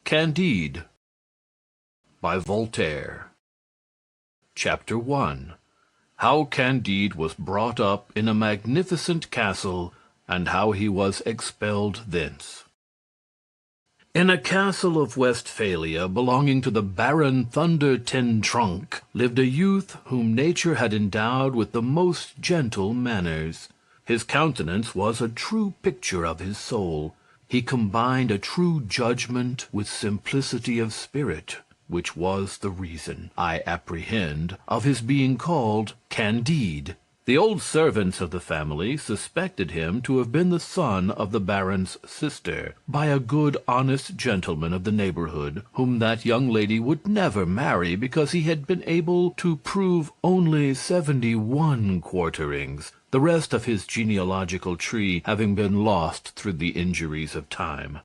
Candide by Voltaire. Chapter 1. How Candide was brought up in a magnificent castle, and how he was expelled thence. In a castle of Westphalia belonging to the Baron Thunder ten Tronckh lived a youth whom nature had endowed with the most gentle manners. His countenance was a true picture of his soul. He combined a true judgment with simplicity of spirit, which was the reason, I apprehend, of his being called Candide. The old servants of the family suspected him to have been the son of the baron's sister, by a good honest gentleman of the neighborhood, whom that young lady would never marry because he had been able to prove only 71 quarterings, the rest of his genealogical tree having been lost through the injuries of time.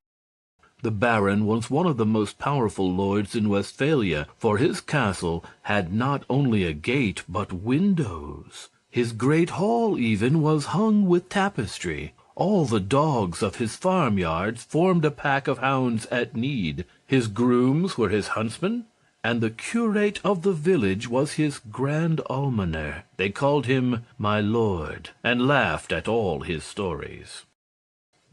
The baron was one of the most powerful lords in Westphalia, for his castle had not only a gate but windows. His great hall even was hung with tapestry. All the dogs of his farmyards formed a pack of hounds at need. His grooms were his huntsmen, and the curate of the village was his grand almoner. They called him my lord, and laughed at all his stories.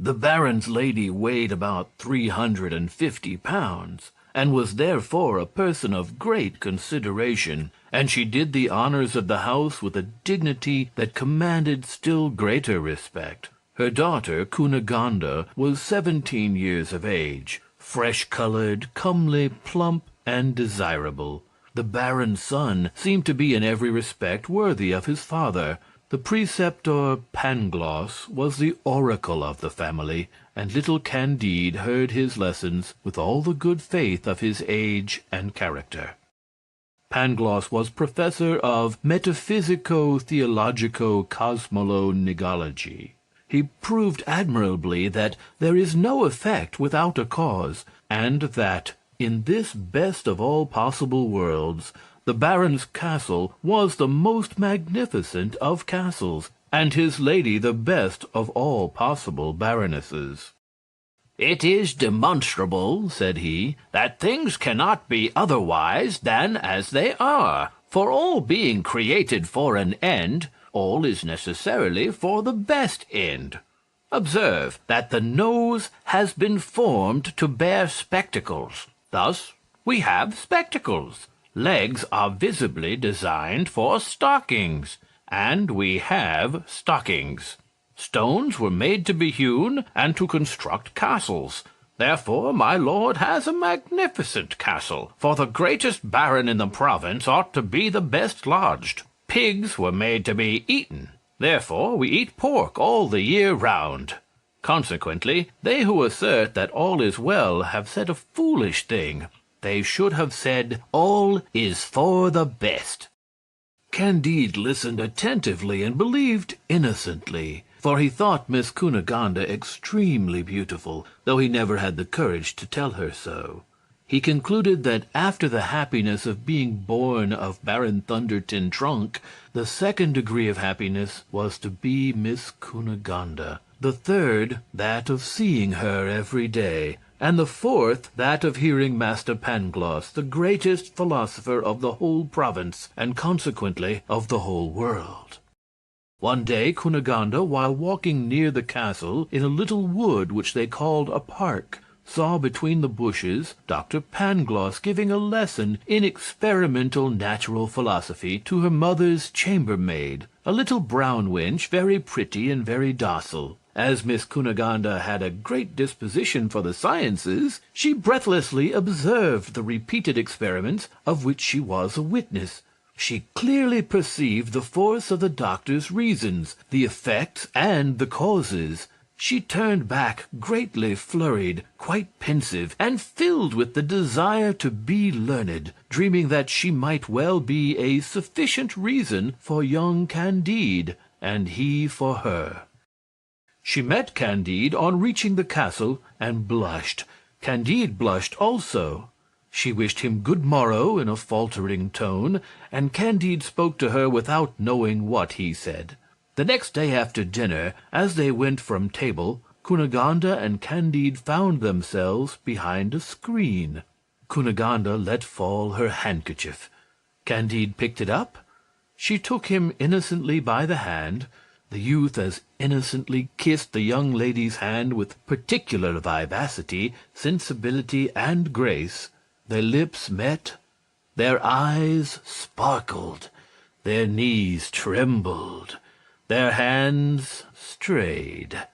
The baron's lady weighed about 350 pounds, and was therefore a person of great consideration, and she did the honors of the house with a dignity that commanded still greater respect. Her daughter, Cunegonde, was 17 years of age, fresh-colored, comely, plump, and desirable. The baron's son seemed to be in every respect worthy of his father. The preceptor Pangloss was the oracle of the family, and little Candide heard his lessons with all the good faith of his age and character. Pangloss was professor of metaphysico-theologico-cosmolo-nigology. He proved admirably that there is no effect without a cause, and that, in this best of all possible worlds, the baron's castle was the most magnificent of castles, and his lady the best of all possible baronesses. "It is demonstrable," said he, "that things cannot be otherwise than as they are, for all being created for an end, all is necessarily for the best end. Observe that the nose has been formed to bear spectacles. Thus we have spectacles. Legs are visibly designed for stockings, and we have stockings. Stones were made to be hewn and to construct castles. Therefore my lord has a magnificent castle, for the greatest baron in the province ought to be the best lodged. Pigs were made to be eaten. Therefore we eat pork all the year round. Consequently, they who assert that all is well have said a foolish thing. They should have said, all is for the best." Candide listened attentively and believed innocently, for he thought Miss Cunegonde extremely beautiful, though he never had the courage to tell her so. He concluded that after the happiness of being born of Baron Thunder ten Tronckh, the second degree of happiness was to be Miss Cunegonde, the third that of seeing her every day, and the fourth that of hearing Master Pangloss, the greatest philosopher of the whole province, and consequently of the whole world. One day Cunegonde, while walking near the castle in a little wood which they called a park, saw between the bushes Dr. Pangloss giving a lesson in experimental natural philosophy to her mother's chambermaid, a little brown wench, very pretty and very docile. As Miss Cunegonde had a great disposition for the sciences, she breathlessly observed the repeated experiments of which she was a witness. She clearly perceived the force of the doctor's reasons, the effects and the causes. She turned back greatly flurried, quite pensive, and filled with the desire to be learned, dreaming that she might well be a sufficient reason for young Candide, and he for her. She met Candide on reaching the castle, and blushed. Candide blushed also. She wished him good morrow in a faltering tone, and Candide spoke to her without knowing what he said. The next day after dinner, as they went from table, Cunegonde and Candide found themselves behind a screen. Cunegonde let fall her handkerchief. Candide picked it up. She took him innocently by the hand. The youth as innocently kissed the young lady's hand with particular vivacity, sensibility, and grace. Their lips met, their eyes sparkled, their knees trembled, their hands strayed.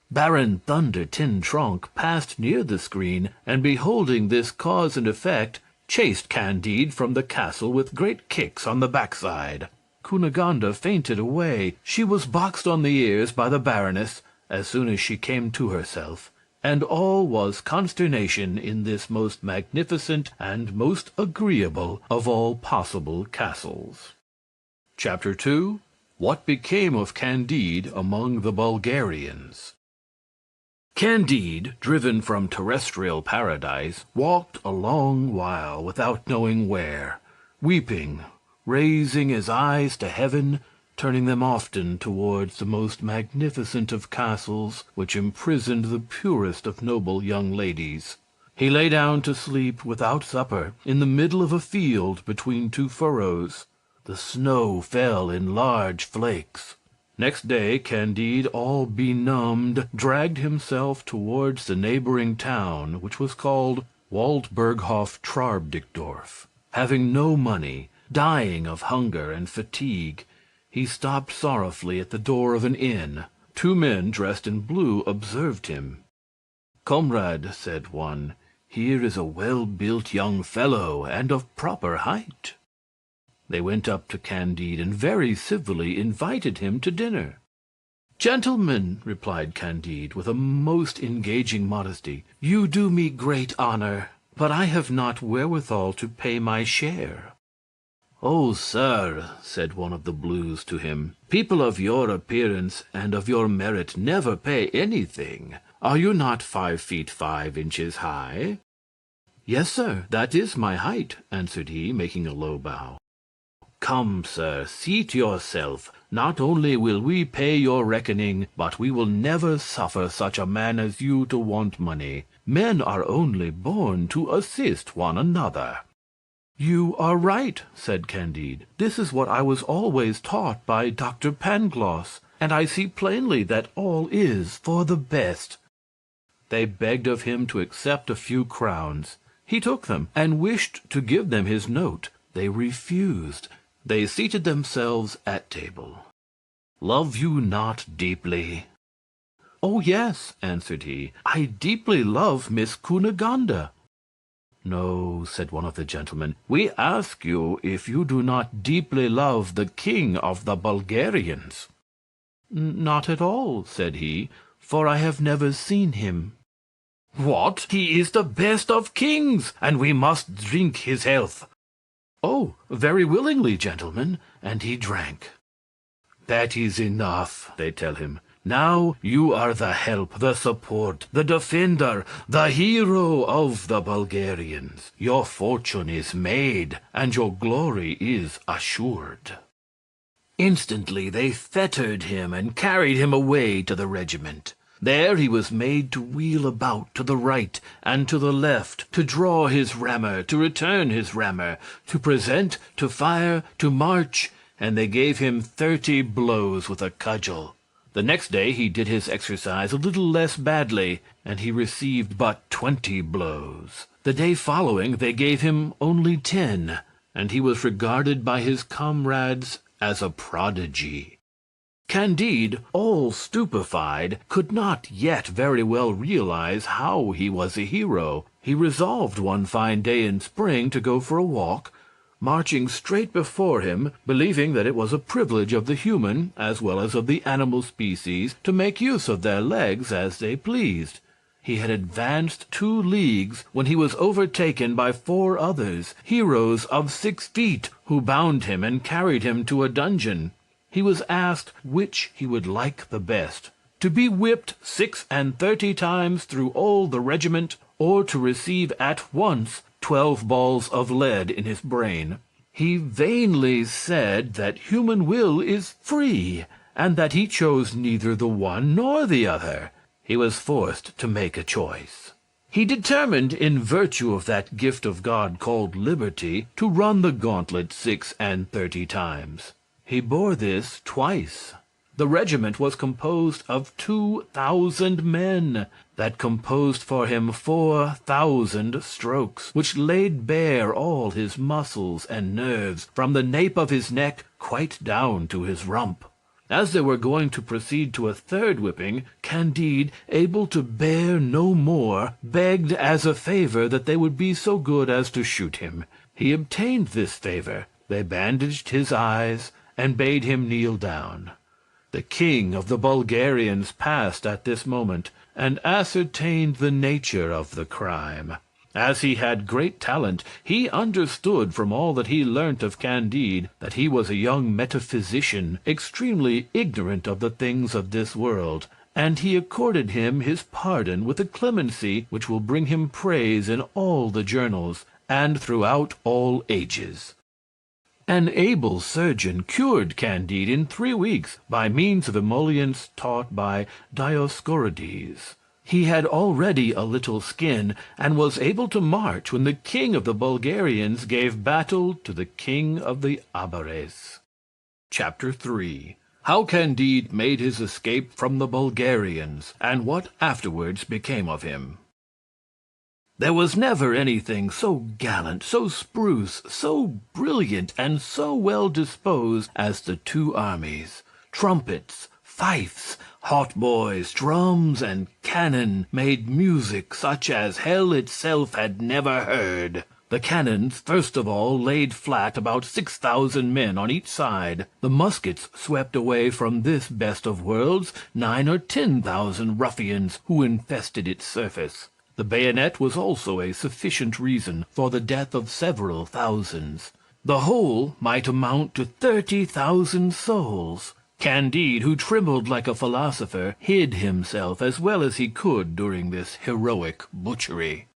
Baron Thunder Tin Tronckh passed near the screen, and beholding this cause and effect, chased Candide from the castle with great kicks on the backside. Cunegonde fainted away. She was boxed on the ears by the Baroness as soon as she came to herself, and all was consternation in this most magnificent and most agreeable of all possible castles. Chapter 2. What became of Candide among the Bulgarians. Candide, driven from terrestrial paradise, walked a long while without knowing where, weeping, raising his eyes to heaven, turning them often towards the most magnificent of castles, which imprisoned the purest of noble young ladies. He lay down to sleep without supper, in the middle of a field between two furrows. The snow fell in large flakes. Next day Candide, all benumbed, dragged himself towards the neighboring town, which was called Waldberghof Trarbdigdorf. Having no money, dying of hunger and fatigue, he stopped sorrowfully at the door of an inn. Two men dressed in blue observed him. "Comrade," said one, "here is a well-built young fellow, and of proper height." They went up to Candide and very civilly invited him to dinner. "Gentlemen," replied Candide, with a most engaging modesty, "you do me great honor, but I have not wherewithal to pay my share." "Oh, sir," said one of the Blues to him, "people of your appearance and of your merit never pay anything. Are you not 5 feet 5 inches high?" "Yes, sir, that is my height," answered he, making a low bow. "Come, sir, seat yourself. Not only will we pay your reckoning, but we will never suffer such a man as you to want money. Men are only born to assist one another." "You are right," said Candide. "This is what I was always taught by Dr. Pangloss, and I see plainly that all is for the best." They begged of him to accept a few crowns. He took them, and wished to give them his note. They refused. They seated themselves at table. "Love you not deeply?" "Oh, yes," answered he, "I deeply love Miss Cunegonde." "No," said one of the gentlemen, "we ask you if you do not deeply love the king of the Bulgarians." "Not at all," said he, "for I have never seen him." "What? He is the best of kings, and we must drink his health." "Oh, very willingly, gentlemen," and he drank. "That is enough," they tell him. "Now you are the help, the support, the defender, the hero of the Bulgarians. Your fortune is made, and your glory is assured." Instantly they fettered him and carried him away to the regiment. There he was made to wheel about to the right and to the left, to draw his rammer, to return his rammer, to present, to fire, to march, and they gave him 30 blows with a cudgel. The next day he did his exercise a little less badly, and he received but 20 blows. The day following they gave him only 10, and he was regarded by his comrades as a prodigy. Candide, all stupefied, could not yet very well realize how he was a hero. He resolved one fine day in spring to go for a walk, marching straight before him, believing that it was a privilege of the human as well as of the animal species to make use of their legs as they pleased. He had advanced 2 leagues when he was overtaken by 4 others, heroes of 6 feet, who bound him and carried him to a dungeon. He was asked which he would like the best, to be whipped 36 times through all the regiment, or to receive at once 12 balls of lead in his brain. He vainly said that human will is free, and that he chose neither the one nor the other. He was forced to make a choice. He determined, in virtue of that gift of God called liberty, to run the gauntlet 36 times. He bore this twice. The regiment was composed of 2,000 men, that composed for him 4,000 strokes, which laid bare all his muscles and nerves, from the nape of his neck quite down to his rump. As they were going to proceed to a third whipping, Candide, able to bear no more, begged as a favor that they would be so good as to shoot him. He obtained this favor. They bandaged his eyes and bade him kneel down. The king of the Bulgarians passed at this moment, and ascertained the nature of the crime. As he had great talent, he understood from all that he learnt of Candide that he was a young metaphysician, extremely ignorant of the things of this world, and he accorded him his pardon with a clemency which will bring him praise in all the journals, and throughout all ages. An able surgeon cured Candide in 3 weeks by means of emollients taught by Dioscorides. He had already a little skin, and was able to march when the king of the Bulgarians gave battle to the king of the Abares. Chapter 3. How Candide made his escape from the Bulgarians, and what afterwards became of him. There was never anything so gallant, so spruce, so brilliant, and so well disposed as the two armies. Trumpets, fifes, hautboys, drums, and cannon made music such as hell itself had never heard. The cannons, first of all, laid flat about 6,000 men on each side. The muskets swept away from this best of worlds 9,000 or 10,000 ruffians who infested its surface. The bayonet was also a sufficient reason for the death of several thousands. The whole might amount to 30,000 souls. Candide, who trembled like a philosopher, hid himself as well as he could during this heroic butchery.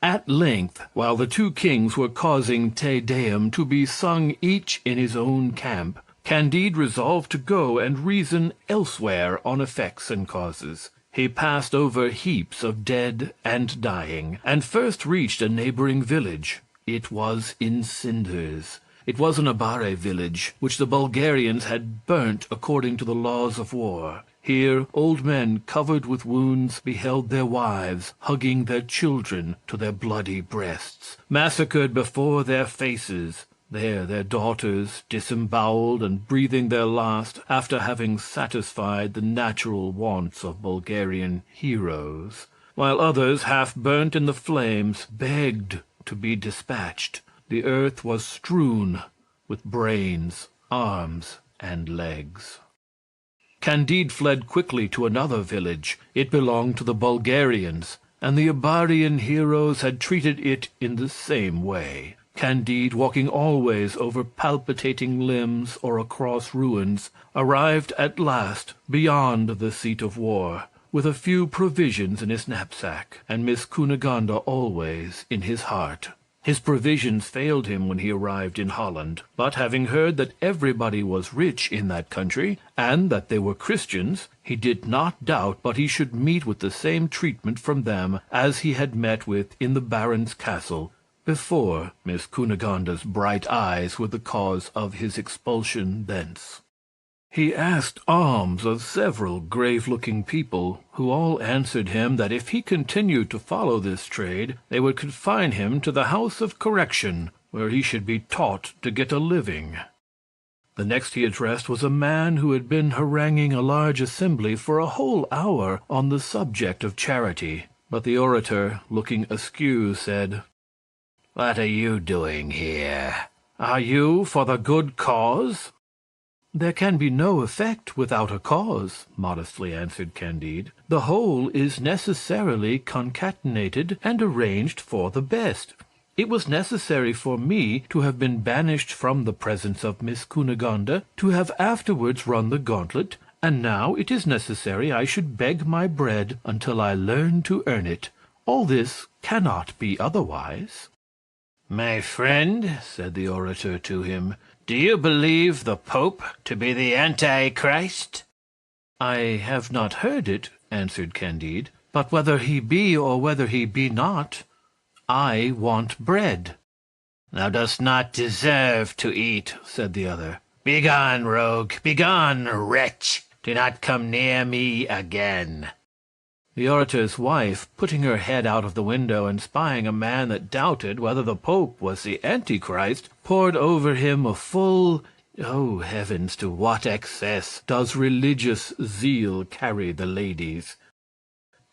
At length, while the two kings were causing Te Deum to be sung each in his own camp, Candide resolved to go and reason elsewhere on effects and causes. He passed over heaps of dead and dying, and first reached a neighboring village. It was in cinders. It was an Abare village, which the Bulgarians had burnt according to the laws of war. Here old men covered with wounds beheld their wives hugging their children to their bloody breasts, massacred before their faces. There their daughters, disemboweled and breathing their last after having satisfied the natural wants of Bulgarian heroes, while others, half burnt in the flames, begged to be dispatched. The earth was strewn with brains, arms, and legs. Candide fled quickly to another village. It belonged to the Bulgarians, and the Abarian heroes had treated it in the same way. Candide, walking always over palpitating limbs or across ruins, arrived at last beyond the seat of war, with a few provisions in his knapsack, and Miss Cunegonde always in his heart. His provisions failed him when he arrived in Holland, but having heard that everybody was rich in that country, and that they were Christians, he did not doubt but he should meet with the same treatment from them as he had met with in the baron's castle, before Miss Cunegonde's bright eyes were the cause of his expulsion thence. He asked alms of several grave-looking people, who all answered him that if he continued to follow this trade, they would confine him to the house of correction, where he should be taught to get a living. The next he addressed was a man who had been haranguing a large assembly for a whole hour on the subject of charity. But the orator, looking askew, said, "What are you doing here? Are you for the good cause?" "There can be no effect without a cause," modestly answered Candide. "The whole is necessarily concatenated and arranged for the best. It was necessary for me to have been banished from the presence of Miss Cunegonde, to have afterwards run the gauntlet, and now it is necessary I should beg my bread until I learn to earn it. All this cannot be otherwise." "My friend," said the orator to him, "do you believe the Pope to be the Antichrist?" I have not heard it, answered Candide, but whether he be or whether he be not, I want bread. Thou dost not deserve to eat, said the other. Begone, rogue, begone, wretch. Do not come near me again. The orator's wife, putting her head out of the window and spying a man that doubted whether the Pope was the Antichrist, poured over him a full— oh, heavens, to what excess does religious zeal carry the ladies!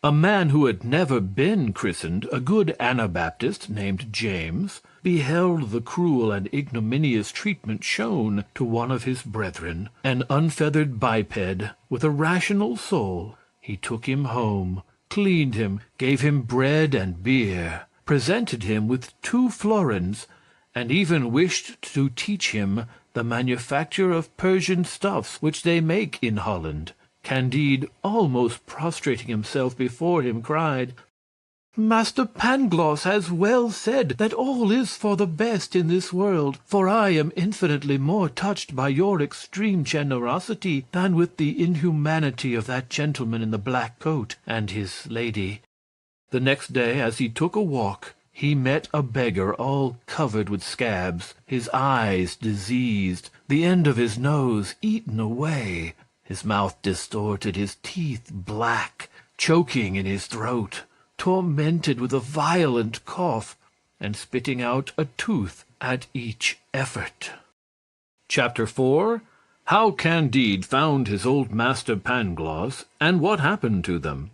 A man who had never been christened, a good Anabaptist named James, beheld the cruel and ignominious treatment shown to one of his brethren, an unfeathered biped with a rational soul. He took him home, cleaned him, gave him bread and beer, presented him with 2 florins, and even wished to teach him the manufacture of Persian stuffs which they make in Holland. Candide, almost prostrating himself before him, cried, Master Pangloss has well said that all is for the best in this world, for I am infinitely more touched by your extreme generosity than with the inhumanity of that gentleman in the black coat and his lady. The next day, as he took a walk, he met a beggar all covered with scabs, his eyes diseased, the end of his nose eaten away, his mouth distorted, his teeth black, choking in his throat, tormented with a violent cough, and spitting out a tooth at each effort. Chapter 4. How Candide found his old master Pangloss, and what happened to them.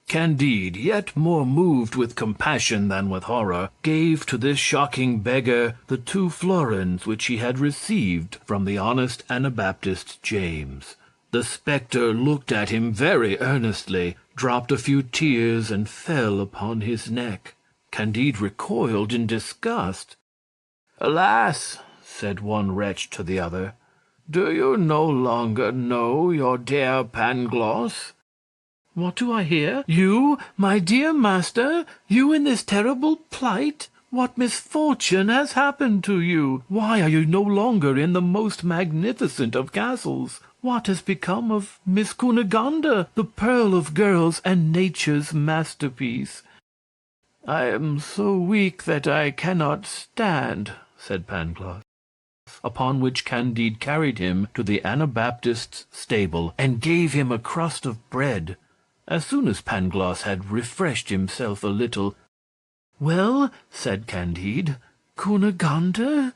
Candide, yet more moved with compassion than with horror, gave to this shocking beggar the 2 florins which he had received from the honest Anabaptist James. The spectre looked at him very earnestly, dropped a few tears, and fell upon his neck. Candide recoiled in disgust. Alas, said one wretch to the other, do you no longer know your dear Pangloss? What do I hear? You, my dear master? You in this terrible plight? What misfortune has happened to you? Why are you no longer in the most magnificent of castles? What has become of Miss Cunegonde, the pearl of girls and nature's masterpiece? I am so weak that I cannot stand, said Pangloss. Upon which Candide carried him to the Anabaptist's stable, and gave him a crust of bread. As soon as Pangloss had refreshed himself a little— Well, said Candide, Cunegonde?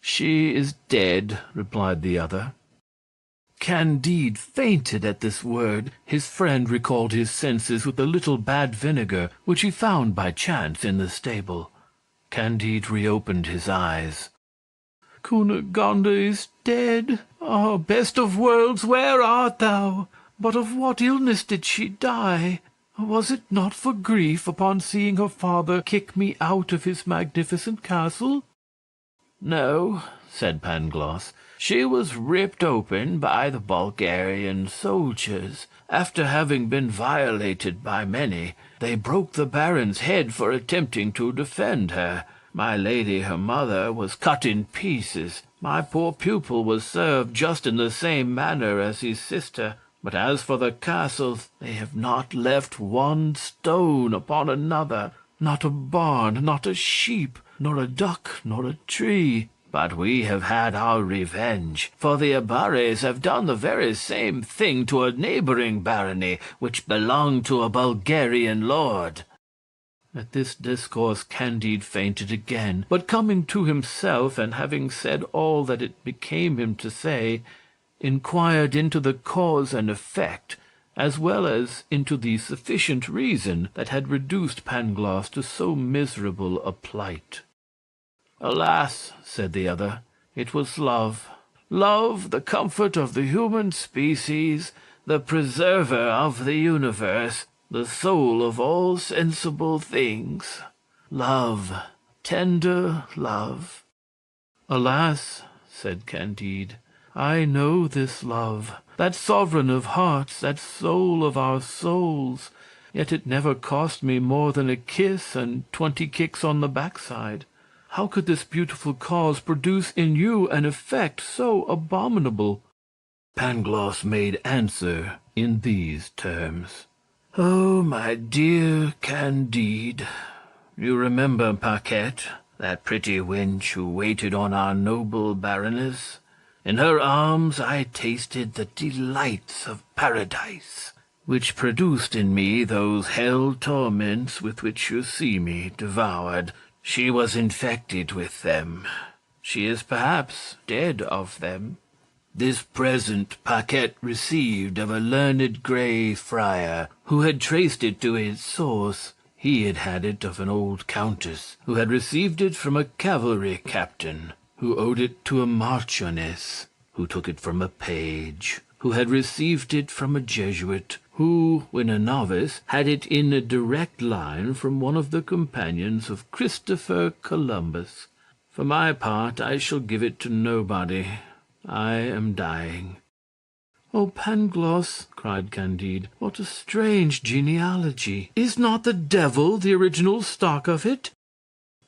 She is dead, replied the other. Candide fainted at this word. His friend recalled his senses with a little bad vinegar, which he found by chance in the stable. Candide reopened his eyes. Cunegonde is dead. Ah, best of worlds, where art thou? But of what illness did she die? Was it not for grief upon seeing her father kick me out of his magnificent castle? No, said Pangloss. She was ripped open by the Bulgarian soldiers. After having been violated by many, they broke the Baron's head for attempting to defend her. My lady, her mother, was cut in pieces. My poor pupil was served just in the same manner as his sister. But as for the castle, they have not left one stone upon another, not a barn, not a sheep, nor a duck, nor a tree. But we have had our revenge, for the Abares have done the very same thing to a neighboring barony which belonged to a Bulgarian lord. At this discourse Candide fainted again, but coming to himself, and having said all that it became him to say, inquired into the cause and effect, as well as into the sufficient reason that had reduced Pangloss to so miserable a plight. Alas, said the other, it was love. Love, the comfort of the human species, the preserver of the universe, the soul of all sensible things. Love, tender love. Alas, said Candide, I know this love, that sovereign of hearts, that soul of our souls, yet it never cost me more than a kiss and 20 kicks on the backside. How could this beautiful cause produce in you an effect so abominable? Pangloss made answer in these terms. "Oh, my dear Candide, you remember Paquette, that pretty wench who waited on our noble Baroness? In her arms I tasted the delights of paradise, which produced in me those hell torments with which you see me devoured. She was infected with them. She is perhaps dead of them. This present Paquette received of a learned grey friar, who had traced it to its source. He had had it of an old countess, who had received it from a cavalry captain, who owed it to a marchioness, who took it from a page, who had received it from a Jesuit, who, when a novice, had it in a direct line from one of the companions of Christopher Columbus. For my part, I shall give it to nobody. I am dying." "Oh, Pangloss," cried Candide, "what a strange genealogy! Is not the devil the original stock of it?"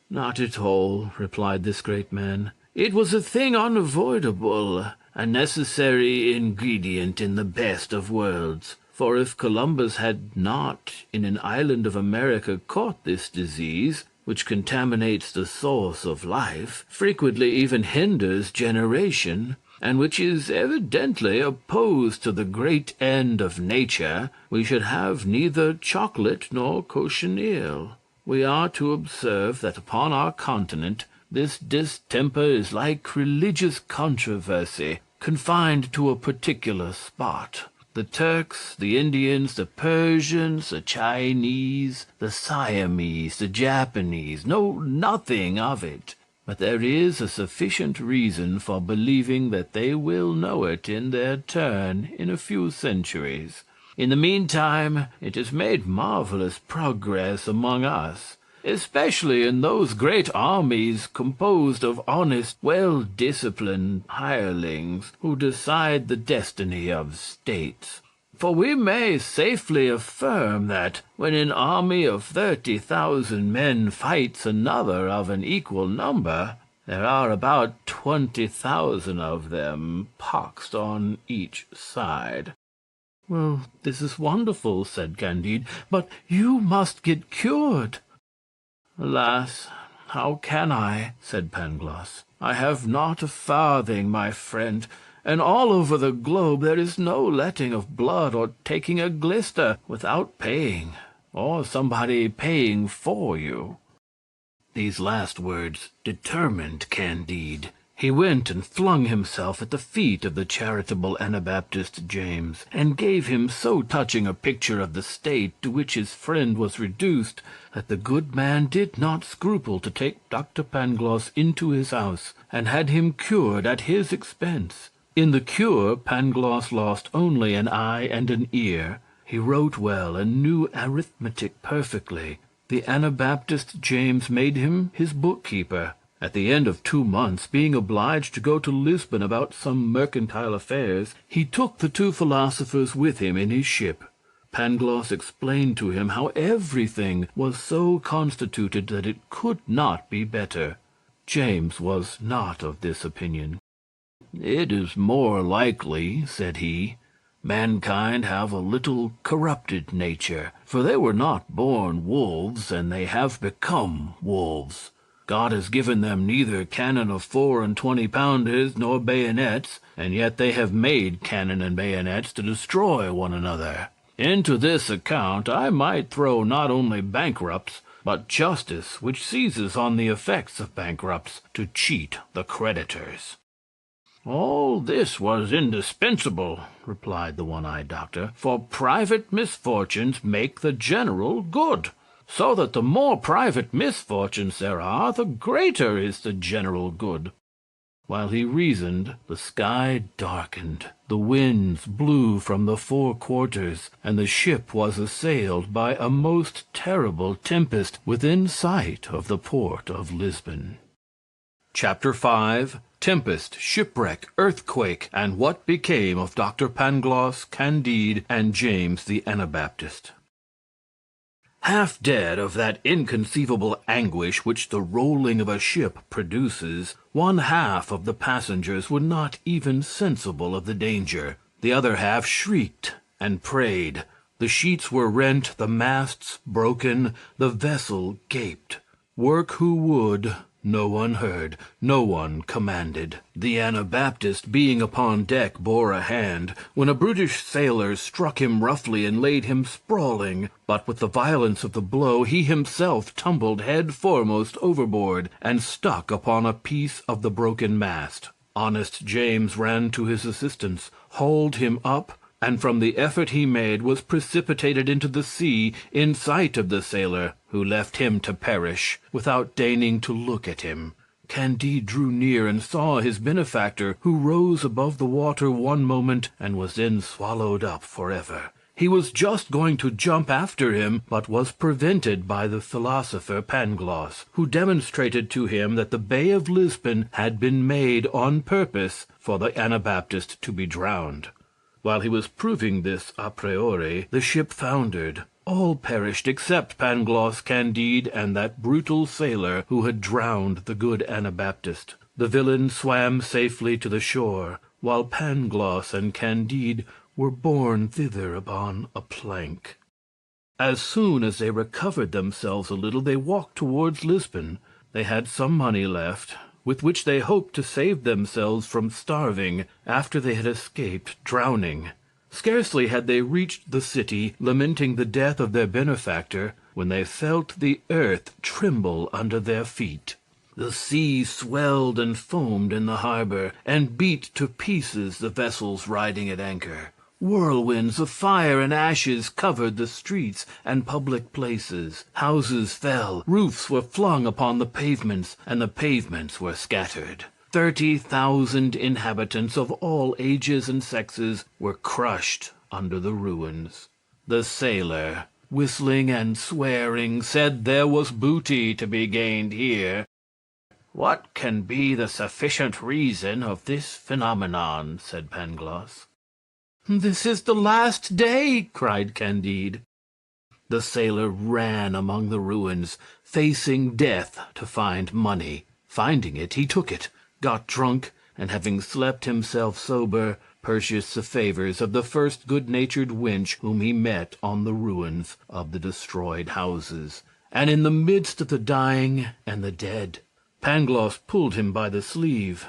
"Not at all," replied this great man. "It was a thing unavoidable, a necessary ingredient in the best of worlds. For if Columbus had not in an island of America caught this disease, which contaminates the source of life, frequently even hinders generation, and which is evidently opposed to the great end of nature, we should have neither chocolate nor cochineal. We are to observe that upon our continent this distemper is like religious controversy, confined to a particular spot. The Turks, the Indians, the Persians, the Chinese, the Siamese, the Japanese know nothing of it. But there is a sufficient reason for believing that they will know it in their turn in a few centuries. In the meantime, it has made marvelous progress among us, especially in those great armies composed of honest, well-disciplined hirelings who decide the destiny of states. For we may safely affirm that when an army of 30,000 men fights another of an equal number, there are about 20,000 of them poxed on each side." "Well, this is wonderful," said Candide, "but you must get cured." "Alas, how can I?" said Pangloss. "I have not a farthing, my friend, and all over the globe there is no letting of blood or taking a glister without paying, or somebody paying for you." These last words determined Candide. He went and flung himself at the feet of the charitable Anabaptist James, and gave him so touching a picture of the state to which his friend was reduced that the good man did not scruple to take Dr. Pangloss into his house, and had him cured at his expense. In the cure Pangloss lost only an eye and an ear. He wrote well and knew arithmetic perfectly. The Anabaptist James made him his bookkeeper. At the end of 2 months, being obliged to go to Lisbon about some mercantile affairs, he took the two philosophers with him in his ship. Pangloss explained to him how everything was so constituted that it could not be better. James was not of this opinion. "It is more likely," said he, "mankind have a little corrupted nature, for they were not born wolves, and they have become wolves. God has given them neither cannon of 24-pounders nor bayonets, and yet they have made cannon and bayonets to destroy one another. Into this account I might throw not only bankrupts, but justice, which seizes on the effects of bankrupts to cheat the creditors." "All this was indispensable," replied the one-eyed doctor, "for private misfortunes make the general good, so that the more private misfortunes there are, the greater is the general good." While he reasoned, the sky darkened, the winds blew from the 4 quarters, and the ship was assailed by a most terrible tempest within sight of the port of Lisbon. Chapter 5. Tempest, Shipwreck, Earthquake, and What Became of Dr. Pangloss, Candide, and James the Anabaptist. Half dead of that inconceivable anguish which the rolling of a ship produces, one half of the passengers were not even sensible of the danger. The other half shrieked and prayed. The sheets were rent, the masts broken, the vessel gaped. Work who would, no one heard, no one commanded. The Anabaptist, being upon deck, bore a hand, when a brutish sailor struck him roughly and laid him sprawling. But with the violence of the blow he himself tumbled head foremost overboard, and stuck upon a piece of the broken mast. Honest James ran to his assistance, hauled him up, and from the effort he made was precipitated into the sea in sight of the sailor, who left him to perish, without deigning to look at him. Candide drew near and saw his benefactor, who rose above the water one moment and was then swallowed up forever. He was just going to jump after him, but was prevented by the philosopher Pangloss, who demonstrated to him that the Bay of Lisbon had been made on purpose for the Anabaptist to be drowned. While he was proving this a priori, the ship foundered. All perished except Pangloss, Candide, and that brutal sailor who had drowned the good Anabaptist. The villain swam safely to the shore, while Pangloss and Candide were borne thither upon a plank. As soon as they recovered themselves a little, they walked towards Lisbon. They had some money left, with which they hoped to save themselves from starving after they had escaped drowning. Scarcely had they reached the city, lamenting the death of their benefactor, when they felt the earth tremble under their feet. The sea swelled and foamed in the harbor, and beat to pieces the vessels riding at anchor. Whirlwinds of fire and ashes covered the streets and public places. Houses fell, roofs were flung upon the pavements, and the pavements were scattered. 30,000 inhabitants of all ages and sexes were crushed under the ruins. The sailor, whistling and swearing, said there was booty to be gained here. "What can be the sufficient reason of this phenomenon?" said Pangloss. "This is the last day," cried Candide. The sailor ran among the ruins, facing death to find money. Finding it, he took it, got drunk, and having slept himself sober, purchased the favors of the first good-natured wench whom he met on the ruins of the destroyed houses, and in the midst of the dying and the dead. Pangloss pulled him by the sleeve.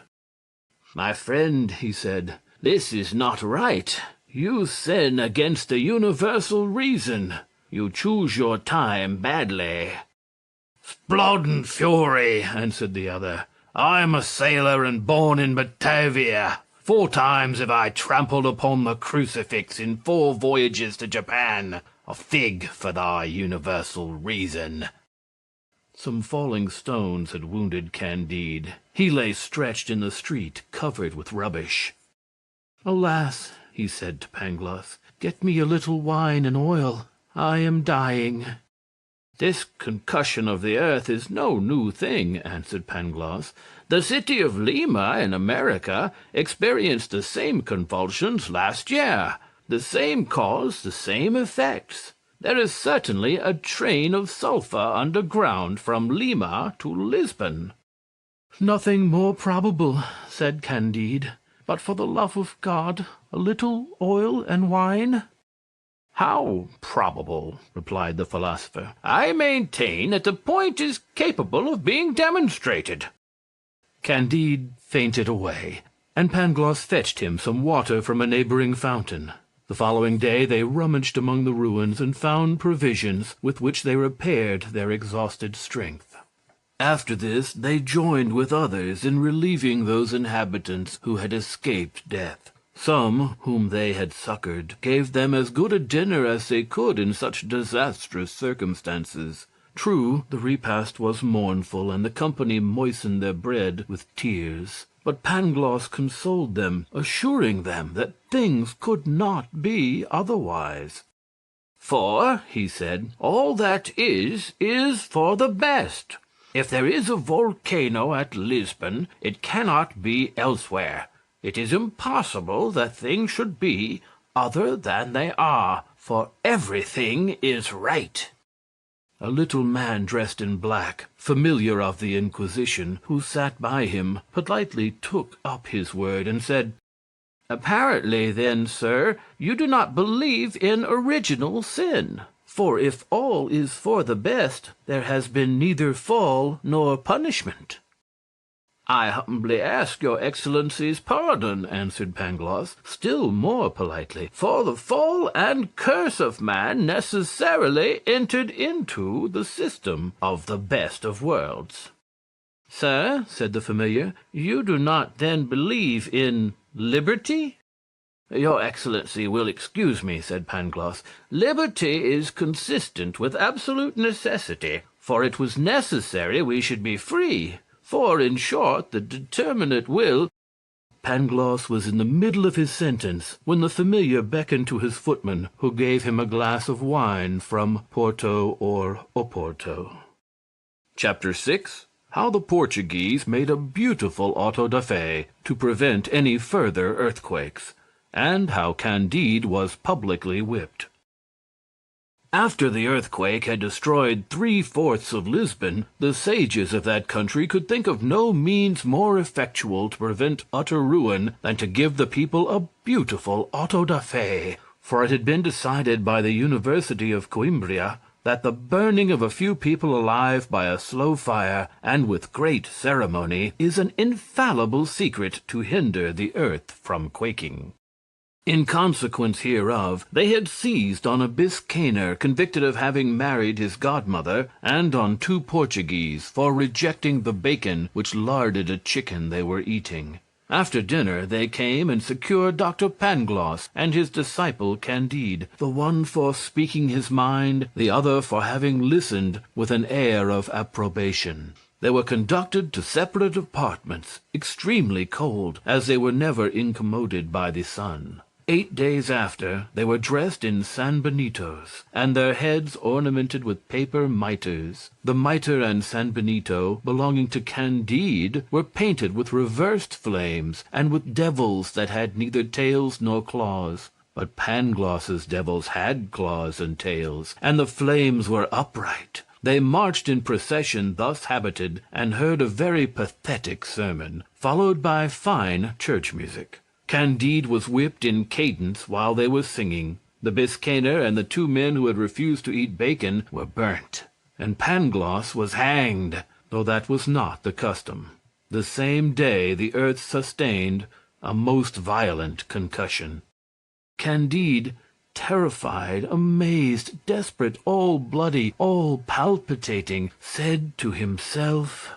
"My friend," he said, "this is not right. You sin against the universal reason. You choose your time badly." "Blood and fury," answered the other. "I am a sailor and born in Batavia. 4 times have I trampled upon the crucifix in 4 voyages to Japan. A fig for thy universal reason." Some falling stones had wounded Candide. He lay stretched in the street, covered with rubbish. "Alas," he said to Pangloss, "get me a little wine and oil. I am dying." "This concussion of the earth is no new thing," answered Pangloss. "The city of Lima, in America, experienced the same convulsions last year. The same cause, the same effects. There is certainly a train of sulphur underground from Lima to Lisbon." "Nothing more probable," said Candide. "But for the love of God, a little oil and wine." "How probable?" replied the philosopher. "I maintain that the point is capable of being demonstrated." Candide fainted away, and Pangloss fetched him some water from a neighboring fountain. The following day they rummaged among the ruins and found provisions with which they repaired their exhausted strength. After this they joined with others in relieving those inhabitants who had escaped death. Some, whom they had succored, gave them as good a dinner as they could in such disastrous circumstances. True, the repast was mournful, and the company moistened their bread with tears. But Pangloss consoled them, assuring them that things could not be otherwise. "For," he said, "all that is for the best. If there is a volcano at Lisbon, it cannot be elsewhere. It is impossible that things should be other than they are, for everything is right." A little man dressed in black, familiar of the Inquisition, who sat by him, politely took up his word and said, "Apparently, then, sir, you do not believe in original sin. For if all is for the best, there has been neither fall nor punishment." "I humbly ask your Excellency's pardon," answered Pangloss, still more politely, "for the fall and curse of man necessarily entered into the system of the best of worlds." "Sir," said the familiar, "you do not then believe in liberty?" "Your Excellency will excuse me," said Pangloss. "Liberty is consistent with absolute necessity, for it was necessary we should be free. For, in short, the determinate will—" Pangloss was in the middle of his sentence when the familiar beckoned to his footman, who gave him a glass of wine from Porto or Oporto. Chapter 6. How the Portuguese made a beautiful auto-da-fe to prevent any further earthquakes, and how Candide was publicly whipped. After the earthquake had destroyed 3/4 of Lisbon, the sages of that country could think of no means more effectual to prevent utter ruin than to give the people a beautiful auto-da-fe, for it had been decided by the University of Coimbra that the burning of a few people alive by a slow fire, and with great ceremony, is an infallible secret to hinder the earth from quaking. In consequence hereof, they had seized on a Biscayner convicted of having married his godmother, and on 2 Portuguese for rejecting the bacon which larded a chicken they were eating. After dinner they came and secured Dr. Pangloss and his disciple Candide, the one for speaking his mind, the other for having listened with an air of approbation. They were conducted to separate apartments, extremely cold, as they were never incommoded by the sun. 8 days after, they were dressed in sanbenitos, and their heads ornamented with paper mitres. The mitre and sanbenito belonging to Candide were painted with reversed flames, and with devils that had neither tails nor claws. But Pangloss's devils had claws and tails, and the flames were upright. They marched in procession thus habited, and heard a very pathetic sermon, followed by fine church music. Candide was whipped in cadence while they were singing. The Biscayner and the 2 men who had refused to eat bacon were burnt, and Pangloss was hanged, though that was not the custom. The same day the earth sustained a most violent concussion. Candide, terrified, amazed, desperate, all bloody, all palpitating, said to himself,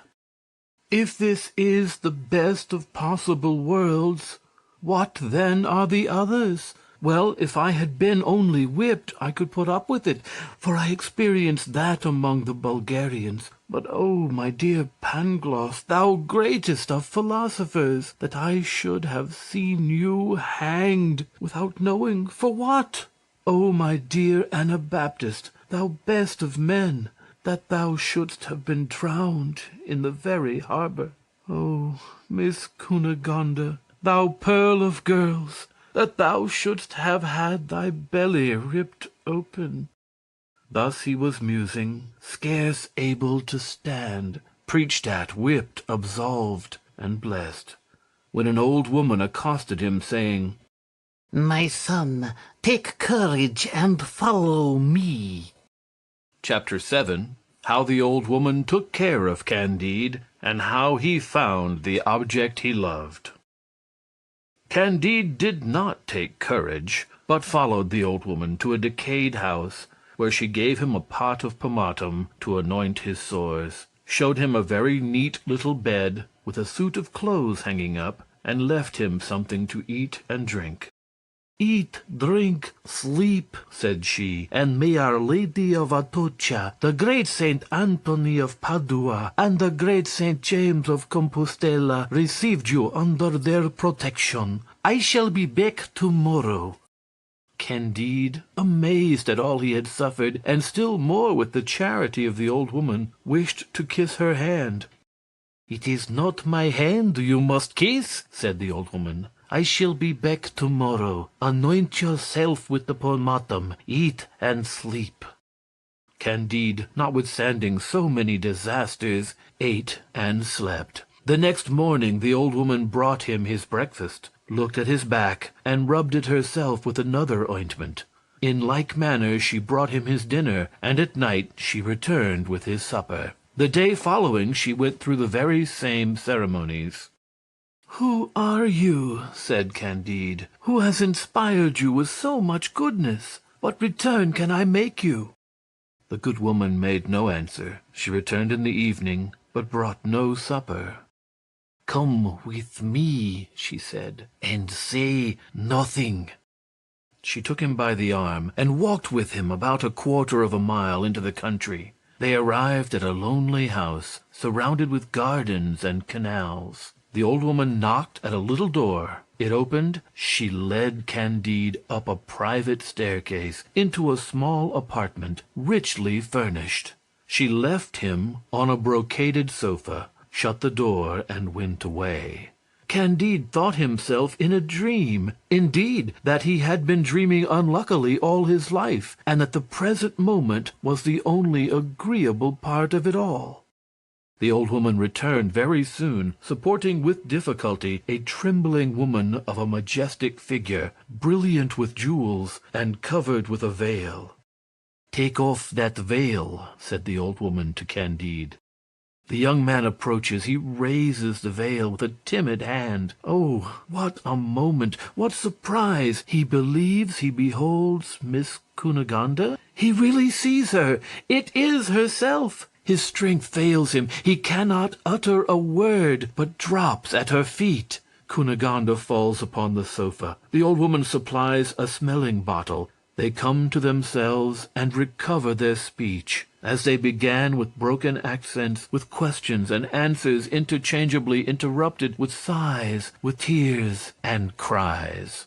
"If this is the best of possible worlds, what then are the others? Well, if I had been only whipped, I could put up with it, for I experienced that among the Bulgarians. But, oh, my dear Pangloss, thou greatest of philosophers, that I should have seen you hanged, without knowing for what! Oh, my dear Anabaptist, thou best of men, that thou shouldst have been drowned in the very harbor! Oh, Miss Cunegonde, thou pearl of girls, that thou shouldst have had thy belly ripped open!" Thus he was musing, scarce able to stand, preached at, whipped, absolved, and blessed, when an old woman accosted him, saying, "My son, take courage and follow me." Chapter 7. How the old woman took care of Candide, and how he found the object he loved. Candide did not take courage, but followed the old woman to a decayed house, where she gave him a pot of pomatum to anoint his sores, showed him a very neat little bed, with a suit of clothes hanging up, and left him something to eat and drink. "Eat, drink, sleep," said she, "and may Our Lady of Atocha, the great Saint Anthony of Padua, and the great Saint James of Compostela receive you under their protection. I shall be back tomorrow." Candide, amazed at all he had suffered, and still more with the charity of the old woman, wished to kiss her hand. "It is not my hand you must kiss," said the old woman. "I shall be back tomorrow. Anoint yourself with the pomatum, eat and sleep." Candide, notwithstanding so many disasters, ate and slept. The next morning the old woman brought him his breakfast, looked at his back, and rubbed it herself with another ointment. In like manner she brought him his dinner, and at night she returned with his supper. The day following she went through the very same ceremonies. "Who are you," said Candide, "who has inspired you with so much goodness? What return can I make you?" The good woman made no answer. She returned in the evening, but brought no supper. "Come with me," she said, "and say nothing." She took him by the arm and walked with him about a quarter of a mile into the country. They arrived at a lonely house, surrounded with gardens and canals. The old woman knocked at a little door. It opened. She led Candide up a private staircase into a small apartment, richly furnished. She left him on a brocaded sofa, shut the door, and went away. Candide thought himself in a dream, indeed, that he had been dreaming unluckily all his life, and that the present moment was the only agreeable part of it all. The old woman returned very soon, supporting with difficulty a trembling woman of a majestic figure, brilliant with jewels, and covered with a veil. "Take off that veil," said the old woman to Candide. The young man approaches. He raises the veil with a timid hand. Oh, what a moment! What surprise! He believes he beholds Miss Cunegonde. He really sees her. It is herself. His strength fails him. He cannot utter a word, but drops at her feet. Cunegonde falls upon the sofa. The old woman supplies a smelling bottle. They come to themselves and recover their speech. As they began with broken accents, with questions and answers interchangeably interrupted with sighs, with tears and cries.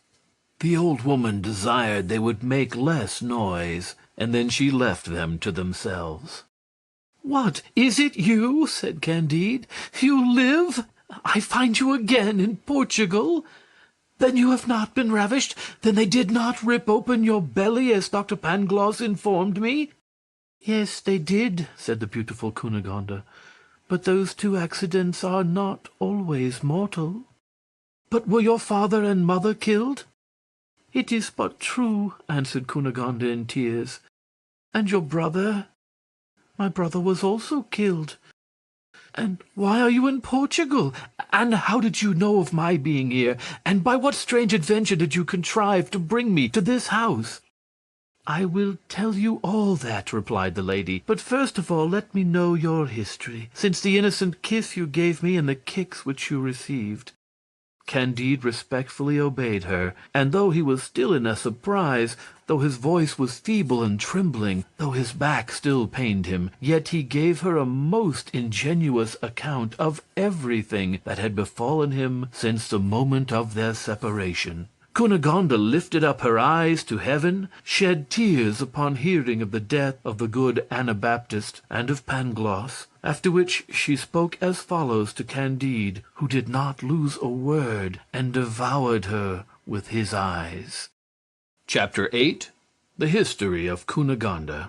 The old woman desired they would make less noise, and then she left them to themselves. "What, is it you?" said Candide. "You live? I find you again in Portugal? Then you have not been ravished? Then they did not rip open your belly, as Dr. Pangloss informed me?" "Yes, they did," said the beautiful Cunegonde, "but those two accidents are not always mortal." "But were your father and mother killed?" "It is but true," answered Cunegonde in tears. "And your brother?" "My brother was also killed." "And why are you in Portugal? And how did you know of my being here? And by what strange adventure did you contrive to bring me to this house?" "I will tell you all that," replied the lady. "But first of all let me know your history, since the innocent kiss you gave me and the kicks which you received." Candide respectfully obeyed her, and though he was still in a surprise, though his voice was feeble and trembling, though his back still pained him, yet he gave her a most ingenuous account of everything that had befallen him since the moment of their separation. Cunegonde lifted up her eyes to heaven, shed tears upon hearing of the death of the good Anabaptist and of Pangloss, after which she spoke as follows to Candide, who did not lose a word, and devoured her with his eyes. Chapter 8. The History of Cunegonde.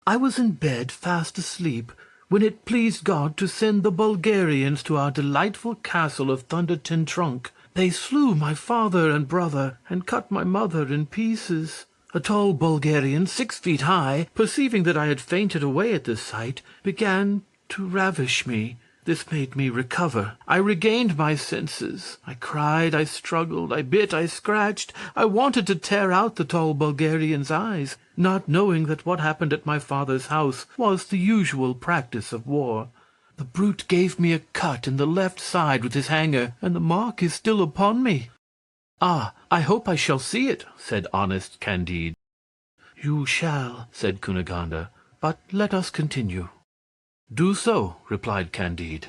I was in bed fast asleep, when it pleased God to send the Bulgarians to our delightful castle of Thunder Ten Tronckh. They slew my father and brother, and cut my mother in pieces. A tall Bulgarian, 6 feet high, perceiving that I had fainted away at this sight, began to ravish me. This made me recover. I regained my senses. I cried, I struggled, I bit, I scratched. I wanted to tear out the tall Bulgarian's eyes, not knowing that what happened at my father's house was the usual practice of war. The brute gave me a cut in the left side with his hanger, and the mark is still upon me. "Ah, I hope I shall see it," said honest Candide. "You shall," said Cunegonde, "but let us continue." "Do so," replied Candide.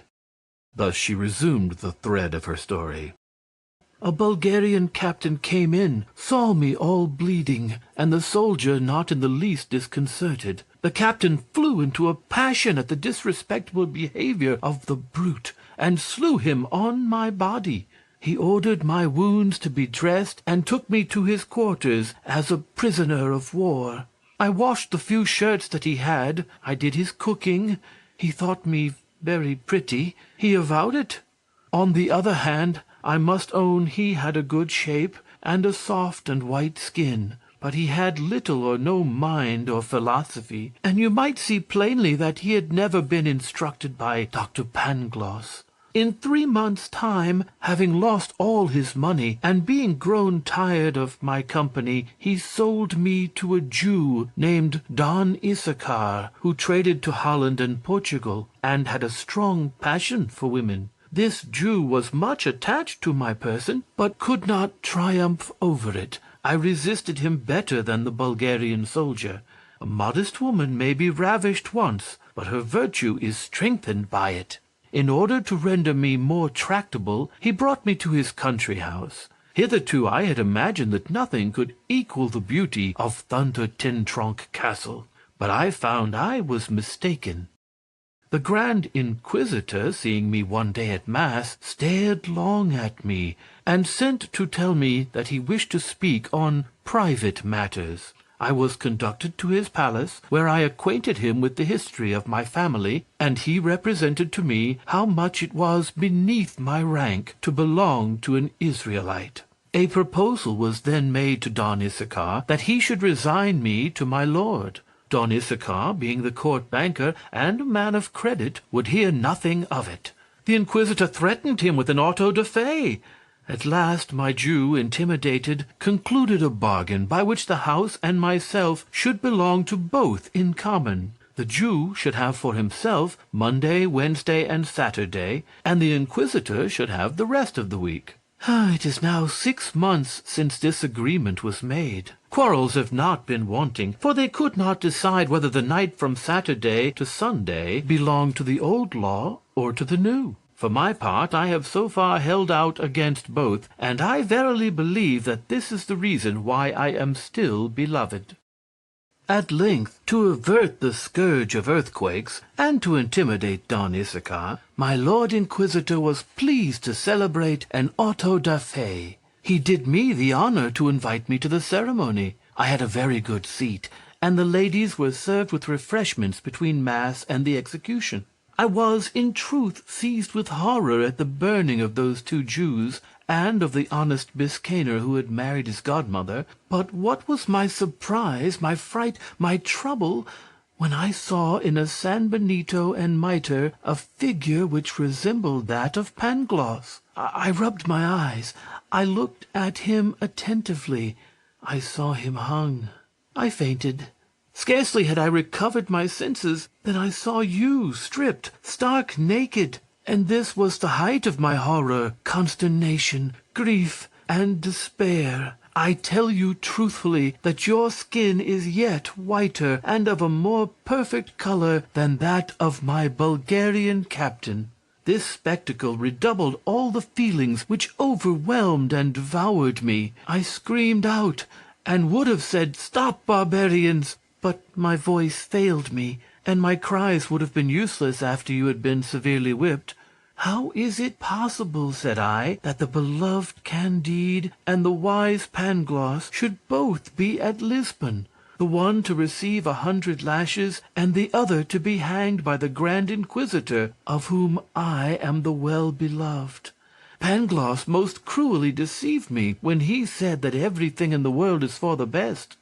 Thus she resumed the thread of her story. A Bulgarian captain came in, saw me all bleeding, and the soldier not in the least disconcerted. The captain flew into a passion at the disrespectful behavior of the brute, and slew him on my body. He ordered my wounds to be dressed, and took me to his quarters as a prisoner of war. I washed the few shirts that he had. I did his cooking. He thought me very pretty. He avowed it. On the other hand, I must own he had a good shape, and a soft and white skin, but he had little or no mind or philosophy, and you might see plainly that he had never been instructed by Dr. Pangloss. In 3 months' time, having lost all his money, and being grown tired of my company, he sold me to a Jew named Don Issachar, who traded to Holland and Portugal, and had a strong passion for women. This Jew was much attached to my person, but could not triumph over it. I resisted him better than the Bulgarian soldier. A modest woman may be ravished once, but her virtue is strengthened by it. In order to render me more tractable, he brought me to his country house. Hitherto I had imagined that nothing could equal the beauty of Thunder Ten Tronckh Castle, but I found I was mistaken. The Grand Inquisitor, seeing me one day at Mass, stared long at me, and sent to tell me that he wished to speak on private matters. I was conducted to his palace, where I acquainted him with the history of my family, and he represented to me how much it was beneath my rank to belong to an Israelite. A proposal was then made to Don Issachar that he should resign me to my lord. Don Issachar, being the court banker and a man of credit, would hear nothing of it. The Inquisitor threatened him with an auto-da-fe. At last my Jew, intimidated, concluded a bargain by which the house and myself should belong to both in common. The Jew should have for himself Monday, Wednesday, and Saturday, and the Inquisitor should have the rest of the week. It is now 6 months since this agreement was made. Quarrels have not been wanting, for they could not decide whether the night from Saturday to Sunday belonged to the old law or to the new. For my part, I have so far held out against both, and I verily believe that this is the reason why I am still beloved. At length, to avert the scourge of earthquakes, and to intimidate Don Issachar, my Lord Inquisitor was pleased to celebrate an auto-da-fe. He did me the honor to invite me to the ceremony. I had a very good seat, and the ladies were served with refreshments between Mass and the execution. I was, in truth, seized with horror at the burning of those 2 Jews, and of the honest Biscayner who had married his godmother. But what was my surprise, my fright, my trouble, when I saw in a San Benito and mitre a figure which resembled that of Pangloss. I rubbed my eyes. I looked at him attentively. I saw him hung. I fainted. Scarcely had I recovered my senses than I saw you stripped, stark naked, and this was the height of my horror, consternation, grief, and despair. I tell you truthfully that your skin is yet whiter and of a more perfect color than that of my Bulgarian captain. This spectacle redoubled all the feelings which overwhelmed and devoured me. I screamed out, and would have said, "Stop, barbarians!" but my voice failed me, and my cries would have been useless after you had been severely whipped. "How is it possible," said I, "that the beloved Candide and the wise Pangloss should both be at Lisbon, the one to receive 100 lashes, and the other to be hanged by the Grand Inquisitor, of whom I am the well-beloved? Pangloss most cruelly deceived me when he said that everything in the world is for the best."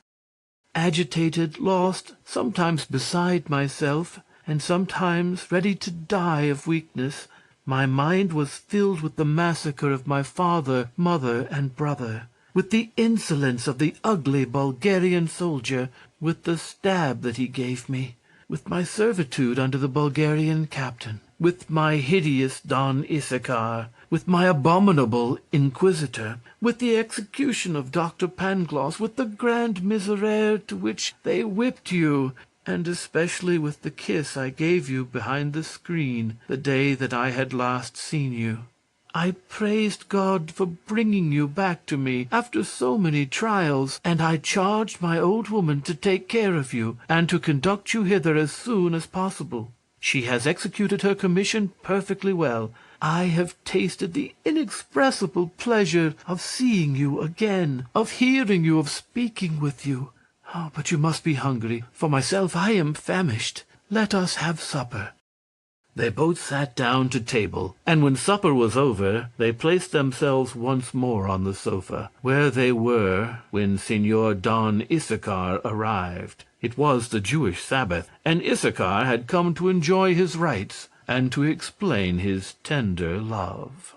Agitated, lost, sometimes beside myself, and sometimes ready to die of weakness, my mind was filled with the massacre of my father, mother, and brother, with the insolence of the ugly Bulgarian soldier, with the stab that he gave me, with my servitude under the Bulgarian captain, with my hideous Don Issachar, with my abominable Inquisitor, with the execution of Dr. Pangloss, with the grand miserere to which they whipped you, and especially with the kiss I gave you behind the screen the day that I had last seen you. I praised God for bringing you back to me after so many trials, and I charged my old woman to take care of you, and to conduct you hither as soon as possible. She has executed her commission perfectly well. I have tasted the inexpressible pleasure of seeing you again, of hearing you, of speaking with you. "Oh, but you must be hungry. For myself, I am famished. Let us have supper." They both sat down to table, and when supper was over, they placed themselves once more on the sofa, where they were when Signor Don Issachar arrived. It was the Jewish Sabbath, and Issachar had come to enjoy his rights and to explain his tender love.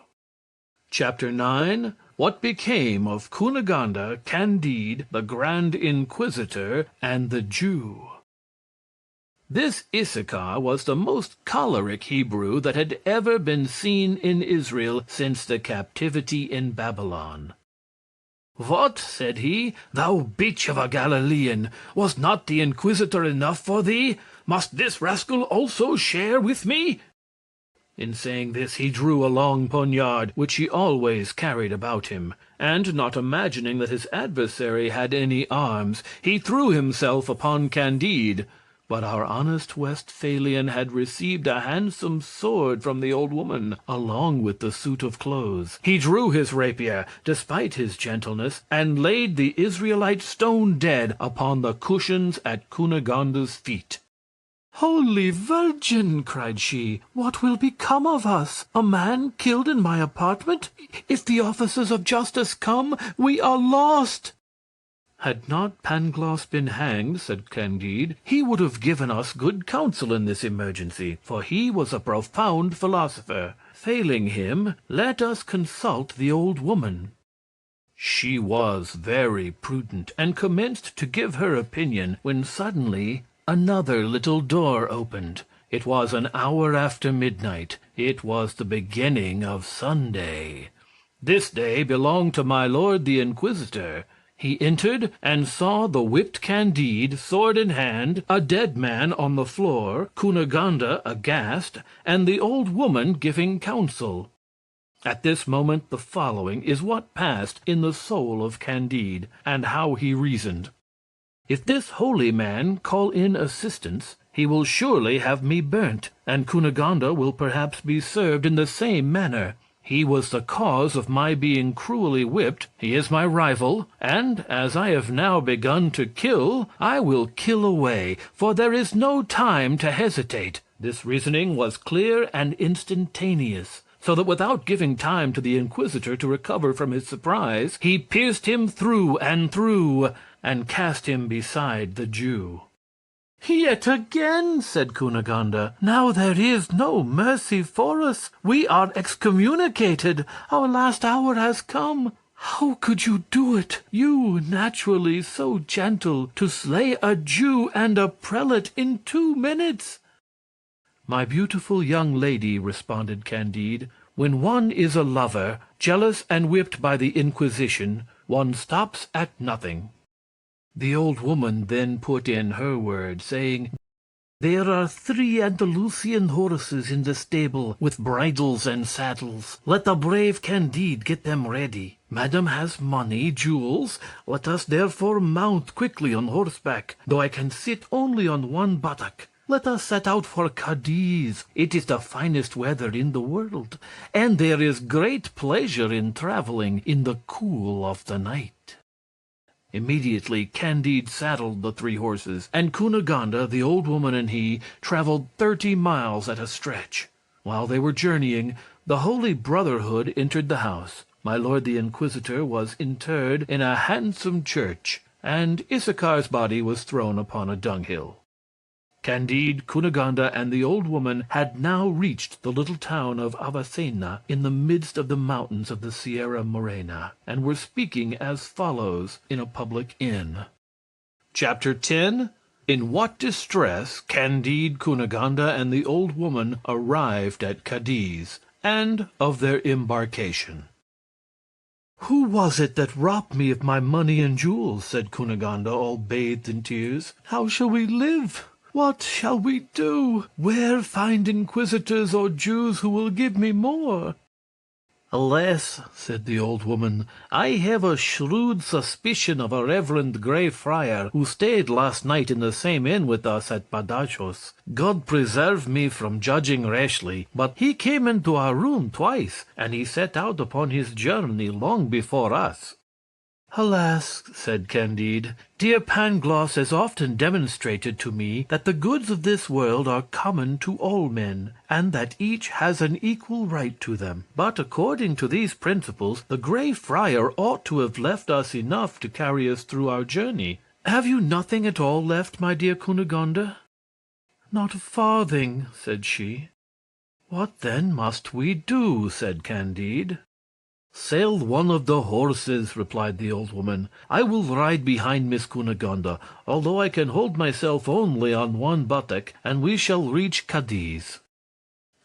Chapter 9. What became of Cunegonde, Candide, the Grand Inquisitor, and the Jew. This Issachar was the most choleric Hebrew that had ever been seen in Israel since the captivity in Babylon. "What," said he, "thou bitch of a Galilean, was not the Inquisitor enough for thee? Must this rascal also share with me?" In saying this he drew a long poniard, which he always carried about him, and, not imagining that his adversary had any arms, he threw himself upon Candide. But our honest Westphalian had received a handsome sword from the old woman, along with the suit of clothes. He drew his rapier, despite his gentleness, and laid the Israelite stone dead upon the cushions at Cunegonde's feet. "Holy Virgin!" cried she, "what will become of us? A man killed in my apartment? If the officers of justice come, we are lost." "Had not Pangloss been hanged," said Candide, "he would have given us good counsel in this emergency, for he was a profound philosopher. Failing him, let us consult the old woman." She was very prudent, and commenced to give her opinion, when suddenly another little door opened. It was an hour after midnight. It was the beginning of Sunday. This day belonged to my lord the Inquisitor. He entered and saw the whipped Candide, sword in hand, a dead man on the floor, Cunegonde aghast, and the old woman giving counsel. At this moment the following is what passed in the soul of Candide, and how he reasoned. If this holy man call in assistance, he will surely have me burnt, and Cunegonde will perhaps be served in the same manner. He was the cause of my being cruelly whipped, he is my rival, and, as I have now begun to kill, I will kill away, for there is no time to hesitate. This reasoning was clear and instantaneous, so that without giving time to the Inquisitor to recover from his surprise, he pierced him through, and cast him beside the Jew. "Yet again," said Cunegonde, "now there is no mercy for us. We are excommunicated. Our last hour has come. How could you do it, you naturally so gentle, to slay a Jew and a prelate in 2 minutes?" "My beautiful young lady," responded Candide, "when one is a lover, jealous and whipped by the Inquisition, one stops at nothing." The old woman then put in her word, saying, "There are 3 Andalusian horses in the stable, with bridles and saddles. Let the brave Candide get them ready. Madame has money, jewels. Let us therefore mount quickly on horseback, though I can sit only on 1 buttock. Let us set out for Cadiz. It is the finest weather in the world, and there is great pleasure in traveling in the cool of the night." Immediately Candide saddled the 3 horses, and Cunegonde, the old woman, and he traveled 30 miles at a stretch. While they were journeying, the Holy Brotherhood entered the house. My lord the Inquisitor was interred in a handsome church, and Issachar's body was thrown upon a dunghill. Candide, Cunegonde, and the old woman had now reached the little town of Avicena in the midst of the mountains of the Sierra Morena, and were speaking as follows in a public inn. Chapter 10. In what distress Candide, Cunegonde, and the old woman arrived at Cadiz, and of their embarkation. "Who was it that robbed me of my money and jewels?" said Cunegonde, all bathed in tears. "How shall we live? What shall we do? Where find inquisitors or Jews who will give me more?" "Alas," said the old woman, "I have a shrewd suspicion of a reverend Grey Friar who stayed last night in the same inn with us at Badajoz. God preserve me from judging rashly, but he came into our room twice, and he set out upon his journey long before us." Alas, said Candide, dear Pangloss has often demonstrated to me that the goods of this world are common to all men, and that each has an equal right to them. But according to these principles, the Grey Friar ought to have left us enough to carry us through our journey. Have you nothing at all left, my dear Cunegonde? Not a farthing, said she. What then must we do? Said Candide. Sail one of the horses, replied the old woman. I will ride behind Miss Cunegonde, although I can hold myself only on one buttock, and we shall reach Cadiz.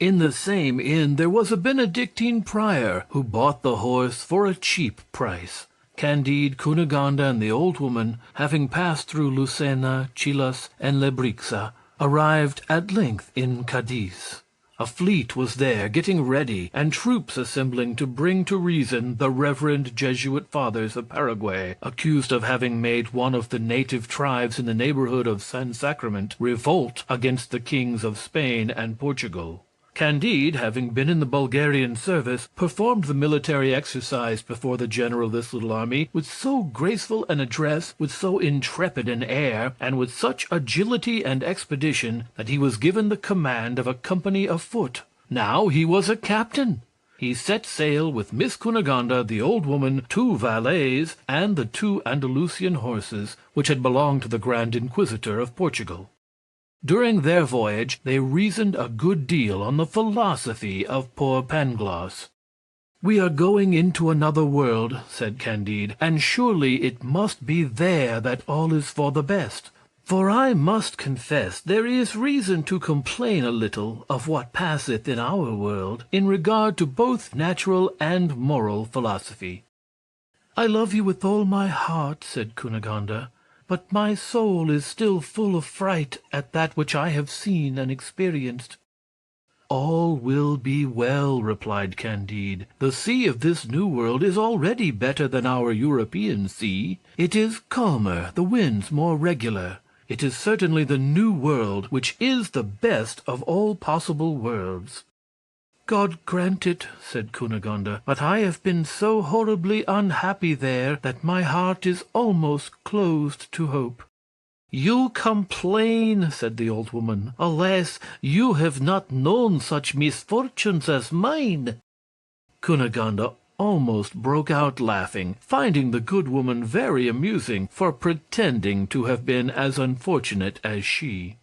In the same inn there was a Benedictine prior, who bought the horse for a cheap price. Candide, Cunegonde, and the old woman, having passed through Lucena, Chilas, and Lebrixa, arrived at length in Cadiz. A fleet was there getting ready, and troops assembling to bring to reason the reverend Jesuit fathers of Paraguay, accused of having made one of the native tribes in the neighborhood of San Sacrament revolt against the kings of Spain and Portugal. Candide, having been in the Bulgarian service, performed the military exercise before the general of this little army with so graceful an address, with so intrepid an air, and with such agility and expedition, that he was given the command of a company of foot. Now he was a captain. He set sail with Miss Cunegonde, the old woman, 2 valets, and the 2 Andalusian horses, which had belonged to the Grand Inquisitor of Portugal. During their voyage they reasoned a good deal on the philosophy of poor Pangloss. "We are going into another world," said Candide, "and surely it must be there that all is for the best. For I must confess there is reason to complain a little of what passeth in our world, in regard to both natural and moral philosophy." "I love you with all my heart," said Cunegonde, "but my soul is still full of fright at that which I have seen and experienced." "All will be well," replied Candide. "The sea of this new world is already better than our European sea. It is calmer, the winds more regular. It is certainly the new world which is the best of all possible worlds." "God grant it," said Cunegonde, "but I have been so horribly unhappy there that my heart is almost closed to hope." "You complain," said the old woman. "Alas, you have not known such misfortunes as mine." Cunegonde almost broke out laughing, finding the good woman very amusing for pretending to have been as unfortunate as she.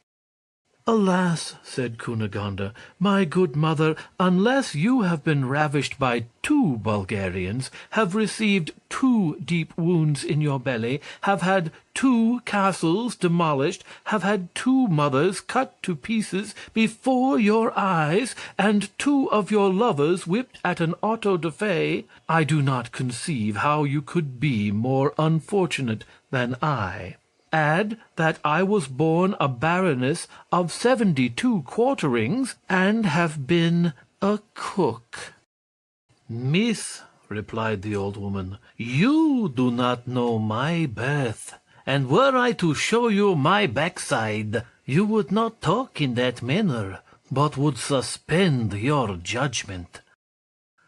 "Alas," said Cunegonde, "my good mother, unless you have been ravished by 2 Bulgarians, have received 2 deep wounds in your belly, have had 2 castles demolished, have had 2 mothers cut to pieces before your eyes, and 2 of your lovers whipped at an auto da fe, I do not conceive how you could be more unfortunate than I. Add that I was born a baroness of 72 quarterings, and have been a cook." "Miss," replied the old woman, "you do not know my birth, and were I to show you my backside, you would not talk in that manner, but would suspend your judgment."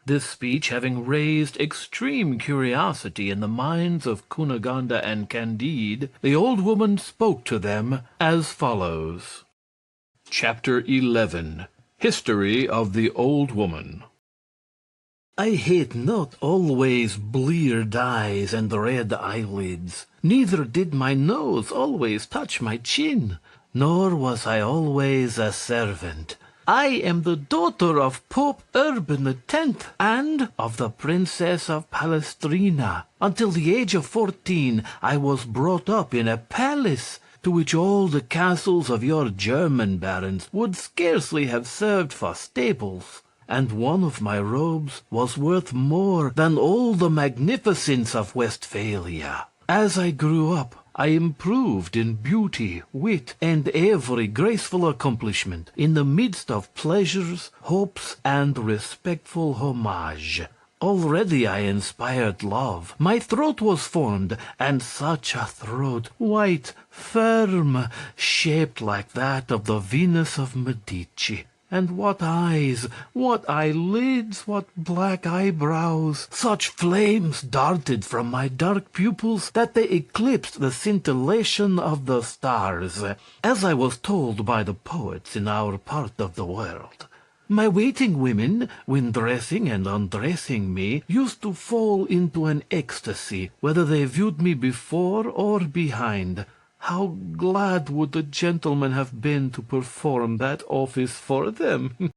This speech having raised extreme curiosity in the minds of Cunegonde and Candide, the old woman spoke to them as follows. Chapter 11. History of the Old Woman. "I had not always bleared eyes and red eyelids, neither did my nose always touch my chin, nor was I always a servant. I am the daughter of Pope Urban X and of the Princess of Palestrina. Until the age of 14 I was brought up in a palace, to which all the castles of your German barons would scarcely have served for stables, and one of my robes was worth more than all the magnificence of Westphalia. As I grew up, I improved in beauty, wit, and every graceful accomplishment, in the midst of pleasures, hopes, and respectful homage. Already I inspired love. My throat was formed, and such a throat, white, firm, shaped like that of the Venus of Medici. And what eyes, what eyelids, what black eyebrows! Such flames darted from my dark pupils that they eclipsed the scintillation of the stars, as I was told by the poets in our part of the world. My waiting women, when dressing and undressing me, used to fall into an ecstasy, whether they viewed me before or behind. How glad would the gentlemen have been to perform that office for them!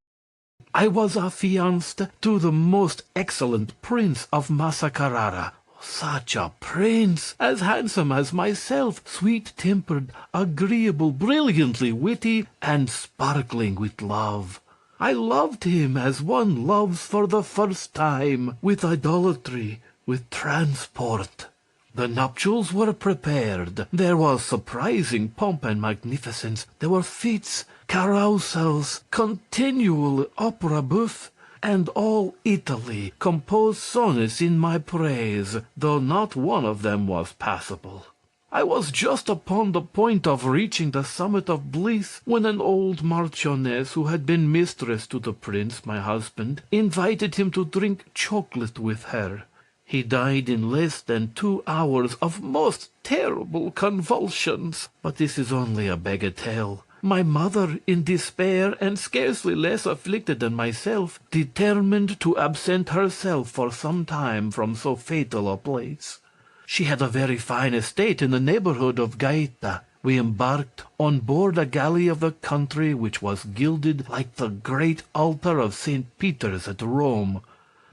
I was affianced to the most excellent prince of Massa Carrara. Such a prince, as handsome as myself, sweet-tempered, agreeable, brilliantly witty, and sparkling with love. I loved him as one loves for the first time, with idolatry, with transport. The nuptials were prepared. There was surprising pomp and magnificence. There were fetes, carousals, continual opera bouffe, and all Italy composed sonnets in my praise, though not one of them was passable. I was just upon the point of reaching the summit of bliss, when an old marchioness, who had been mistress to the prince, my husband, invited him to drink chocolate with her. He died in less than 2 hours of most terrible convulsions. But this is only a bagatelle. My mother, in despair, and scarcely less afflicted than myself, determined to absent herself for some time from so fatal a place. She had a very fine estate in the neighbourhood of Gaeta. We embarked on board a galley of the country, which was gilded like the great altar of St. Peter's at Rome.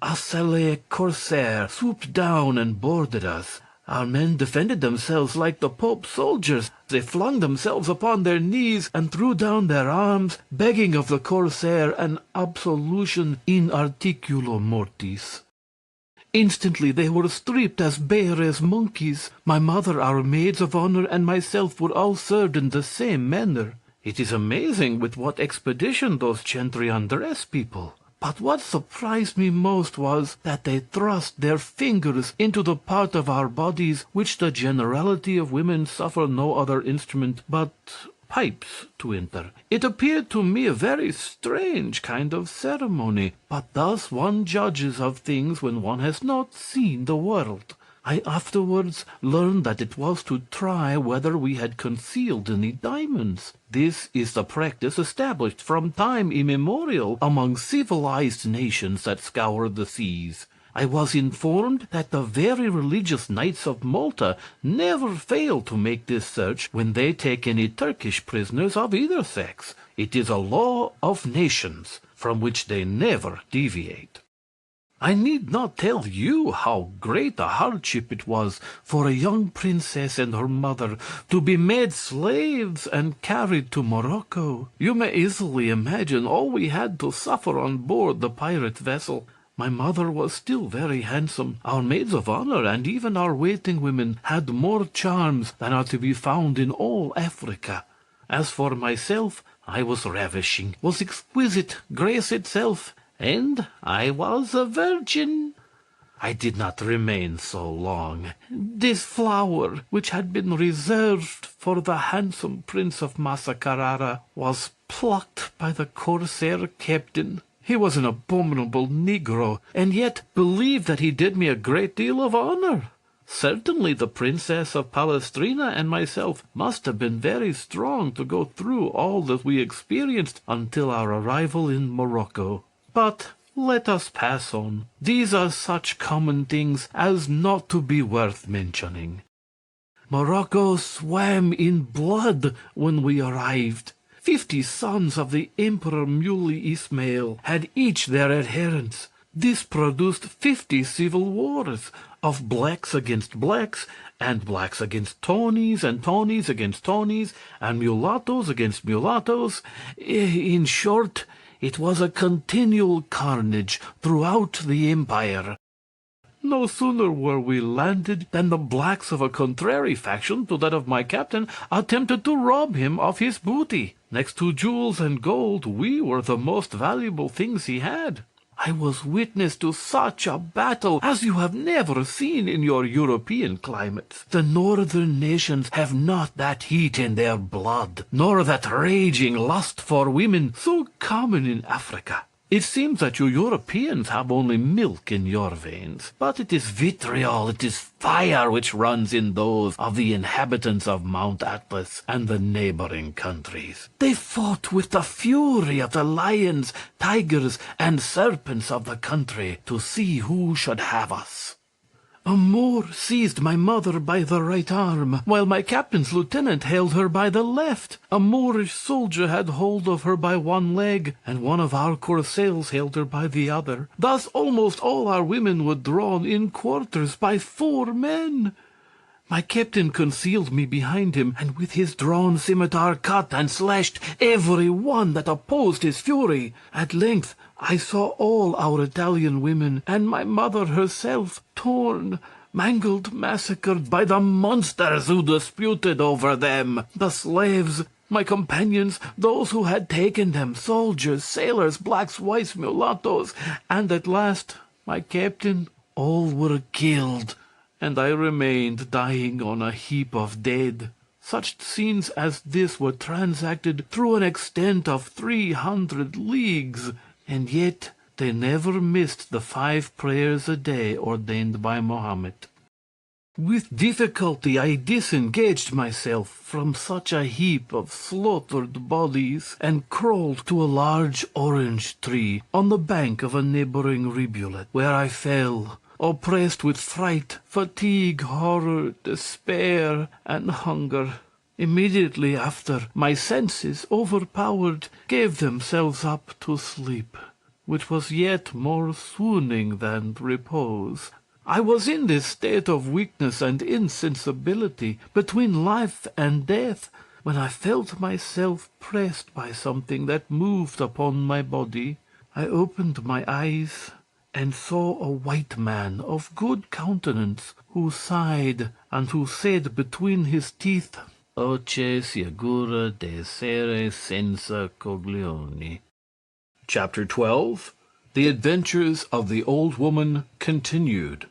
A Sallee corsair swooped down and boarded us. Our men defended themselves like the Pope's soldiers. They flung themselves upon their knees and threw down their arms, begging of the corsair an absolution in articulo mortis. Instantly they were stripped as bare as monkeys. My mother, our maids of honour, and myself were all served in the same manner. It is amazing with what expedition those gentry undress people. But what surprised me most was that they thrust their fingers into the part of our bodies which the generality of women suffer no other instrument but pipes to enter. It appeared to me a very strange kind of ceremony, but thus one judges of things when one has not seen the world. I afterwards learned that it was to try whether we had concealed any diamonds. This is the practice established from time immemorial among civilized nations that scour the seas. I was informed that the very religious knights of Malta never fail to make this search when they take any Turkish prisoners of either sex. It is a law of nations, from which they never deviate. I need not tell you how great a hardship it was for a young princess and her mother to be made slaves and carried to Morocco. You may easily imagine all we had to suffer on board the pirate vessel. My mother was still very handsome. Our maids of honour and even our waiting women had more charms than are to be found in all Africa. As for myself, I was ravishing, was exquisite, grace itself, and I was a virgin. I did not remain so long. This flower, which had been reserved for the handsome Prince of Massa Carrara, was plucked by the corsair captain. He was an abominable negro, and yet believed that he did me a great deal of honour. Certainly the Princess of Palestrina and myself must have been very strong to go through all that we experienced until our arrival in Morocco. But let us pass on. These are such common things as not to be worth mentioning. Morocco swam in blood when we arrived. 50 sons of the Emperor Muley Ismail had each their adherents. This produced 50 civil wars, of blacks against blacks, and blacks against Tonys, and Tonys against Tonys, and mulattoes against mulattoes. In short, it was a continual carnage throughout the empire. No sooner were we landed than the blacks of a contrary faction to that of my captain attempted to rob him of his booty. Next to jewels and gold, we were the most valuable things he had. I was witness to such a battle as you have never seen in your European climates. The northern nations have not that heat in their blood, nor that raging lust for women so common in Africa. It seems that you Europeans have only milk in your veins, but it is vitriol, it is fire which runs in those of the inhabitants of Mount Atlas and the neighboring countries. They fought with the fury of the lions, tigers, and serpents of the country to see who should have us. A Moor seized my mother by the right arm, while my captain's lieutenant held her by the left. A Moorish soldier had hold of her by one leg, and one of our corsairs held her by the other. Thus almost all our women were drawn in quarters by 4 men. My captain concealed me behind him, and with his drawn scimitar cut and slashed every one that opposed his fury. At length I saw all our Italian women, and my mother herself, torn, mangled, massacred by the monsters who disputed over them. The slaves, my companions, those who had taken them, soldiers, sailors, blacks, whites, mulattoes, and at last my captain, all were killed, and I remained dying on a heap of dead. Such scenes as this were transacted through an extent of 300 leagues, and yet they never missed the 5 prayers a day ordained by Mohammed. With difficulty I disengaged myself from such a heap of slaughtered bodies, and crawled to a large orange tree on the bank of a neighboring rivulet, where I fell, oppressed with fright, fatigue, horror, despair, and hunger. Immediately after, my senses, overpowered, gave themselves up to sleep, which was yet more swooning than repose. I was in this state of weakness and insensibility, between life and death, when I felt myself pressed by something that moved upon my body. I opened my eyes, and saw a white man of good countenance, who sighed, and who said between his teeth, "Oce sicura de essere senza coglioni." Chapter 12. The Adventures of the Old Woman continued.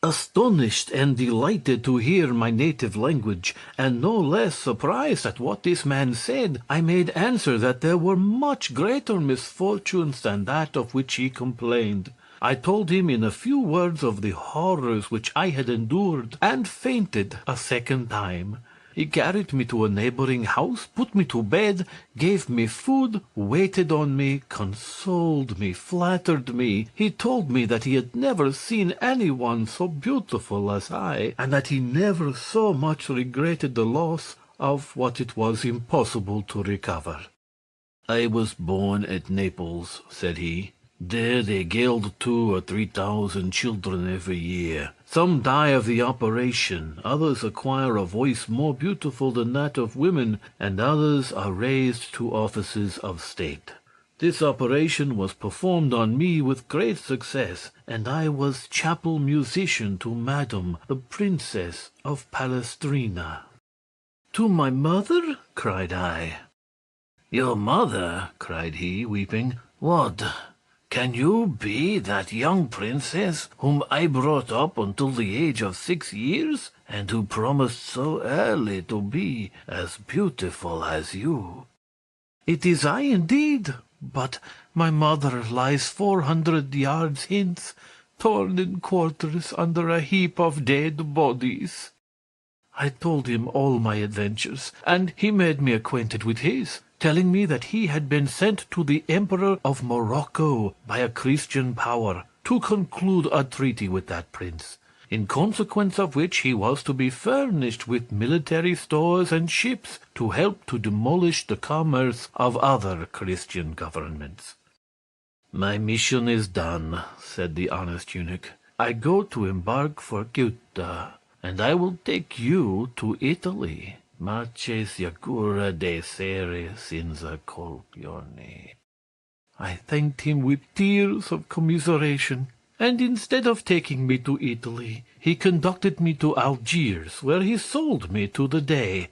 Astonished and delighted to hear my native language, and no less surprised at what this man said, I made answer that there were much greater misfortunes than that of which he complained. I told him in a few words of the horrors which I had endured, and fainted a second time. He carried me to a neighboring house, put me to bed, gave me food, waited on me, consoled me, flattered me. He told me that he had never seen anyone so beautiful as I, and that he never so much regretted the loss of what it was impossible to recover. "I was born at Naples," said he. "There they gild 2,000 or 3,000 children every year. Some die of the operation, others acquire a voice more beautiful than that of women, and others are raised to offices of state. This operation was performed on me with great success, and I was chapel musician to Madam, the Princess of Palestrina." "To my mother?" cried I. "Your mother?" cried he, weeping. "What? Can you be that young princess whom I brought up until the age of 6 years, and who promised so early to be as beautiful as you?" "It is I indeed, but my mother lies 400 yards hence, torn in quarters under a heap of dead bodies." I told him all my adventures, and he made me acquainted with his, telling me that he had been sent to the Emperor of Morocco by a Christian power to conclude a treaty with that prince, in consequence of which he was to be furnished with military stores and ships to help to demolish the commerce of other Christian governments. "My mission is done," said the honest eunuch. "I go to embark for Ceuta, and I will take you to Italy. Marche sicura de essere senza colpione." I thanked him with tears of commiseration, and instead of taking me to Italy, he conducted me to Algiers, where he sold me to the Dey.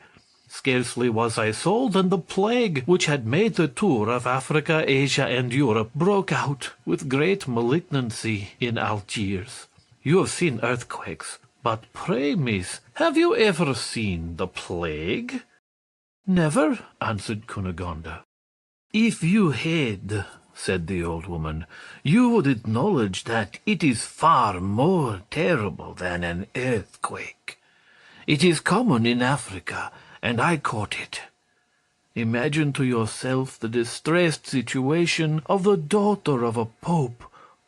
Scarcely was I sold, and the plague, which had made the tour of Africa, Asia, and Europe, broke out with great malignancy in Algiers. You have seen earthquakes, but pray, miss, have you ever seen the plague? Never, answered Cunegonde. If you had, said the old woman, you would acknowledge that it is far more terrible than an earthquake. It is common in Africa, and I caught it. Imagine to yourself the distressed situation of the daughter of a pope,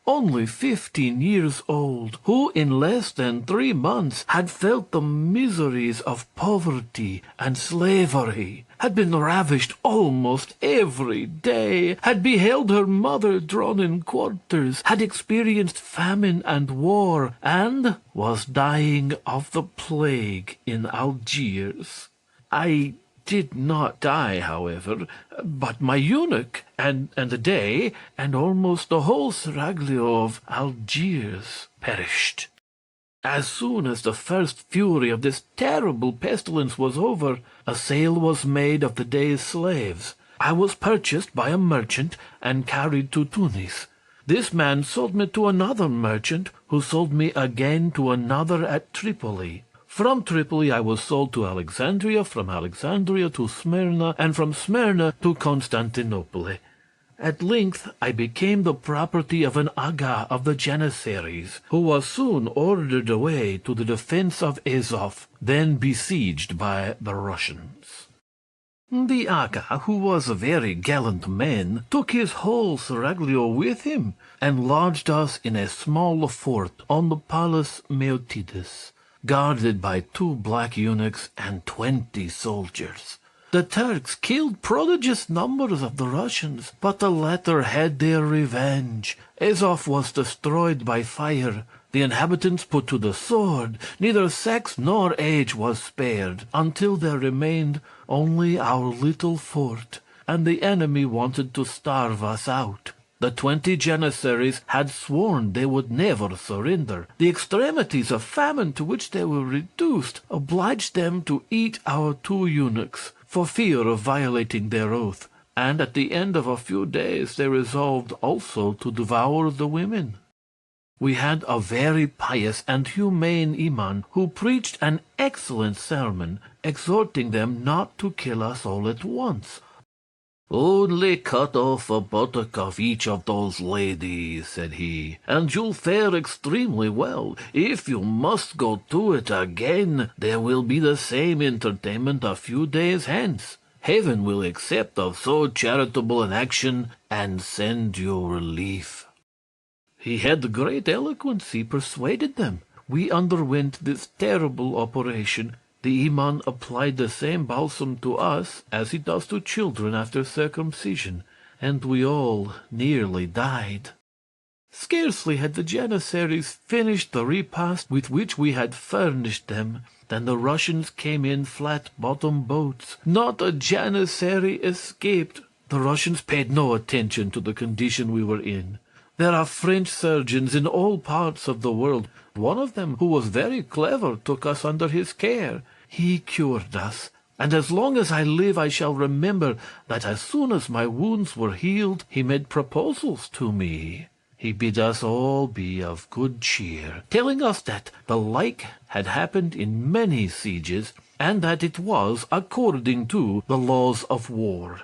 only 15 years old, who in less than 3 months had felt the miseries of poverty and slavery, had been ravished almost every day, had beheld her mother drawn in quarters, had experienced famine and war, and was dying of the plague in Algiers. I did not die, however, but my eunuch, and the Dey, and almost the whole seraglio of Algiers perished. As soon as the first fury of this terrible pestilence was over, a sale was made of the Dey's slaves. I was purchased by a merchant and carried to Tunis. This man sold me to another merchant, who sold me again to another at Tripoli. From Tripoli I was sold to Alexandria, from Alexandria to Smyrna, and from Smyrna to Constantinople. At length I became the property of an Aga of the Janissaries, who was soon ordered away to the defense of Azov, then besieged by the Russians. The Aga, who was a very gallant man, took his whole seraglio with him, and lodged us in a small fort on the Palus Meotides, guarded by 2 black eunuchs and 20 soldiers. The Turks killed prodigious numbers of the Russians, but the latter had their revenge. Azov was destroyed by fire, the inhabitants put to the sword, neither sex nor age was spared, until there remained only our little fort, and the enemy wanted to starve us out. The 20 Janissaries had sworn they would never surrender. The extremities of famine to which they were reduced obliged them to eat our 2 eunuchs, for fear of violating their oath, and at the end of a few days they resolved also to devour the women. We had a very pious and humane imam, who preached an excellent sermon, exhorting them not to kill us all at once. "Only cut off a buttock of each of those ladies," said he, "and you'll fare extremely well. If you must go to it again, there will be the same entertainment a few days hence. Heaven will accept of so charitable an action, and send you relief." He had great eloquence. He persuaded them. We underwent this terrible operation. The Iman applied the same balsam to us as he does to children after circumcision, and we all nearly died. Scarcely had the Janissaries finished the repast with which we had furnished them, than the Russians came in flat-bottomed boats. Not a Janissary escaped. The Russians paid no attention to the condition we were in. There are French surgeons in all parts of the world. One of them, who was very clever, took us under his care. He cured us, and as long as I live I shall remember that as soon as my wounds were healed, he made proposals to me. He bid us all be of good cheer, telling us that the like had happened in many sieges, and that it was according to the laws of war.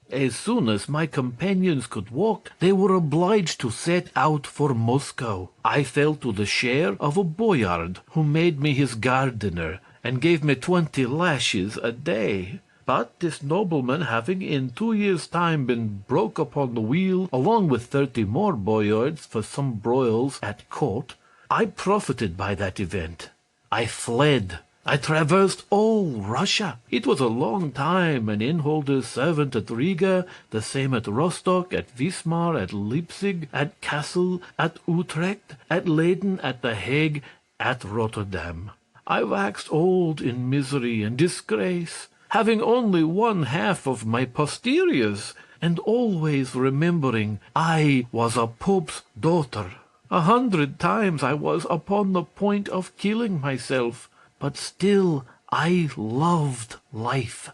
As soon as my companions could walk, they were obliged to set out for Moscow. I fell to the share of a boyard, who made me his gardener, and gave me 20 lashes a day. But this nobleman, having in 2 years' time been broke upon the wheel, along with 30 more boyards for some broils at court, I profited by that event. I fled. I traversed all Russia. It was a long time, an innholder's servant at Riga, the same at Rostock, at Wismar, at Leipzig, at Kassel, at Utrecht, at Leyden, at The Hague, at Rotterdam. I waxed old in misery and disgrace, having only 1/2 of my posteriors, and always remembering I was a pope's daughter. 100 times I was upon the point of killing myself, but still I loved life.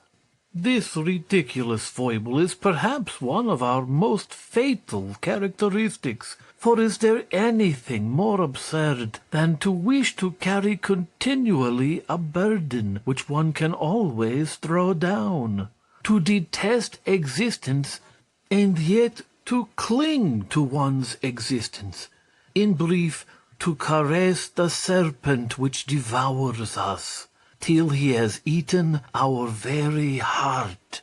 This ridiculous foible is perhaps one of our most fatal characteristics, for is there anything more absurd than to wish to carry continually a burden which one can always throw down, to detest existence, and yet to cling to one's existence, in brief, to caress the serpent which devours us, till he has eaten our very heart.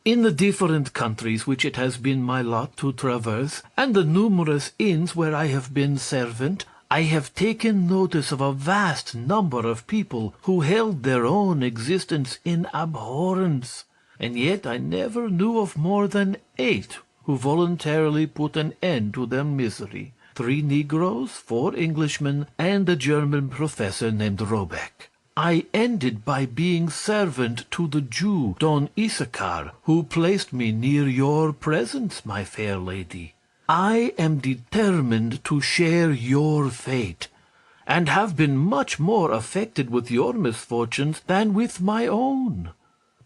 In the different countries which it has been my lot to traverse, and the numerous inns where I have been servant, I have taken notice of a vast number of people who held their own existence in abhorrence, and yet I never knew of more than 8 who voluntarily put an end to their misery, 3 Negroes, 4 Englishmen, and a German professor named Robeck. I ended by being servant to the Jew, Don Issachar, who placed me near your presence, my fair lady. I am determined to share your fate, and have been much more affected with your misfortunes than with my own.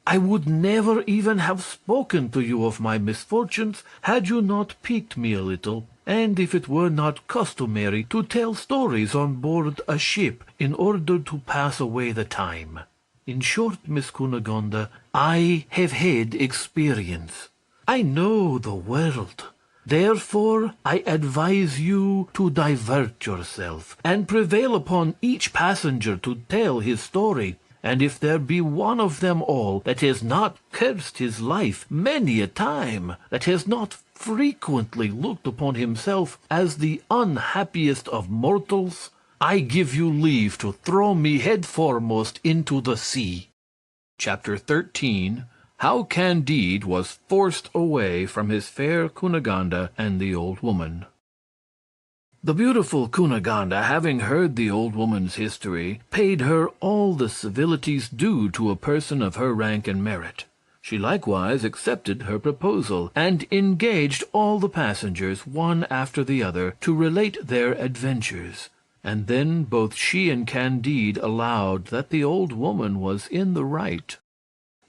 I would never even have spoken to you of my misfortunes had you not piqued me a little, and if it were not customary to tell stories on board a ship in order to pass away the time. In short, Miss Cunegonde, I have had experience. I know the world. Therefore, I advise you to divert yourself, and prevail upon each passenger to tell his story, and if there be one of them all that has not cursed his life many a time, that has not frequently looked upon himself as the unhappiest of mortals, I give you leave to throw me head foremost into the sea. Chapter 13. How Candide was forced away from his fair Cunegonde and the old woman. The beautiful Cunegonde, having heard the old woman's history, paid her all the civilities due to a person of her rank and merit. She likewise accepted her proposal, and engaged all the passengers, one after the other, to relate their adventures. And then both she and Candide allowed that the old woman was in the right.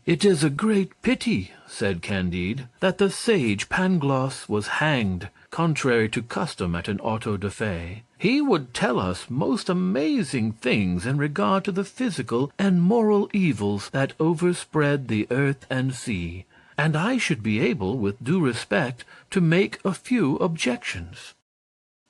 "It is a great pity," said Candide, "that the sage Pangloss was hanged, contrary to custom at an auto da fe. He would tell us most amazing things in regard to the physical and moral evils that overspread the earth and sea, and I should be able, with due respect, to make a few objections."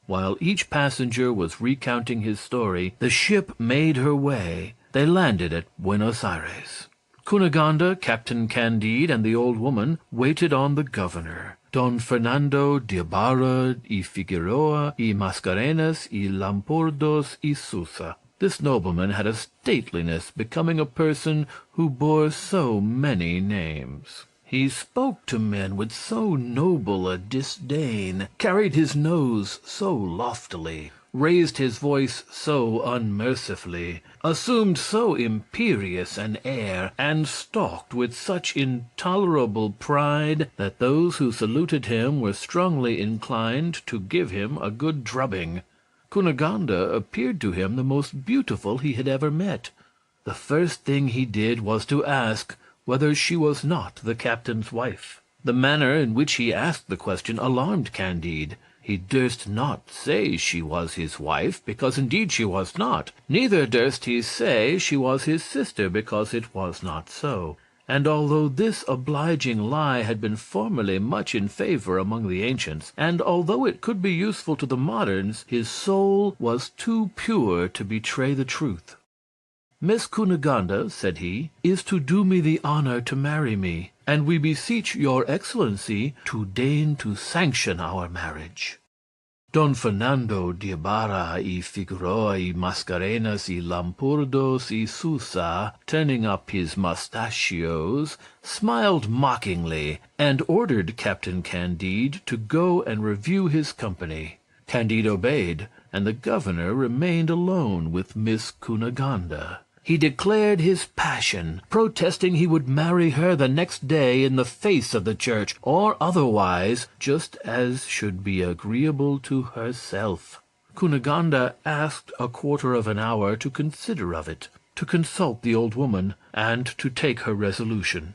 While each passenger was recounting his story, the ship made her way. They landed at Buenos Aires. Cunegonde, Captain Candide, and the old woman waited on the governor, Don Fernando de Ibarra y Figueroa y Mascarenas y Lampourdos y Sousa. This nobleman had a stateliness becoming a person who bore so many names. He spoke to men with so noble a disdain, carried his nose so loftily, raised his voice so unmercifully, assumed so imperious an air, and stalked with such intolerable pride that those who saluted him were strongly inclined to give him a good drubbing. Cunegonde appeared to him the most beautiful he had ever met. The first thing he did was to ask whether she was not the captain's wife. The manner in which he asked the question alarmed Candide. He durst not say she was his wife, because indeed she was not. Neither durst he say she was his sister, because it was not so. And although this obliging lie had been formerly much in favor among the ancients, and although it could be useful to the moderns, his soul was too pure to betray the truth. "Miss Cunegonde," said he, "is to do me the honor to marry me, and we beseech your excellency to deign to sanction our marriage." Don Fernando de Ibarra y Figueroa y Mascarenas y Lampourdos y Sousa, turning up his mustachios, smiled mockingly, and ordered Captain Candide to go and review his company. Candide obeyed, and the governor remained alone with Miss Cunegonde. He declared his passion, protesting he would marry her the next day in the face of the church, or otherwise, just as should be agreeable to herself. Cunegonde asked a quarter of an hour to consider of it. to consult the old woman, and to take her resolution.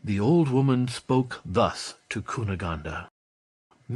The old woman spoke thus to Cunegonde.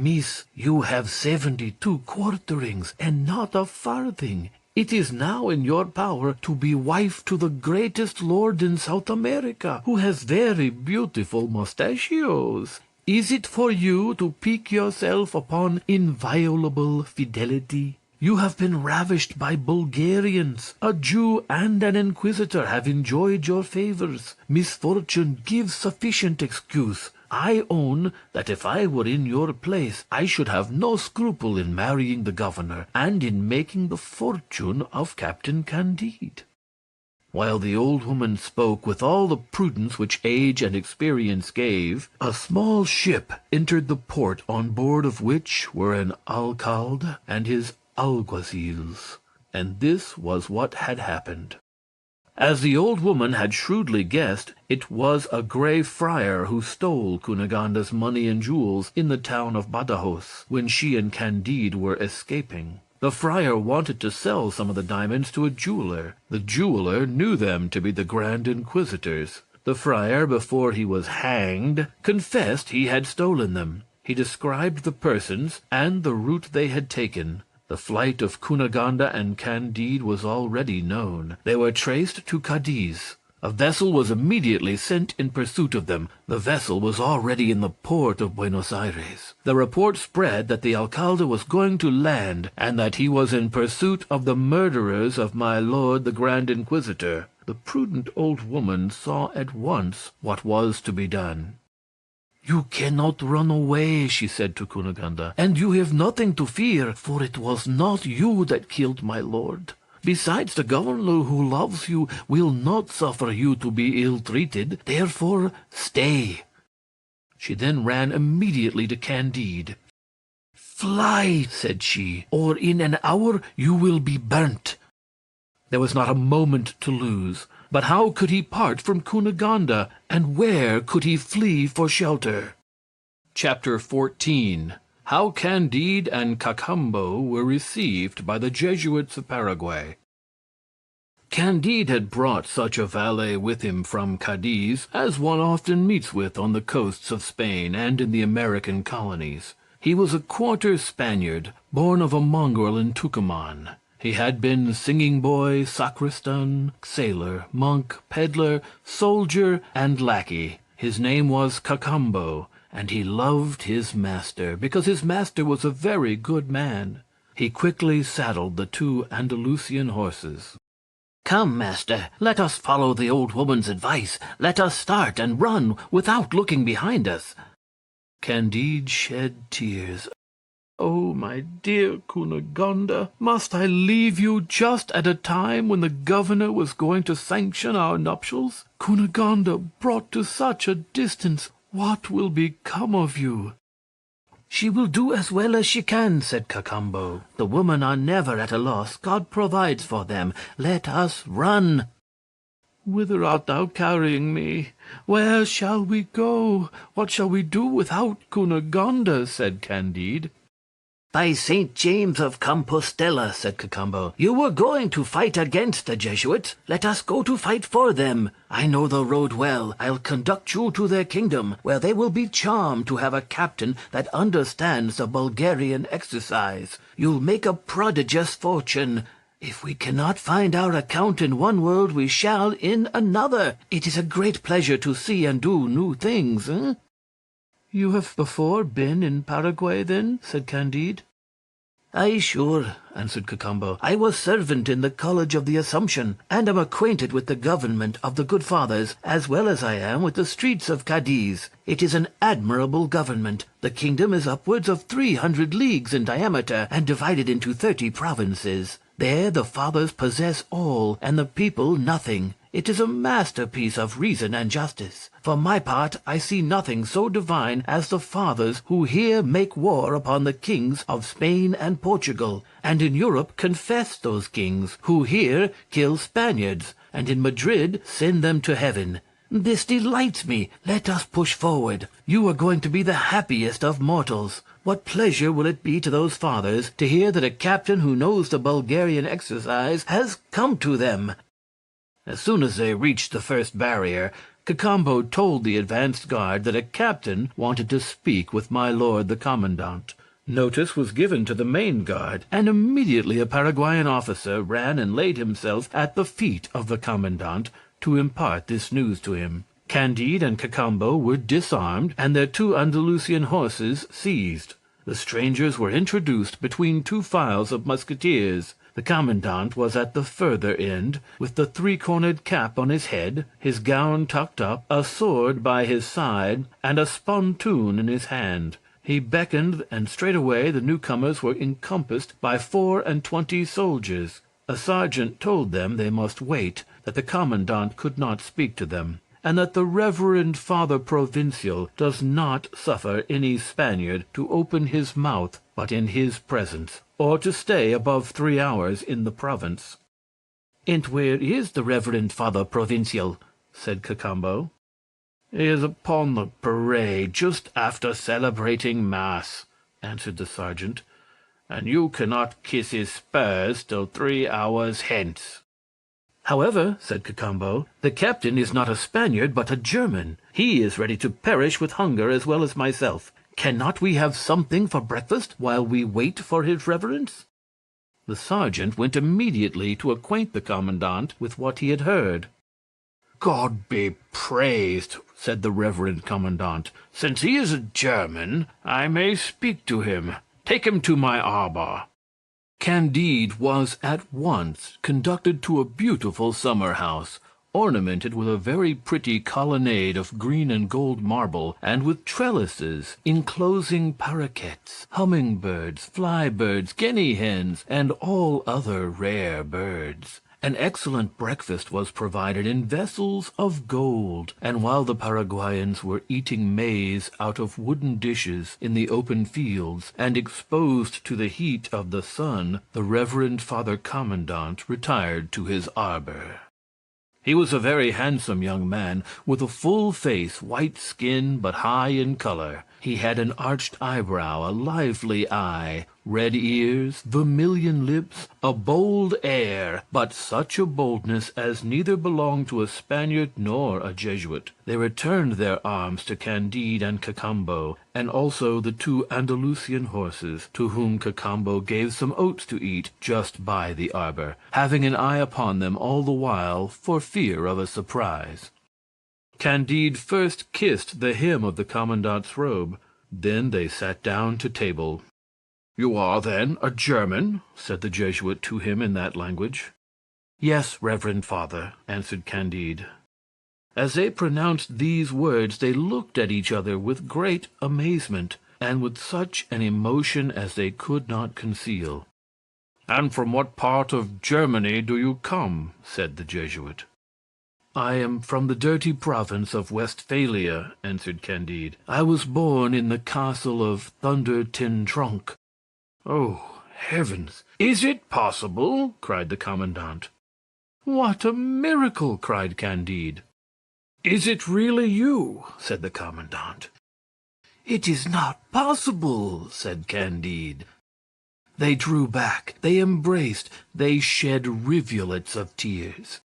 "Miss, you have 72 quarterings, and not a farthing. It is now in your power to be wife to the greatest lord in South America, who has very beautiful mustachios. Is it for you to pique yourself upon inviolable fidelity? You have been ravished by Bulgarians. A Jew and an inquisitor have enjoyed your favors. Misfortune gives sufficient excuse. I own that if I were in your place, I should have no scruple in marrying the governor, and in making the fortune of Captain Candide." While the old woman spoke with all the prudence which age and experience gave, a small ship entered the port, on board of which were an alcalde and his alguazils, and this was what had happened. As the old woman had shrewdly guessed, it was a Grey Friar who stole Cunegonde's money and jewels in the town of Badajoz, when she and Candide were escaping. The friar wanted to sell some of the diamonds to a jeweler. The jeweler knew them to be the Grand Inquisitor's. The friar, before he was hanged, confessed he had stolen them. He described the persons and the route they had taken. The flight of Cunegonde and Candide was already known. They were traced to Cadiz. A vessel was immediately sent in pursuit of them. The vessel was already in the port of Buenos Aires. The report spread that the alcalde was going to land, and that he was in pursuit of the murderers of my lord the Grand Inquisitor. The prudent old woman saw at once what was to be done. "You cannot run away," she said to Cunegonde, "and you have nothing to fear, for it was not you that killed my lord. Besides, the governor who loves you will not suffer you to be ill-treated. Therefore, stay." She then ran immediately to Candide. "Fly," said she, "or in an hour you will be burnt." There was not a moment to lose. But how could he part from Cunegonde, and where could he flee for shelter? Chapter 14. How Candide and Cacambo were received by the Jesuits of Paraguay. Candide had brought such a valet with him from Cadiz as one often meets with on the coasts of Spain and in the American colonies. He was a quarter Spaniard, born of a mongrel in Tucuman. He had been singing boy, sacristan, sailor, monk, peddler, soldier, and lackey. His name was Cacambo, and he loved his master, because his master was a very good man. He quickly saddled the 2 Andalusian horses. "Come, master, let us follow the old woman's advice. Let us start and run without looking behind us." Candide shed tears. "Oh, my dear Cunegonde, must I leave you just at a time when the governor was going to sanction our nuptials? Cunegonde, brought to such a distance, what will become of you?" "She will do as well as she can," said Cacambo. "The women are never at a loss. God provides for them. Let us run." "Whither art thou carrying me? Where shall we go? What shall we do without Cunegonde?" said Candide. "By St. James of Compostela," said Cacambo, "you were going to fight against the Jesuits. Let us go to fight for them. I know the road well. I'll conduct you to their kingdom, where they will be charmed to have a captain that understands the Bulgarian exercise. You'll make a prodigious fortune. If we cannot find our account in one world, we shall in another. It is a great pleasure to see and do new things, eh?" "You have before been in Paraguay, then?" said Candide. "Aye, sure," answered Cacambo. "I was servant in the College of the Assumption, and am acquainted with the government of the good fathers, as well as I am with the streets of Cadiz. It is an admirable government. The kingdom is upwards of 300 leagues in diameter, and divided into 30 provinces. There the fathers possess all, and the people nothing. It is a masterpiece of reason and justice. For my part, I see nothing so divine as the fathers who here make war upon the kings of Spain and Portugal, and in Europe confess those kings, who here kill Spaniards, and in Madrid send them to heaven. This delights me. Let us push forward. You are going to be the happiest of mortals. What pleasure will it be to those fathers to hear that a captain who knows the Bulgarian exercise has come to them." As soon as they reached the first barrier, Cacambo told the advanced guard that a captain wanted to speak with my lord the commandant. Notice was given to the main guard, and immediately a Paraguayan officer ran and laid himself at the feet of the commandant to impart this news to him. Candide and Cacambo were disarmed, and their 2 Andalusian horses seized. The strangers were introduced between 2 files of musketeers. The commandant was at the further end, with the 3-cornered cap on his head, his gown tucked up, a sword by his side, and a spontoon in his hand. He beckoned, and straightway the newcomers were encompassed by 24 soldiers. A sergeant told them they must wait, that the commandant could not speak to them, and that the reverend Father Provincial does not suffer any Spaniard to open his mouth but in his presence, or to stay above 3 hours in the province. "And where is the reverend Father Provincial?" said Cacambo. "He is upon the parade just after celebrating Mass," answered the sergeant, "and you cannot kiss his spurs till 3 hours hence." "However," said Cacambo, "the captain is not a Spaniard but a German. He is ready to perish with hunger as well as myself. Cannot we have something for breakfast while we wait for his reverence?" The sergeant went immediately to acquaint the commandant with what he had heard. "God be praised," said the reverend commandant. "Since he is a German, I may speak to him. Take him to my arbor." Candide was at once conducted to a beautiful summer house, ornamented with a very pretty colonnade of green and gold marble, and with trellises enclosing paroquets, humming-birds, fly-birds, guinea-hens, and all other rare birds. An excellent breakfast was provided in vessels of gold, and while the Paraguayans were eating maize out of wooden dishes in the open fields, and exposed to the heat of the sun, the reverend Father Commandant retired to his arbor. He was a very handsome young man, with a full face, white skin, but high in color. He had an arched eyebrow, a lively eye, red ears, vermilion lips, a bold air, but such a boldness as neither belonged to a Spaniard nor a Jesuit. They returned their arms to Candide and Cacambo, and also the 2 Andalusian horses, to whom Cacambo gave some oats to eat just by the arbor, having an eye upon them all the while for fear of a surprise. Candide first kissed the hem of the commandant's robe. Then they sat down to table. "You are, then, a German?" said the Jesuit to him in that language. "Yes, reverend father," answered Candide. As they pronounced these words, they looked at each other with great amazement, and with such an emotion as they could not conceal. "And from what part of Germany do you come?" said the Jesuit. "I am from the dirty province of Westphalia," answered Candide. "I was born in the castle of Thunder Ten Tronckh." "Oh, heavens! Is it possible?" cried the commandant. "What a miracle!" cried Candide. "Is it really you?" said the commandant. "It is not possible," said Candide. They drew back, they embraced, they shed rivulets of tears.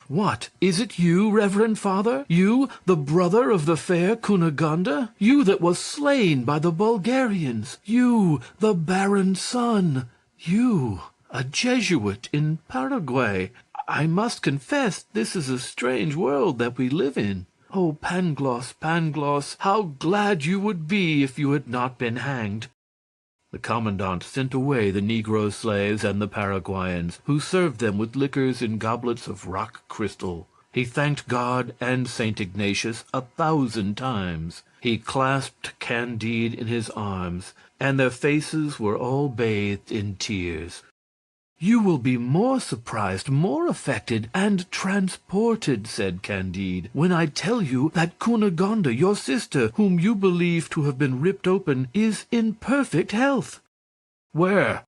"What, is it you, reverend father? You, the brother of the fair Cunegonde? You that was slain by the Bulgarians? You, the baron's son? You, a Jesuit in Paraguay? I must confess this is a strange world that we live in. Oh, Pangloss, Pangloss, how glad you would be if you had not been hanged!" The commandant sent away the negro slaves and the Paraguayans, who served them with liquors in goblets of rock crystal. He thanked God and St. Ignatius 1,000 times. He clasped Candide in his arms, and their faces were all bathed in tears. "You will be more surprised, more affected, and transported," said Candide, "when I tell you that Cunegonde, your sister, whom you believe to have been ripped open, is in perfect health." "Where?"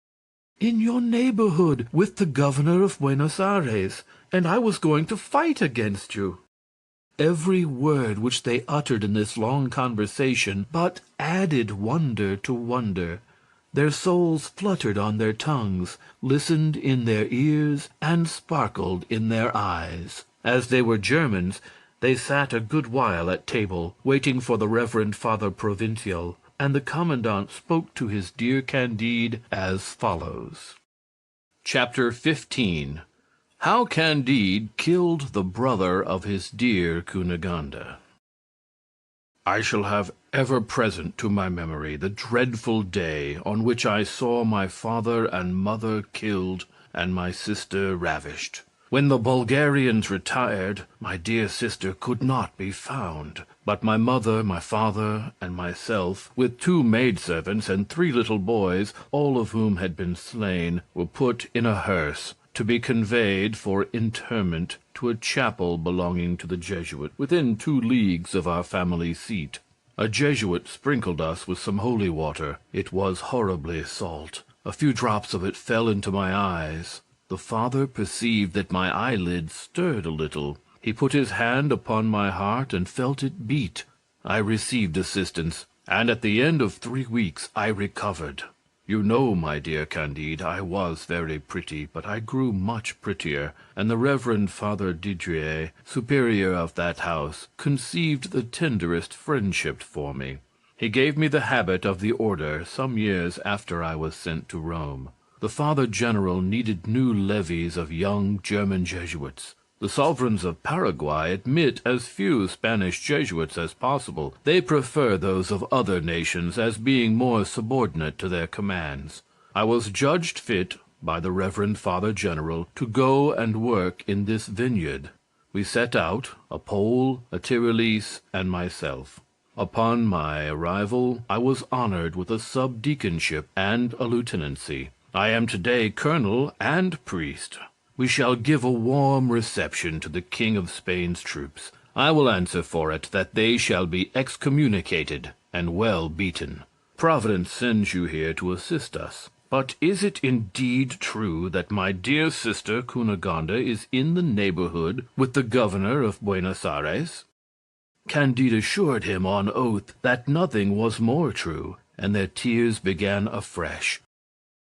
"In your neighborhood, with the governor of Buenos Aires, and I was going to fight against you." Every word which they uttered in this long conversation but added wonder to wonder. Their souls fluttered on their tongues, listened in their ears, and sparkled in their eyes. As they were Germans, they sat a good while at table, waiting for the Reverend Father Provincial, and the Commandant spoke to his dear Candide as follows. Chapter 15. How Candide killed the brother of his dear Cunegonde. I shall have ever present to my memory the dreadful day on which I saw my father and mother killed and my sister ravished. When the Bulgarians retired, my dear sister could not be found, but my mother, my father, and myself, with 2 maidservants and 3 little boys, all of whom had been slain, were put in a hearse, to be conveyed for interment to a chapel belonging to the Jesuit, within 2 leagues of our family seat. A Jesuit sprinkled us with some holy water. It was horribly salt. A few drops of it fell into my eyes. The father perceived that my eyelids stirred a little. He put his hand upon my heart and felt it beat. I received assistance, and at the end of 3 weeks I recovered. You know, my dear Candide, I was very pretty, but I grew much prettier, and the Reverend Father Didrier, superior of that house, conceived the tenderest friendship for me. He gave me the habit of the order some years after I was sent to Rome. The Father General needed new levies of young German Jesuits. The sovereigns of Paraguay admit as few Spanish Jesuits as possible. They prefer those of other nations as being more subordinate to their commands. I was judged fit by the Reverend Father General to go and work in this vineyard. We set out, a Pole, a Tyrolese, and myself. Upon my arrival, I was honored with a subdeaconship and a lieutenancy. I am today colonel and priest. We shall give a warm reception to the King of Spain's troops. I will answer for it that they shall be excommunicated and well beaten. Providence sends you here to assist us. But is it indeed true that my dear sister Cunegonde is in the neighborhood with the governor of Buenos Aires? Candide assured him on oath that nothing was more true, and their tears began afresh.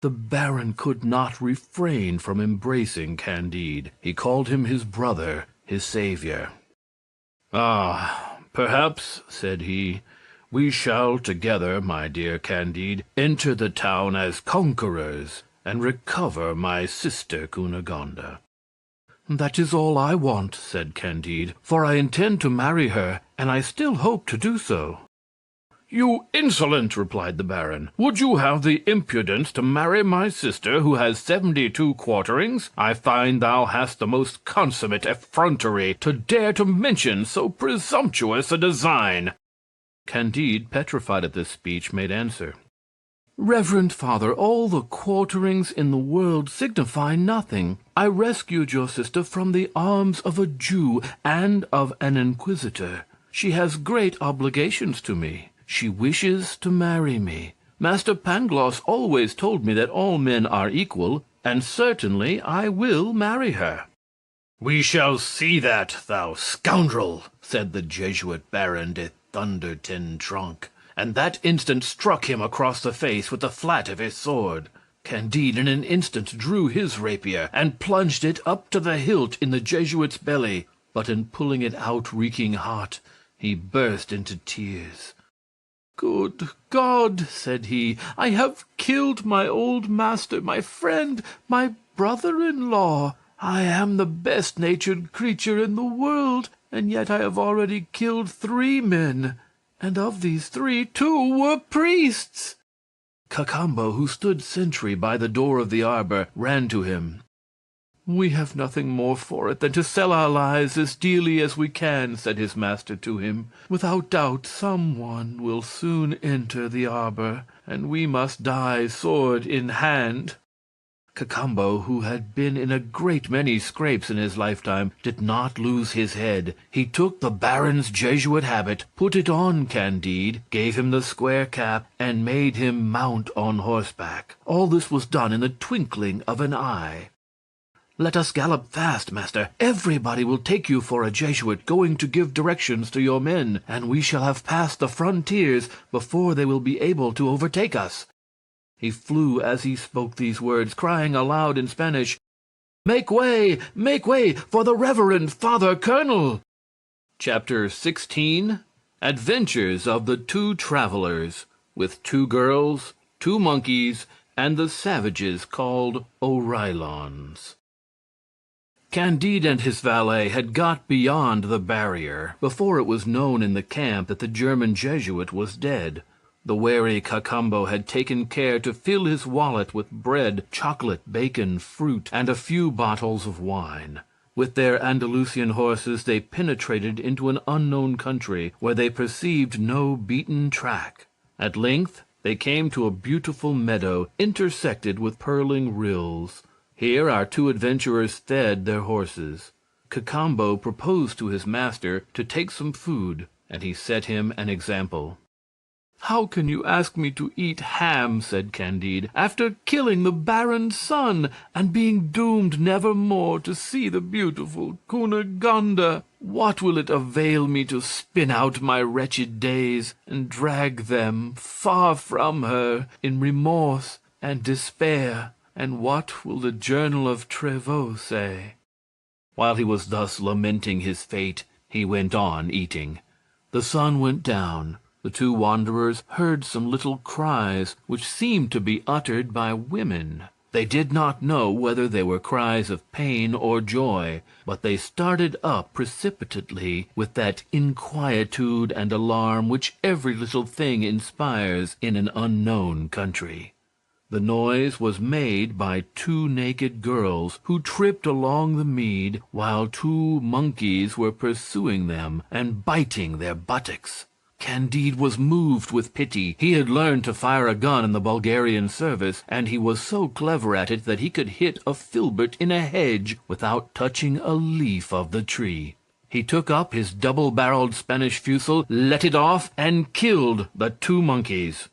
The Baron could not refrain from embracing Candide. He called him his brother, his savior. "Ah, perhaps," said he, "we shall together, my dear Candide, enter the town as conquerors, and recover my sister Cunegonde." "That is all I want," said Candide, "for I intend to marry her, and I still hope to do so." "You insolent!" replied the Baron. "Would you have the impudence to marry my sister, who has 72 quarterings? I find thou hast the most consummate effrontery to dare to mention so presumptuous a design." Candide, petrified at this speech, made answer. "Reverend Father, all the quarterings in the world signify nothing. I rescued your sister from the arms of a Jew and of an inquisitor. She has great obligations to me. She wishes to marry me. Master Pangloss always told me that all men are equal, and certainly I will marry her." "We shall see that, thou scoundrel," said the Jesuit Baron de Thunder Ten Tronckh, and that instant struck him across the face with the flat of his sword. Candide in an instant drew his rapier and plunged it up to the hilt in the Jesuit's belly, but in pulling it out reeking hot, he burst into tears. "Good God," said he, "I have killed my old master, my friend, my brother-in-law. I am the best-natured creature in the world, and yet I have already killed 3 men, and of these 3, 2 were priests." Cacambo, who stood sentry by the door of the arbor, ran to him. "We have nothing more for it than to sell our lives as dearly as we can," said his master to him. "Without doubt some one will soon enter the arbor, and we must die sword in hand." Cacambo, who had been in a great many scrapes in his lifetime, did not lose his head. He took the Baron's Jesuit habit, put it on Candide, gave him the square cap, and made him mount on horseback. All this was done in the twinkling of an eye. "Let us gallop fast, master. Everybody will take you for a Jesuit going to give directions to your men, and we shall have passed the frontiers before they will be able to overtake us." He flew as he spoke these words, crying aloud in Spanish, make way for the Reverend Father Colonel!" Chapter 16. Adventures of the Two Travelers, with Two Girls, Two Monkeys, and the Savages called Oreillons. Candide and his valet had got beyond the barrier before it was known in the camp that the German Jesuit was dead. The wary Cacambo had taken care to fill his wallet with bread, chocolate, bacon, fruit, and a few bottles of wine. With their Andalusian horses they penetrated into an unknown country, where they perceived no beaten track. At length they came to a beautiful meadow intersected with purling rills. Here our two adventurers fed their horses. Cacambo proposed to his master to take some food, and he set him an example. "How can you ask me to eat ham," said Candide, "after killing the Baron's son, and being doomed never more to see the beautiful Cunegonde? What will it avail me to spin out my wretched days, and drag them far from her in remorse and despair? And what will the Journal of Trevoux say?" While he was thus lamenting his fate, he went on eating. The sun went down. The two wanderers heard some little cries, which seemed to be uttered by women. They did not know whether they were cries of pain or joy, but they started up precipitately with that inquietude and alarm which every little thing inspires in an unknown country. The noise was made by two naked girls, who tripped along the mead, while two monkeys were pursuing them and biting their buttocks. Candide was moved with pity. He had learned to fire a gun in the Bulgarian service, and he was so clever at it that he could hit a filbert in a hedge without touching a leaf of the tree. He took up his double-barreled Spanish fusil, let it off, and killed the two monkeys.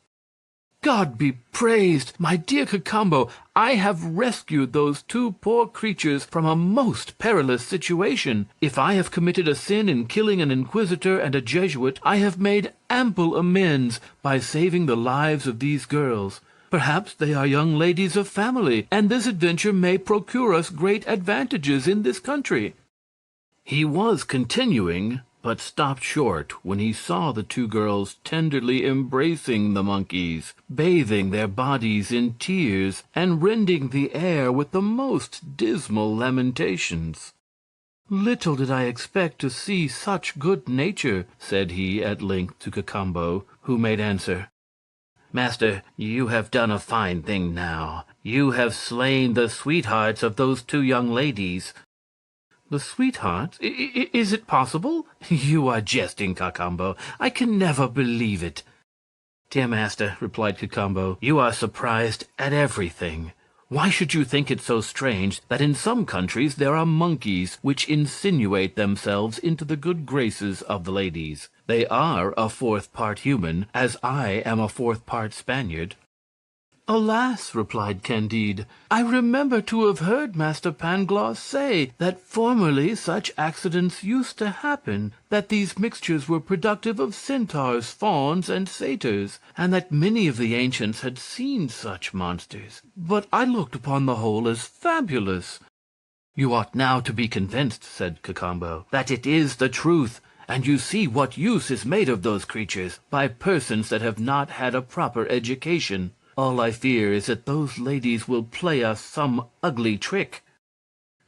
"God be praised, my dear Cacambo! I have rescued those two poor creatures from a most perilous situation. If I have committed a sin in killing an inquisitor and a Jesuit, I have made ample amends by saving the lives of these girls. Perhaps they are young ladies of family, and this adventure may procure us great advantages in this country." He was continuing, but stopped short when he saw the two girls tenderly embracing the monkeys, bathing their bodies in tears, and rending the air with the most dismal lamentations. "Little did I expect to see such good nature," said he at length to Cacambo, who made answer, "Master, you have done a fine thing now. You have slain the sweethearts of those two young ladies." "The sweethearts? Is it possible? You are jesting, Cacambo. I can never believe it." "Dear master," replied Cacambo, "you are surprised at everything. Why should you think it so strange that in some countries there are monkeys which insinuate themselves into the good graces of the ladies? They are a fourth part human, as I am a fourth part Spaniard." "Alas," replied Candide, "I remember to have heard Master Pangloss say that formerly such accidents used to happen, that these mixtures were productive of centaurs, fauns, and satyrs, and that many of the ancients had seen such monsters. But I looked upon the whole as fabulous." "You ought now to be convinced," said Cacambo, "that it is the truth, and you see what use is made of those creatures by persons that have not had a proper education. All I fear is that those ladies will play us some ugly trick."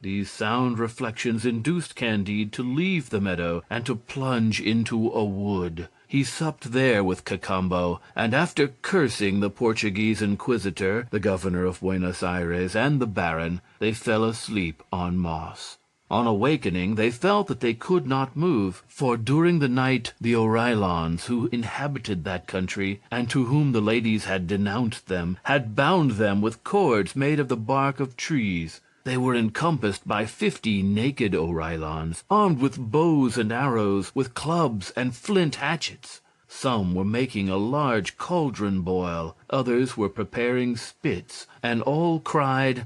These sound reflections induced Candide to leave the meadow and to plunge into a wood. He supped there with Cacambo, and after cursing the Portuguese inquisitor, the governor of Buenos Aires, and the baron, they fell asleep on moss. On awakening, they felt that they could not move, for during the night the Oreillons, who inhabited that country, and to whom the ladies had denounced them, had bound them with cords made of the bark of trees. They were encompassed by 50 naked Oreillons, armed with bows and arrows, with clubs and flint hatchets. Some were making a large cauldron boil, others were preparing spits, and all cried,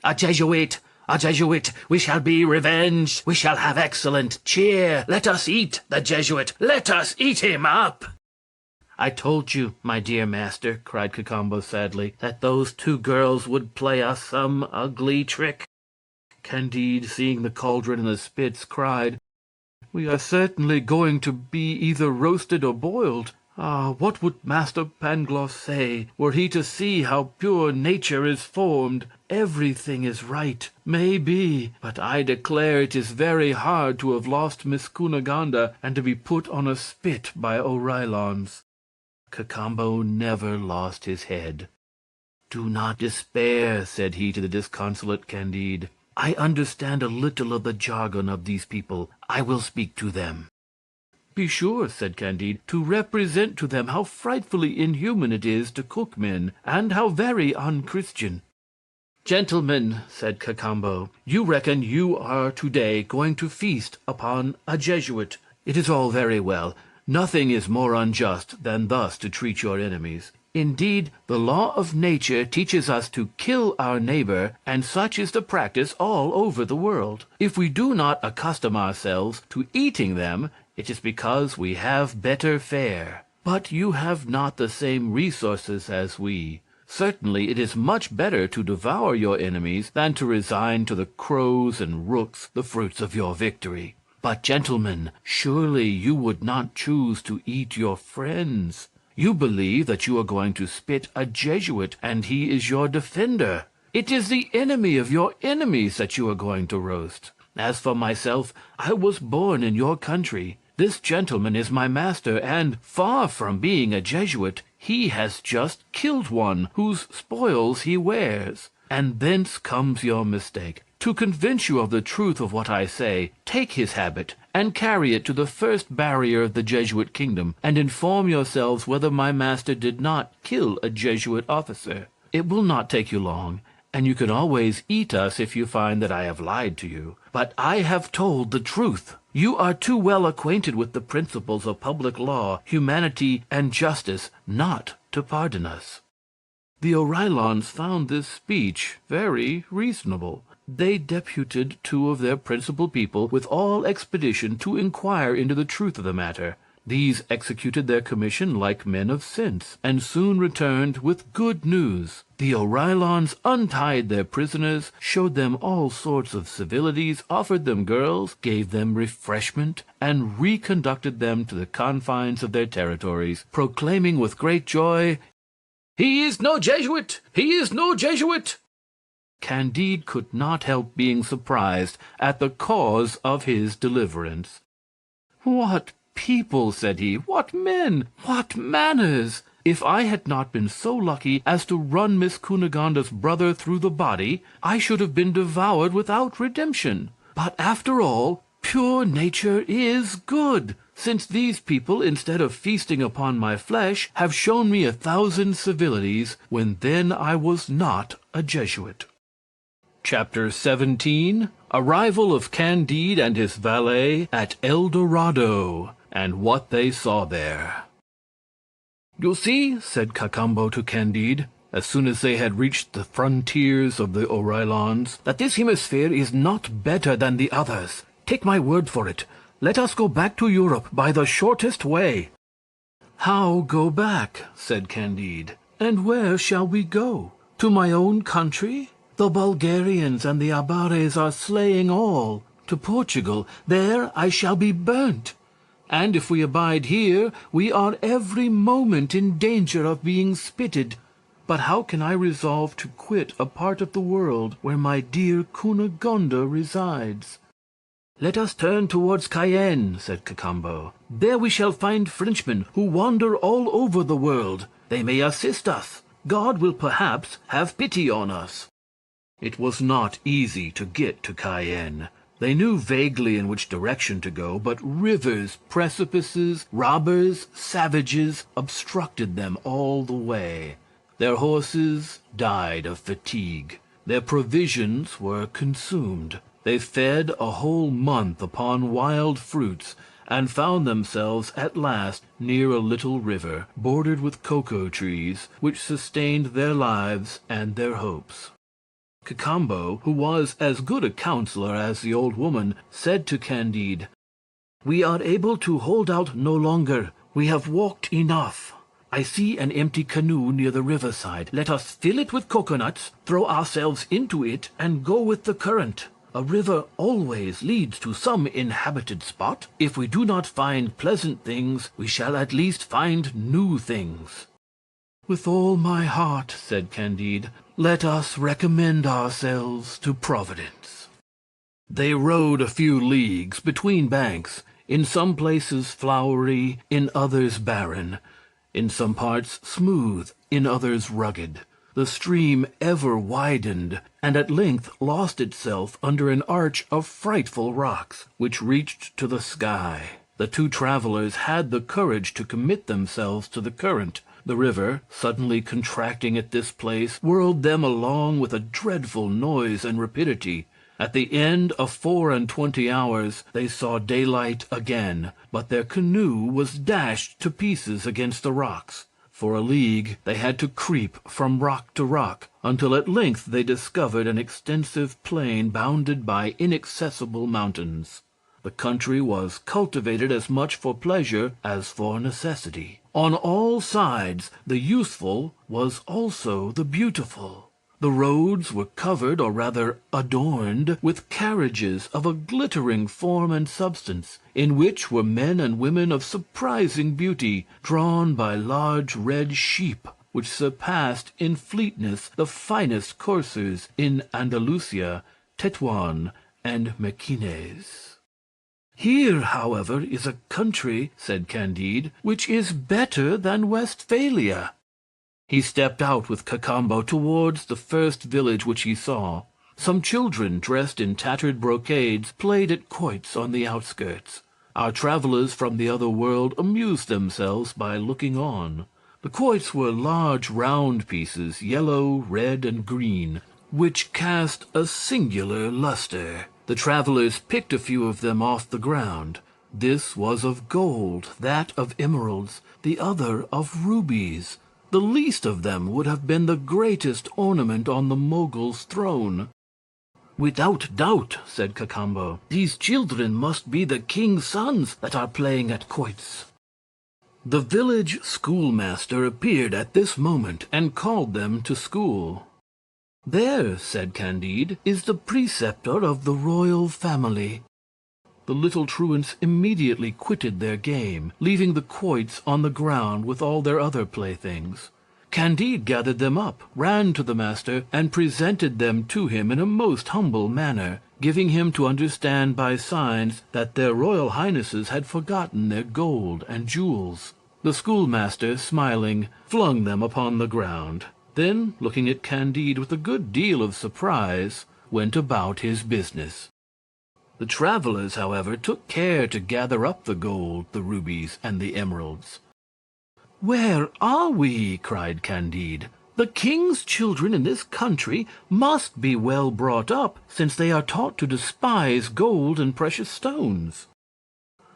"A Jesuit! A Jesuit! We shall be revenged! We shall have excellent cheer! Let us eat the Jesuit! Let us eat him up!" I told you, my dear master, cried Cacambo sadly, that those two girls would play us some ugly trick. Candide, seeing the cauldron and the spits, cried, "We are certainly going to be either roasted or boiled. Ah, what would Master Pangloss say, were he to see how pure nature is formed? Everything is right, may be, but I declare it is very hard to have lost Miss Cunegonde and to be put on a spit by Oreillons." Cacambo never lost his head. "Do not despair," said he to the disconsolate Candide. "I understand a little of the jargon of these people. I will speak to them." "Be sure," said Candide, "to represent to them how frightfully inhuman it is to cook men, and how very unchristian." "Gentlemen," said Cacambo, "you reckon you are today going to feast upon a Jesuit. It is all very well. Nothing is more unjust than thus to treat your enemies. Indeed, the law of nature teaches us to kill our neighbor, and such is the practice all over the world. If we do not accustom ourselves to eating them, it is because we have better fare. But you have not the same resources as we. Certainly it is much better to devour your enemies than to resign to the crows and rooks the fruits of your victory. But, gentlemen, surely you would not choose to eat your friends. You believe that you are going to spit a Jesuit, and he is your defender. It is the enemy of your enemies that you are going to roast. As for myself, I was born in your country. This gentleman is my master, and, far from being a Jesuit, he has just killed one whose spoils he wears. And thence comes your mistake. To convince you of the truth of what I say, take his habit, and carry it to the first barrier of the Jesuit kingdom, and inform yourselves whether my master did not kill a Jesuit officer. It will not take you long, and you can always eat us if you find that I have lied to you. But I have told the truth. You are too well acquainted with the principles of public law, humanity, and justice not to pardon us." The Oreillons found this speech very reasonable. They deputed two of their principal people with all expedition to inquire into the truth of the matter. These executed their commission like men of sense, and soon returned with good news. The Oreillons untied their prisoners, showed them all sorts of civilities, offered them girls, gave them refreshment, and reconducted them to the confines of their territories, proclaiming with great joy, "He is no Jesuit! He is no Jesuit!" Candide could not help being surprised at the cause of his deliverance. "What people," said he, "what men, what manners! If I had not been so lucky as to run Miss Cunegonde's brother through the body, I should have been devoured without redemption. But after all, pure nature is good, since these people, instead of feasting upon my flesh, have shown me 1,000 civilities, when then I was not a Jesuit." Chapter 17. Arrival of Candide and his valet at El Dorado, and what they saw there. "You see," said Cacambo to Candide, as soon as they had reached the frontiers of the Oreillons, "that this hemisphere is not better than the others. Take my word for it. Let us go back to Europe by the shortest way." "How go back?" said Candide. "And where shall we go? To my own country? The Bulgarians and the Abares are slaying all. To Portugal, there I shall be burnt. And if we abide here, we are every moment in danger of being spitted. But how can I resolve to quit a part of the world where my dear Cunegonde resides?" "Let us turn towards Cayenne," said Cacambo. "There we shall find Frenchmen who wander all over the world. They may assist us. God will perhaps have pity on us." It was not easy to get to Cayenne. They knew vaguely in which direction to go, but rivers, precipices, robbers, savages obstructed them all the way. Their horses died of fatigue. Their provisions were consumed. They fed a whole month upon wild fruits, and found themselves at last near a little river, bordered with cocoa trees, which sustained their lives and their hopes. Cacambo, who was as good a counselor as the old woman, said to Candide, "We are able to hold out no longer. We have walked enough. I see an empty canoe near the riverside. Let us fill it with coconuts, throw ourselves into it, and go with the current. A river always leads to some inhabited spot. If we do not find pleasant things, we shall at least find new things." "With all my heart," said Candide, "let us recommend ourselves to Providence." They rowed a few leagues between banks, in some places flowery, in others barren, in some parts smooth, in others rugged. The stream ever widened, and at length lost itself under an arch of frightful rocks, which reached to the sky. The two travelers had the courage to commit themselves to the current. The river, suddenly contracting at this place, whirled them along with a dreadful noise and rapidity. At the end of 24 hours they saw daylight again, but their canoe was dashed to pieces against the rocks. For a league they had to creep from rock to rock, until at length they discovered an extensive plain bounded by inaccessible mountains. The country was cultivated as much for pleasure as for necessity. On all sides the useful was also the beautiful. The roads were covered, or rather adorned, with carriages of a glittering form and substance, in which were men and women of surprising beauty, drawn by large red sheep, which surpassed in fleetness the finest coursers in Andalusia, Tetuan, and Mequinez. "Here, however, is a country," said Candide, "which is better than Westphalia." He stepped out with Cacambo towards the first village which he saw. Some children dressed in tattered brocades played at quoits on the outskirts. Our travelers from the other world amused themselves by looking on. The quoits were large round pieces, yellow, red, and green, which cast a singular luster. The travelers picked a few of them off the ground. This was of gold, that of emeralds, the other of rubies. The least of them would have been the greatest ornament on the Mogul's throne. "Without doubt," said Cacambo, "these children must be the king's sons that are playing at quoits." The village schoolmaster appeared at this moment and called them to school. "There," said Candide, "is the preceptor of the royal family." The little truants immediately quitted their game, leaving the quoits on the ground with all their other playthings. Candide gathered them up, ran to the master, and presented them to him in a most humble manner, giving him to understand by signs that their royal highnesses had forgotten their gold and jewels. The schoolmaster, smiling, flung them upon the ground. Then, looking at Candide with a good deal of surprise, went about his business. The travelers, however, took care to gather up the gold, the rubies, and the emeralds. "Where are we?" cried Candide. "The king's children in this country must be well brought up, since they are taught to despise gold and precious stones."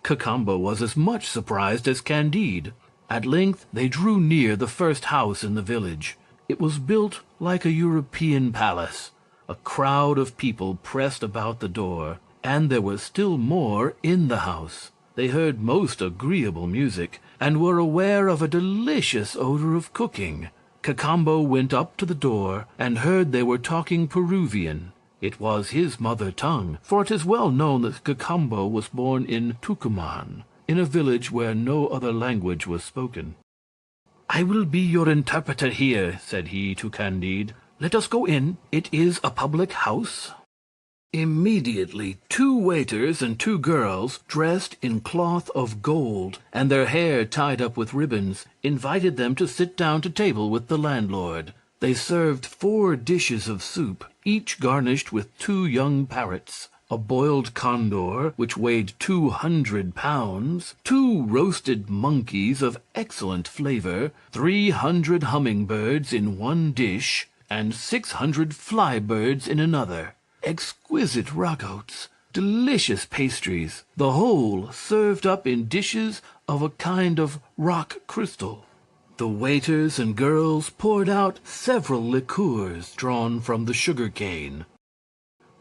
Cacambo was as much surprised as Candide. At length they drew near the first house in the village. It was built like a European palace. A crowd of people pressed about the door, and there was still more in the house. They heard most agreeable music, and were aware of a delicious odor of cooking. Cacambo went up to the door, and heard they were talking Peruvian. It was his mother tongue, for it is well known that Cacambo was born in Tucuman, in a village where no other language was spoken. "I will be your interpreter here," said he to Candide. "Let us go in. It is a public house." Immediately 2 waiters and 2 girls, dressed in cloth of gold, and their hair tied up with ribbons, invited them to sit down to table with the landlord. They served 4 dishes of soup, each garnished with 2 young parrots, a boiled condor, which weighed 200 pounds, 2 roasted monkeys of excellent flavor, 300 hummingbirds in one dish, and 600 fly-birds in another. Exquisite ragots, delicious pastries, the whole served up in dishes of a kind of rock crystal. The waiters and girls poured out several liqueurs drawn from the sugar cane.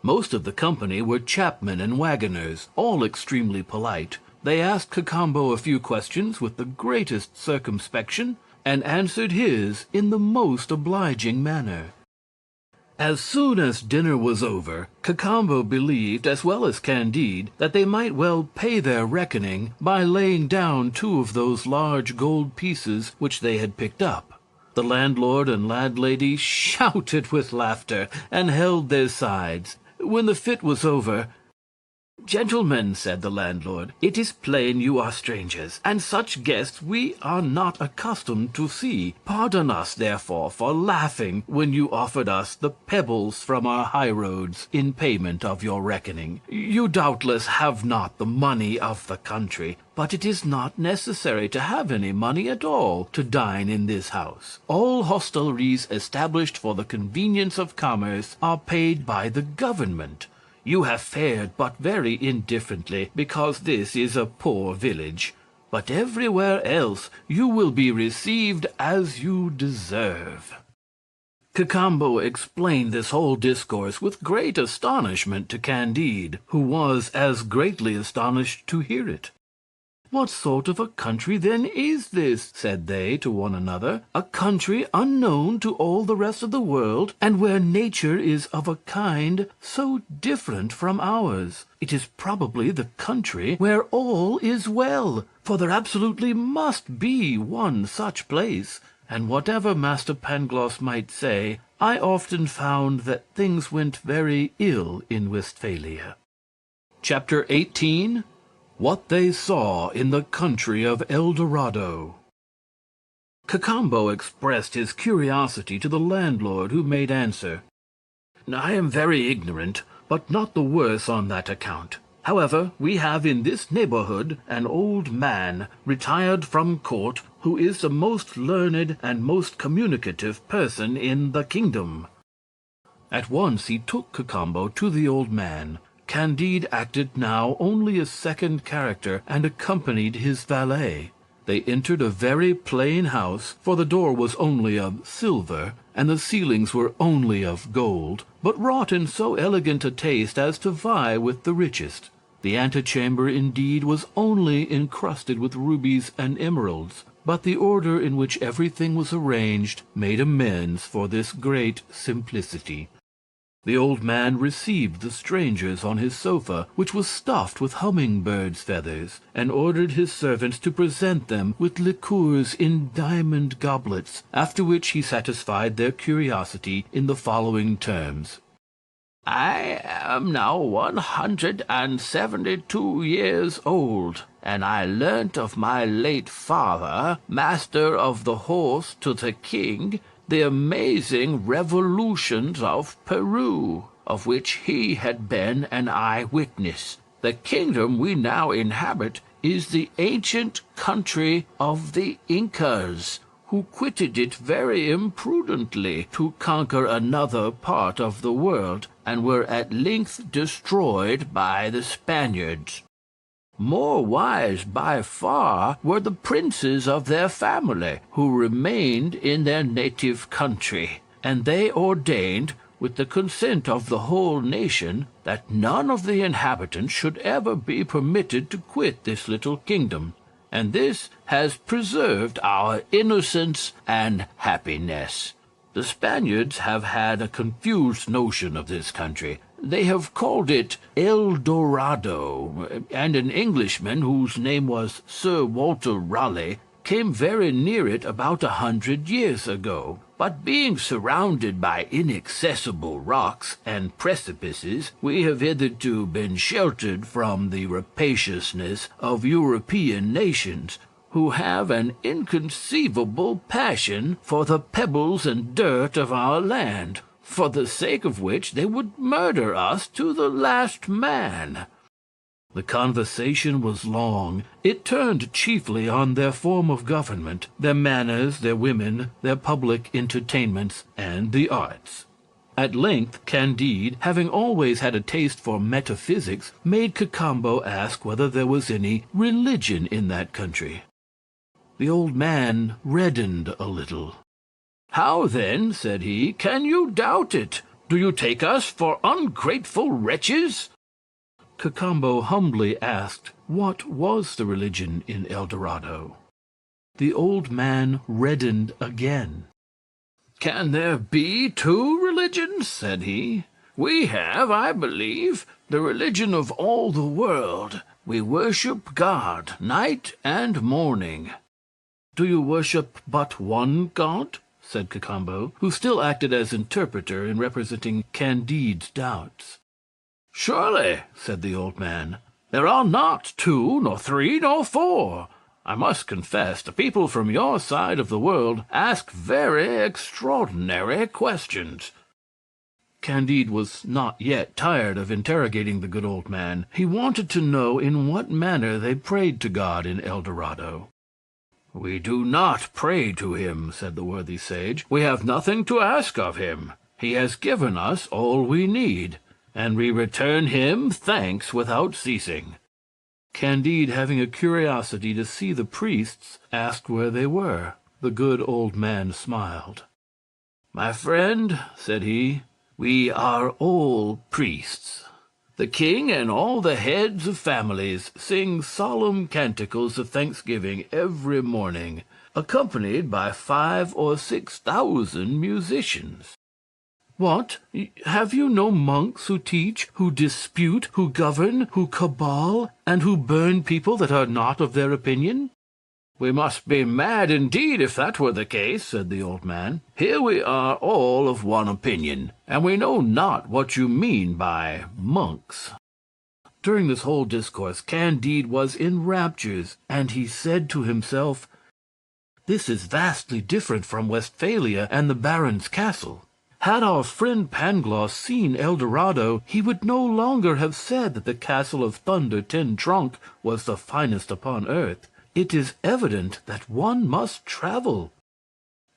Most of the company were chapmen and wagoners, all extremely polite. They asked Cacambo a few questions with the greatest circumspection, and answered his in the most obliging manner. As soon as dinner was over, Cacambo believed, as well as Candide, that they might well pay their reckoning by laying down 2 of those large gold pieces which they had picked up. The landlord and landlady shouted with laughter and held their sides. When the fit was over, "Gentlemen," said the landlord, "it is plain you are strangers, and such guests we are not accustomed to see. Pardon us, therefore, for laughing when you offered us the pebbles from our highroads in payment of your reckoning. You doubtless have not the money of the country, but it is not necessary to have any money at all to dine in this house. All hostelries established for the convenience of commerce are paid by the government. You have fared but very indifferently, because this is a poor village. But everywhere else you will be received as you deserve." Cacambo explained this whole discourse with great astonishment to Candide, who was as greatly astonished to hear it. "What sort of a country, then, is this?" said they to one another. "A country unknown to all the rest of the world, and where nature is of a kind so different from ours. It is probably the country where all is well, for there absolutely must be one such place." And whatever Master Pangloss might say, I often found that things went very ill in Westphalia. Chapter 18. What they saw in the country of El Dorado. Cacambo expressed his curiosity to the landlord, who made answer, "I am very ignorant, but not the worse on that account. However, we have in this neighborhood an old man, retired from court, who is the most learned and most communicative person in the kingdom." At once he took Cacambo to the old man. Candide acted now only a second character, and accompanied his valet. They entered a very plain house, for the door was only of silver, and the ceilings were only of gold, but wrought in so elegant a taste as to vie with the richest. The antechamber, indeed, was only encrusted with rubies and emeralds, but the order in which everything was arranged made amends for this great simplicity. The old man received the strangers on his sofa, which was stuffed with humming-birds' feathers, and ordered his servants to present them with liqueurs in diamond goblets, after which he satisfied their curiosity in the following terms. "I am now 172 years old, and I learnt of my late father, master of the horse to the king, the amazing revolutions of Peru, of which he had been an eye-witness. The kingdom we now inhabit is the ancient country of the Incas, who quitted it very imprudently to conquer another part of the world, and were at length destroyed by the Spaniards. More wise by far were the princes of their family, who remained in their native country, and they ordained, with the consent of the whole nation, that none of the inhabitants should ever be permitted to quit this little kingdom, and this has preserved our innocence and happiness. The Spaniards have had a confused notion of this country. They have called it El Dorado, and an Englishman, whose name was Sir Walter Raleigh, came very near it about 100 years ago. But being surrounded by inaccessible rocks and precipices, we have hitherto been sheltered from the rapaciousness of European nations, who have an inconceivable passion for the pebbles and dirt of our land, for the sake of which they would murder us to the last man." The conversation was long. It turned chiefly on their form of government, their manners, their women, their public entertainments, and the arts. At length Candide, having always had a taste for metaphysics, made Cacambo ask whether there was any religion in that country. The old man reddened a little. "How, then," said he, "can you doubt it? Do you take us for ungrateful wretches?" Cacambo humbly asked what was the religion in El Dorado. The old man reddened again. "Can there be two religions?" said he. "We have, I believe, the religion of all the world. We worship God night and morning." "Do you worship but one God?" said Cacambo, who still acted as interpreter in representing Candide's doubts. "Surely," said the old man, "there are not two, nor three, nor four. I must confess the people from your side of the world ask very extraordinary questions." Candide was not yet tired of interrogating the good old man. He wanted to know in what manner they prayed to God in El Dorado. "We do not pray to him," said the worthy sage. "We have nothing to ask of him. He has given us all we need, and we return him thanks without ceasing." Candide, having a curiosity to see the priests, asked where they were. The good old man smiled. "My friend," said he, "we are all priests. The king and all the heads of families sing solemn canticles of thanksgiving every morning, accompanied by 5,000 or 6,000 musicians." "What? Have you no monks who teach, who dispute, who govern, who cabal, and who burn people that are not of their opinion?" "We must be mad indeed if that were the case," said the old man. "Here we are all of one opinion, and we know not what you mean by monks." During this whole discourse Candide was in raptures, and he said to himself, "This is vastly different from Westphalia and the Baron's castle. Had our friend Pangloss seen El Dorado, he would no longer have said that the castle of Thunder Ten Tronckh was the finest upon earth. It is evident that one must travel."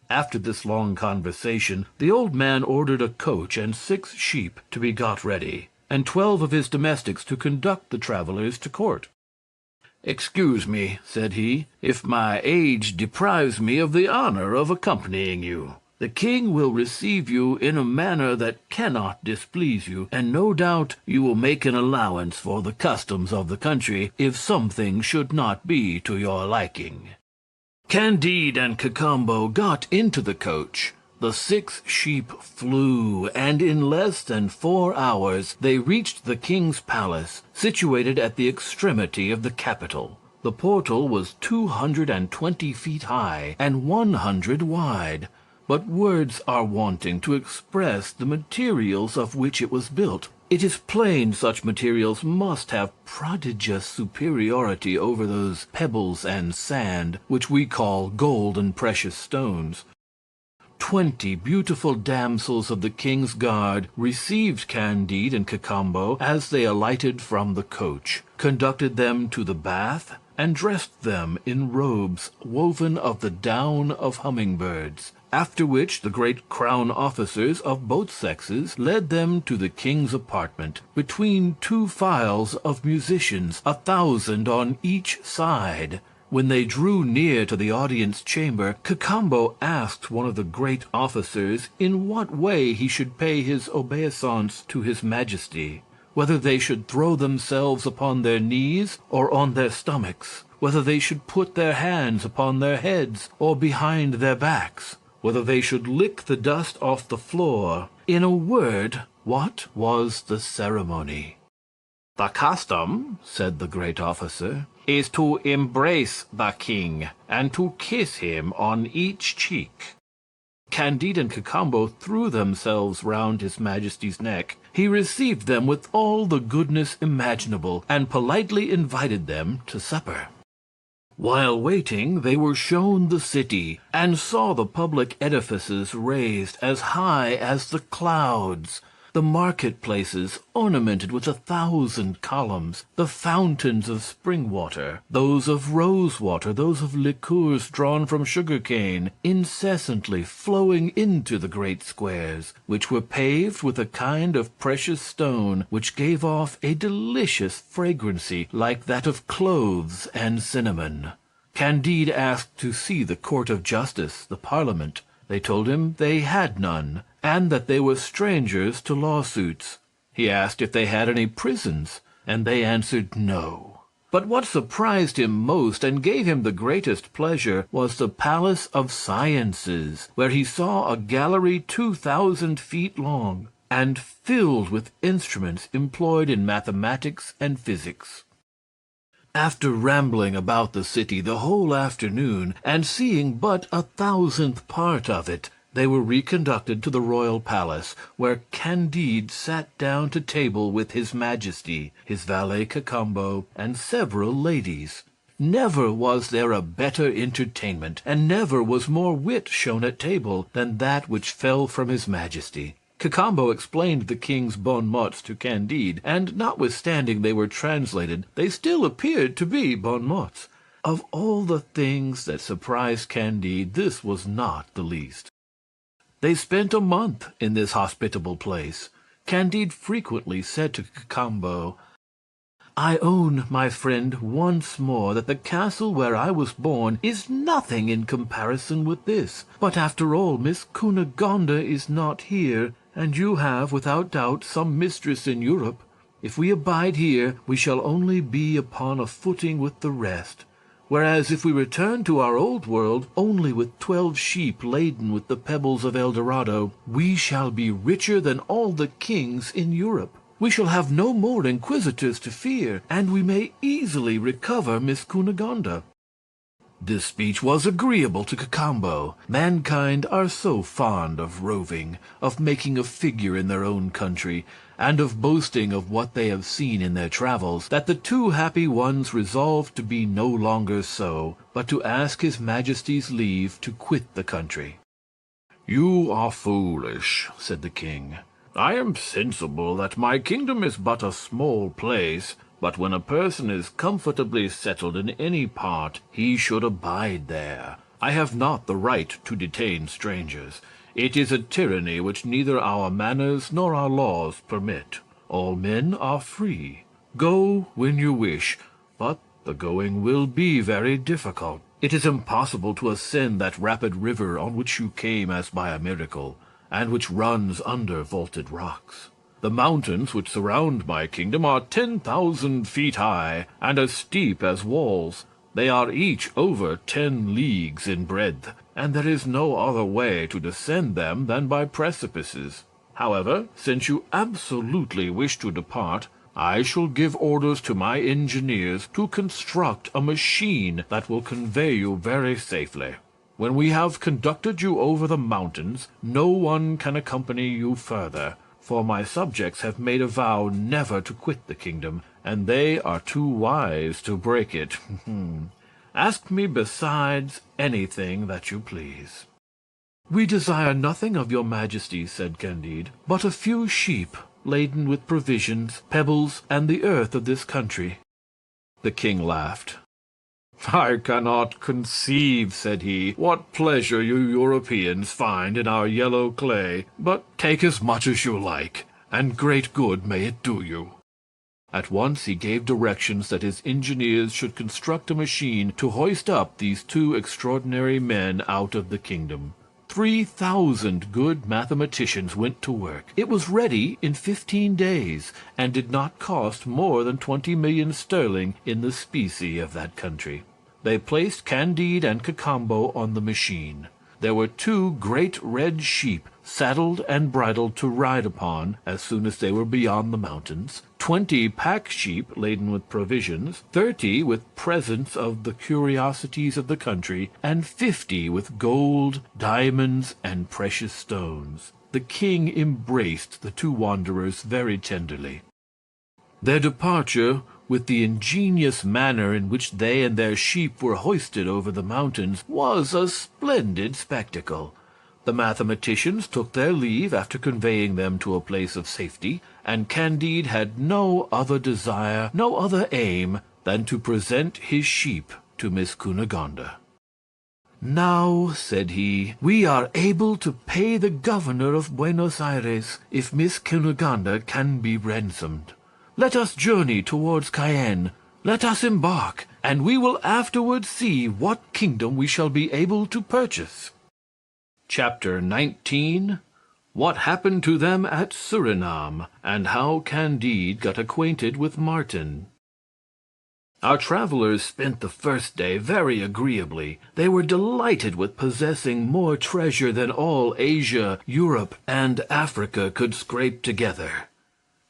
After this long conversation, the old man ordered a coach and 6 sheep to be got ready, and 12 of his domestics to conduct the travelers to court. "Excuse me," said he, "if my age deprives me of the honor of accompanying you. The king will receive you in a manner that cannot displease you, and no doubt you will make an allowance for the customs of the country if something should not be to your liking." Candide and Cacambo got into the coach. The 6 sheep flew, and in less than 4 hours they reached the king's palace, situated at the extremity of the capital. The portal was 220 feet high and 100 wide. But words are wanting to express the materials of which it was built. It is plain such materials must have prodigious superiority over those pebbles and sand which we call gold and precious stones. 20 beautiful damsels of the king's guard received Candide and Cacambo as they alighted from the coach, conducted them to the bath, and dressed them in robes woven of the down of hummingbirds, after which the great crown officers of both sexes led them to the king's apartment, between 2 files of musicians, 1,000 on each side. When they drew near to the audience chamber, Cacambo asked one of the great officers in what way he should pay his obeisance to his majesty, whether they should throw themselves upon their knees or on their stomachs, whether they should put their hands upon their heads or behind their backs, whether they should lick the dust off the floor. In a word, what was the ceremony? "The custom," said the great officer, "is to embrace the king and to kiss him on each cheek." Candide and Cacambo threw themselves round his majesty's neck. He received them with all the goodness imaginable, and politely invited them to supper. While waiting, they were shown the city, and saw the public edifices raised as high as the clouds, the market-places ornamented with 1,000 columns, the fountains of spring water, those of rose water, those of liqueurs drawn from sugar-cane, incessantly flowing into the great squares, which were paved with a kind of precious stone which gave off a delicious fragrancy like that of cloves and cinnamon. Candide asked to see the court of justice, the parliament. They told him they had none, and that they were strangers to lawsuits. He asked if they had any prisons, and they answered no. But what surprised him most and gave him the greatest pleasure was the Palace of Sciences, where he saw a gallery 2,000 feet long, and filled with instruments employed in mathematics and physics. After rambling about the city the whole afternoon, and seeing but 1,000th part of it, they were reconducted to the royal palace, where Candide sat down to table with his Majesty, his valet Cacambo, and several ladies. Never was there a better entertainment, and never was more wit shown at table than that which fell from his Majesty. Cacambo explained the king's bon mots to Candide, and notwithstanding they were translated, they still appeared to be bon mots. Of all the things that surprised Candide, this was not the least. They spent a month in this hospitable place. Candide frequently said to Cacambo, "I own, my friend, once more that the castle where I was born is nothing in comparison with this. But after all, Miss Cunegonde is not here, and you have, without doubt, some mistress in Europe. If we abide here, we shall only be upon a footing with the rest. Whereas if we return to our old world, only with 12 sheep laden with the pebbles of El Dorado, we shall be richer than all the kings in Europe. We shall have no more inquisitors to fear, and we may easily recover Miss Cunegonde." This speech was agreeable to Cacambo. Mankind are so fond of roving, of making a figure in their own country, and of boasting of what they have seen in their travels, that the two happy ones resolved to be no longer so, but to ask his Majesty's leave to quit the country. "You are foolish," said the king. "I am sensible that my kingdom is but a small place, but when a person is comfortably settled in any part, he should abide there. I have not the right to detain strangers. It is a tyranny which neither our manners nor our laws permit. All men are free. Go when you wish, but the going will be very difficult. It is impossible to ascend that rapid river on which you came as by a miracle, and which runs under vaulted rocks. The mountains which surround my kingdom are 10,000 feet high, and as steep as walls. They are each over 10 leagues in breadth, and there is no other way to descend them than by precipices. However, since you absolutely wish to depart, I shall give orders to my engineers to construct a machine that will convey you very safely. When we have conducted you over the mountains, no one can accompany you further, for my subjects have made a vow never to quit the kingdom, and they are too wise to break it. Ask me besides anything that you please." "We desire nothing of your Majesty," said Candide, "but a few sheep laden with provisions, pebbles, and the earth of this country." The king laughed. "I cannot conceive," said he, "what pleasure you Europeans find in our yellow clay, but take as much as you like, and great good may it do you." At once he gave directions that his engineers should construct a machine to hoist up these two extraordinary men out of the kingdom. 3,000 good mathematicians went to work. It was ready in 15 days, and did not cost more than 20 million sterling in the specie of that country. They placed Candide and Cacambo on the machine. There were 2 great red sheep, saddled and bridled to ride upon as soon as they were beyond the mountains, 20 pack sheep laden with provisions, 30 with presents of the curiosities of the country, and 50 with gold, diamonds, and precious stones. The king embraced the 2 wanderers very tenderly. Their departure, with the ingenious manner in which they and their sheep were hoisted over the mountains, was a splendid spectacle. The mathematicians took their leave after conveying them to a place of safety, and Candide had no other desire, no other aim, than to present his sheep to Miss Cunegonde. "Now," said he, "we are able to pay the governor of Buenos Aires if Miss Cunegonde can be ransomed. Let us journey towards Cayenne. Let us embark, and we will afterwards see what kingdom we shall be able to purchase." Chapter 19. What happened to them at Surinam, and how Candide got acquainted with Martin. Our travelers spent the first day very agreeably. They were delighted with possessing more treasure than all Asia, Europe, and Africa could scrape together.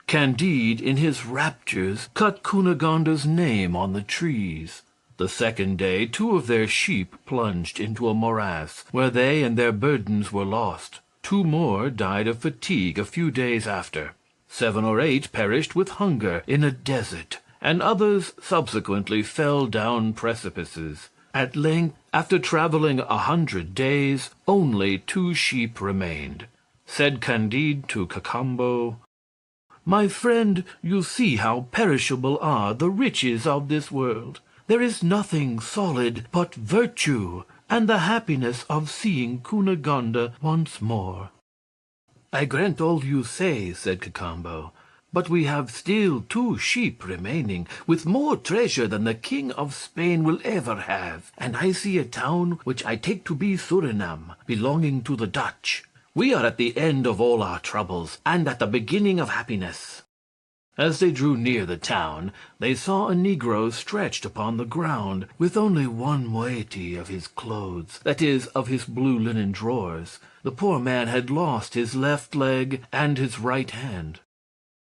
Candide, in his raptures, cut Cunegonde's name on the trees. The second day, 2 of their sheep plunged into a morass, where they and their burdens were lost. 2 more died of fatigue a few days after. 7 or 8 perished with hunger in a desert, and others subsequently fell down precipices. At length, after traveling 100 days, only 2 sheep remained. Said Candide to Cacambo, "My friend, you see how perishable are the riches of this world. There is nothing solid but virtue, and the happiness of seeing Cunegonde once more." "I grant all you say," said Cacambo, "but we have still 2 sheep remaining, with more treasure than the King of Spain will ever have, and I see a town which I take to be Surinam, belonging to the Dutch. We are at the end of all our troubles, and at the beginning of happiness." As they drew near the town, they saw a Negro stretched upon the ground, with only one moiety of his clothes, that is, of his blue linen drawers. The poor man had lost his left leg and his right hand.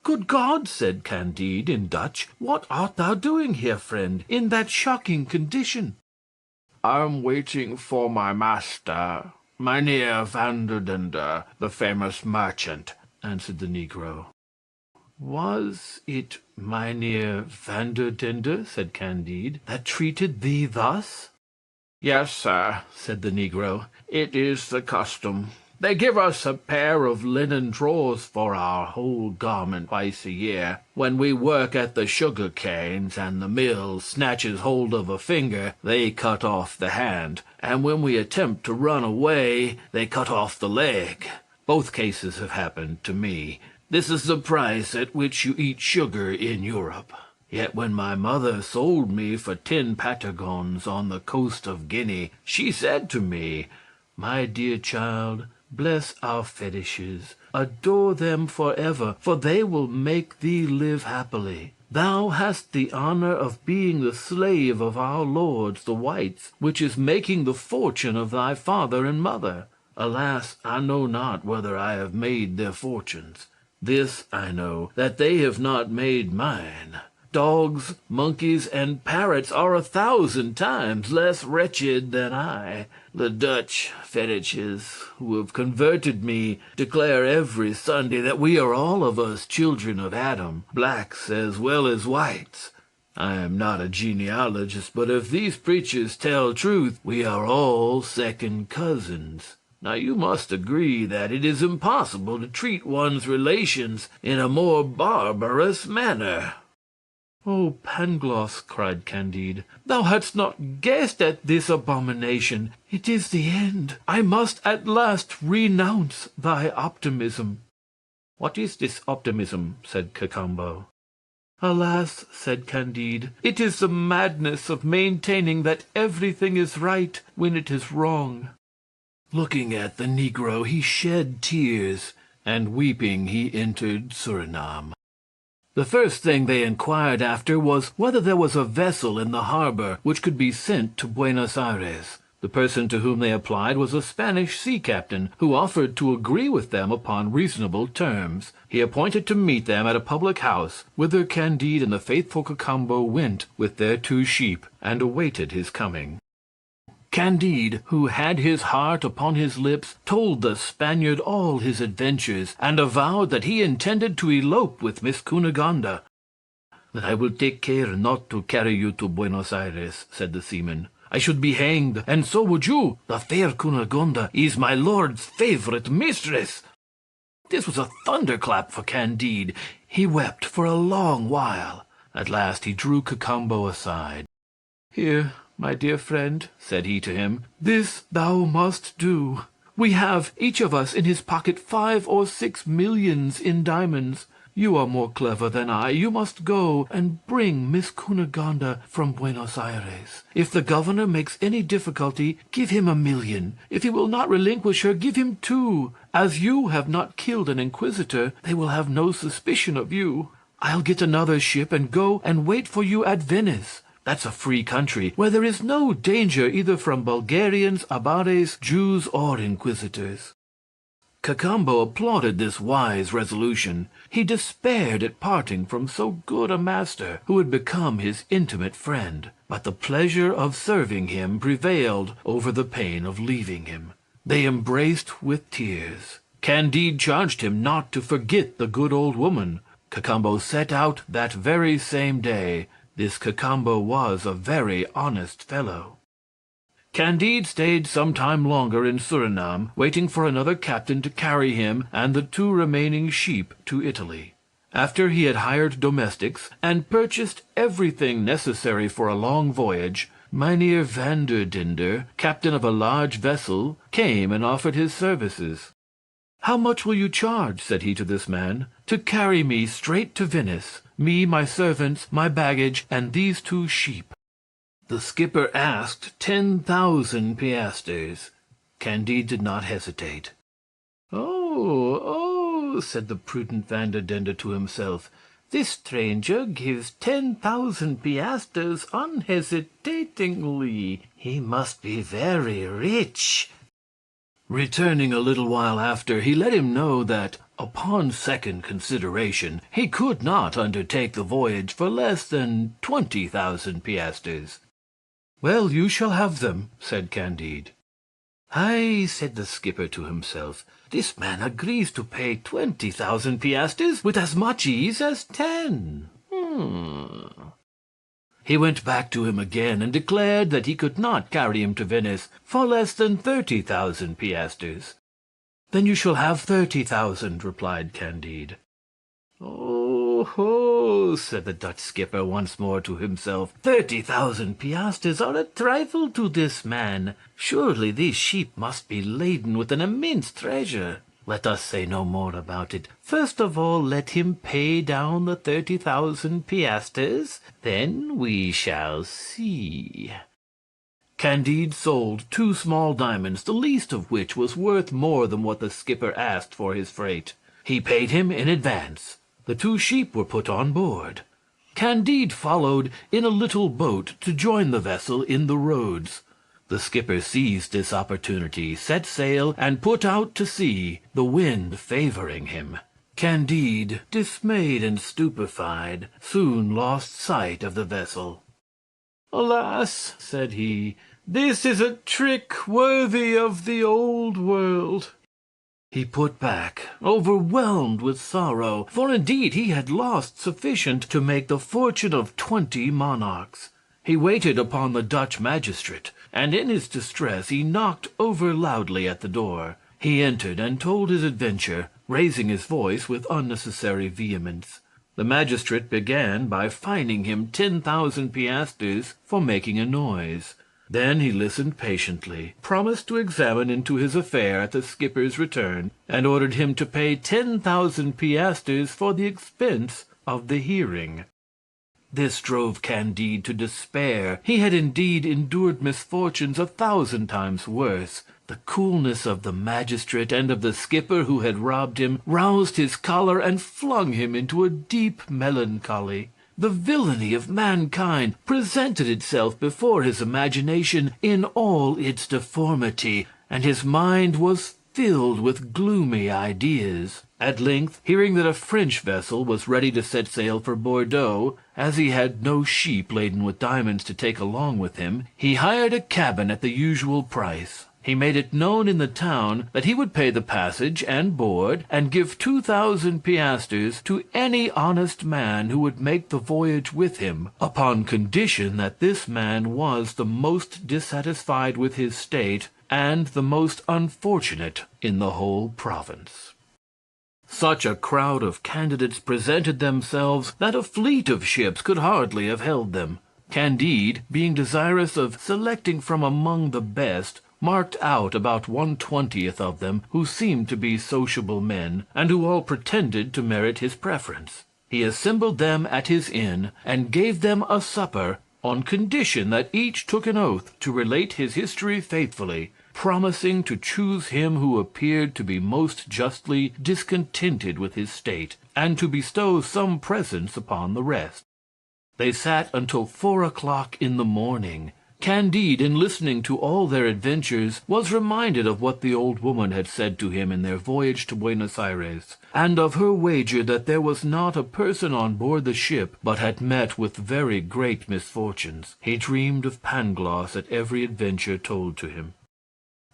"Good God!" said Candide in Dutch, "what art thou doing here, friend, in that shocking condition?" "I'm waiting for my master, Mynheer Vanderdendur, the famous merchant," answered the Negro. "Was it Mynheer Vanderdendur," said Candide, "that treated thee thus?" "Yes, sir," said the Negro. "It is the custom. They give us a pair of linen drawers for our whole garment twice a year. When we work at the sugar canes and the mill snatches hold of a finger, they cut off the hand, and when we attempt to run away, they cut off the leg. Both cases have happened to me. This is the price at which you eat sugar in Europe. Yet when my mother sold me for 10 patagons on the coast of Guinea, she said to me, 'My dear child, bless our fetishes, adore them forever, for they will make thee live happily. Thou hast the honor of being the slave of our lords, the whites, which is making the fortune of thy father and mother. Alas, I know not whether I have made their fortunes. This I know, that they have not made mine. Dogs, monkeys, and parrots are 1,000 times less wretched than I. The Dutch fetishes, who have converted me, declare every Sunday that we are all of us children of Adam, blacks as well as whites. I am not a genealogist, but if these preachers tell truth, we are all second cousins. Now you must agree that it is impossible to treat one's relations in a more barbarous manner." "Oh, Pangloss," cried Candide, "thou hadst not guessed at this abomination. It is the end. I must at last renounce thy optimism." "What is this optimism?" said Cacambo. "Alas," said Candide, "it is the madness of maintaining that everything is right when it is wrong." Looking at the Negro, he shed tears, and weeping he entered Surinam. The first thing they inquired after was whether there was a vessel in the harbor which could be sent to Buenos Aires. The person to whom they applied was a Spanish sea captain, who offered to agree with them upon reasonable terms. He appointed to meet them at a public house, whither Candide and the faithful Cacambo went with their 2 sheep, and awaited his coming. Candide, who had his heart upon his lips, told the Spaniard all his adventures, and avowed that he intended to elope with Miss Cunegonde. "Then I will take care not to carry you to Buenos Aires," said the seaman. "I should be hanged, and so would you. The fair Cunegonde is my lord's favorite mistress." This was a thunderclap for Candide. He wept for a long while. At last he drew Cacambo aside. "Here, my dear friend," said he to him, "this thou must do. We have each of us in his pocket 5 or 6 millions in diamonds. You are more clever than I. You must go and bring Miss Cunegonde from Buenos Aires. If the governor makes any difficulty, give him 1,000,000. If he will not relinquish her, give him 2. As you have not killed an inquisitor, they will have no suspicion of you. I'll get another ship and go and wait for you at Venice. That's a free country, where there is no danger either from Bulgarians, Abares, Jews, or Inquisitors." Cacambo applauded this wise resolution. He despaired at parting from so good a master, who had become his intimate friend. But the pleasure of serving him prevailed over the pain of leaving him. They embraced with tears. Candide charged him not to forget the good old woman. Cacambo set out that very same day. This Cacambo was a very honest fellow. Candide stayed some time longer in Surinam, waiting for another captain to carry him and the 2 remaining sheep to Italy. After he had hired domestics and purchased everything necessary for a long voyage, Mynheer Vanderdinder, captain of a large vessel, came and offered his services. "How much will you charge," said he to this man, "to carry me straight to Venice, me, my servants, my baggage, and these 2 sheep?" The skipper asked 10,000 piastres. Candide did not hesitate. Oh, said the prudent Vanderdinder to himself, "this stranger gives 10,000 piastres unhesitatingly. He must be very rich." Returning a little while after, he let him know that, upon second consideration, he could not undertake the voyage for less than 20,000 piastres. "Well, you shall have them," said Candide. "Aye," said the skipper to himself, "this man agrees to pay 20,000 piastres with as much ease as 10. He went back to him again and declared that he could not carry him to Venice for less than 30,000 piastres. "Then you shall have 30,000, replied Candide. "Oh, ho," said the Dutch skipper once more to himself, 30,000 piastres are a trifle to this man. Surely these sheep must be laden with an immense treasure. Let us say no more about it. First of all, let him pay down the 30,000 piastres, then we shall see." Candide sold 2 small diamonds, the least of which was worth more than what the skipper asked for his freight. He paid him in advance. The 2 sheep were put on board. Candide followed in a little boat to join the vessel in the roads. The skipper seized this opportunity, set sail, and put out to sea, the wind favoring him. Candide, dismayed and stupefied, soon lost sight of the vessel. "Alas," said he, "this is a trick worthy of the old world." He put back, overwhelmed with sorrow, for indeed he had lost sufficient to make the fortune of 20 monarchs. He waited upon the Dutch magistrate, and in his distress he knocked over loudly at the door. He entered and told his adventure, raising his voice with unnecessary vehemence. The magistrate began by fining him 10,000 piastres for making a noise. Then he listened patiently, promised to examine into his affair at the skipper's return, and ordered him to pay 10,000 piastres for the expense of the hearing. This drove Candide to despair. He had indeed endured misfortunes 1,000 times worse. The coolness of the magistrate and of the skipper who had robbed him roused his choler and flung him into a deep melancholy. The villainy of mankind presented itself before his imagination in all its deformity, and his mind was filled with gloomy ideas. At length, hearing that a French vessel was ready to set sail for Bordeaux, as he had no sheep laden with diamonds to take along with him, he hired a cabin at the usual price. He made it known in the town that he would pay the passage and board, and give 2,000 piastres to any honest man who would make the voyage with him, upon condition that this man was the most dissatisfied with his state and the most unfortunate in the whole province. Such a crowd of candidates presented themselves that a fleet of ships could hardly have held them. Candide, being desirous of selecting from among the best, marked out about 1/20th of them who seemed to be sociable men, and who all pretended to merit his preference. He assembled them at his inn, and gave them a supper on condition that each took an oath to relate his history faithfully, promising to choose him who appeared to be most justly discontented with his state, and to bestow some presents upon the rest. They sat until 4 o'clock in the morning. Candide, in listening to all their adventures, was reminded of what the old woman had said to him in their voyage to Buenos Aires, and of her wager that there was not a person on board the ship but had met with very great misfortunes. He dreamed of Pangloss at every adventure told to him.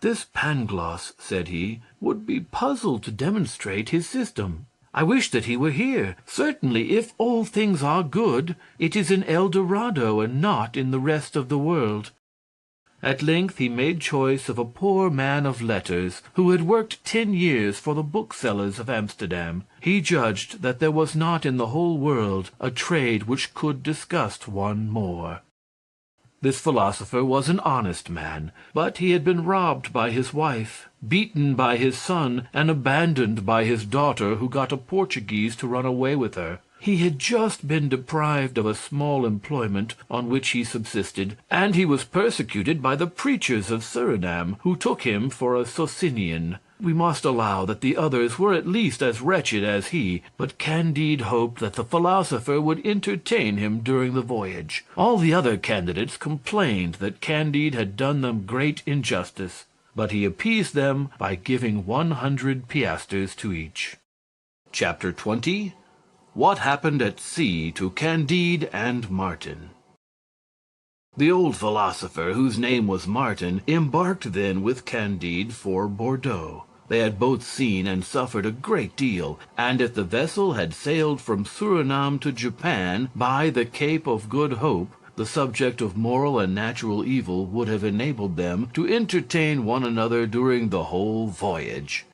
"This Pangloss," said he, "would be puzzled to demonstrate his system. I wish that he were here. Certainly, if all things are good, it is in El Dorado and not in the rest of the world." At length he made choice of a poor man of letters who had worked 10 years for the booksellers of Amsterdam. He judged that there was not in the whole world a trade which could disgust one more. This philosopher was an honest man, but he had been robbed by his wife, beaten by his son, and abandoned by his daughter, who got a Portuguese to run away with her. He had just been deprived of a small employment on which he subsisted, and he was persecuted by the preachers of Surinam, who took him for a Socinian. We must allow that the others were at least as wretched as he, but Candide hoped that the philosopher would entertain him during the voyage. All the other candidates complained that Candide had done them great injustice, but he appeased them by giving 100 piastres to each. Chapter 20. What happened at sea to Candide and Martin. The old philosopher, whose name was Martin, embarked then with Candide for Bordeaux. They had both seen and suffered a great deal, and if the vessel had sailed from Surinam to Japan by the Cape of Good Hope, the subject of moral and natural evil would have enabled them to entertain one another during the whole voyage.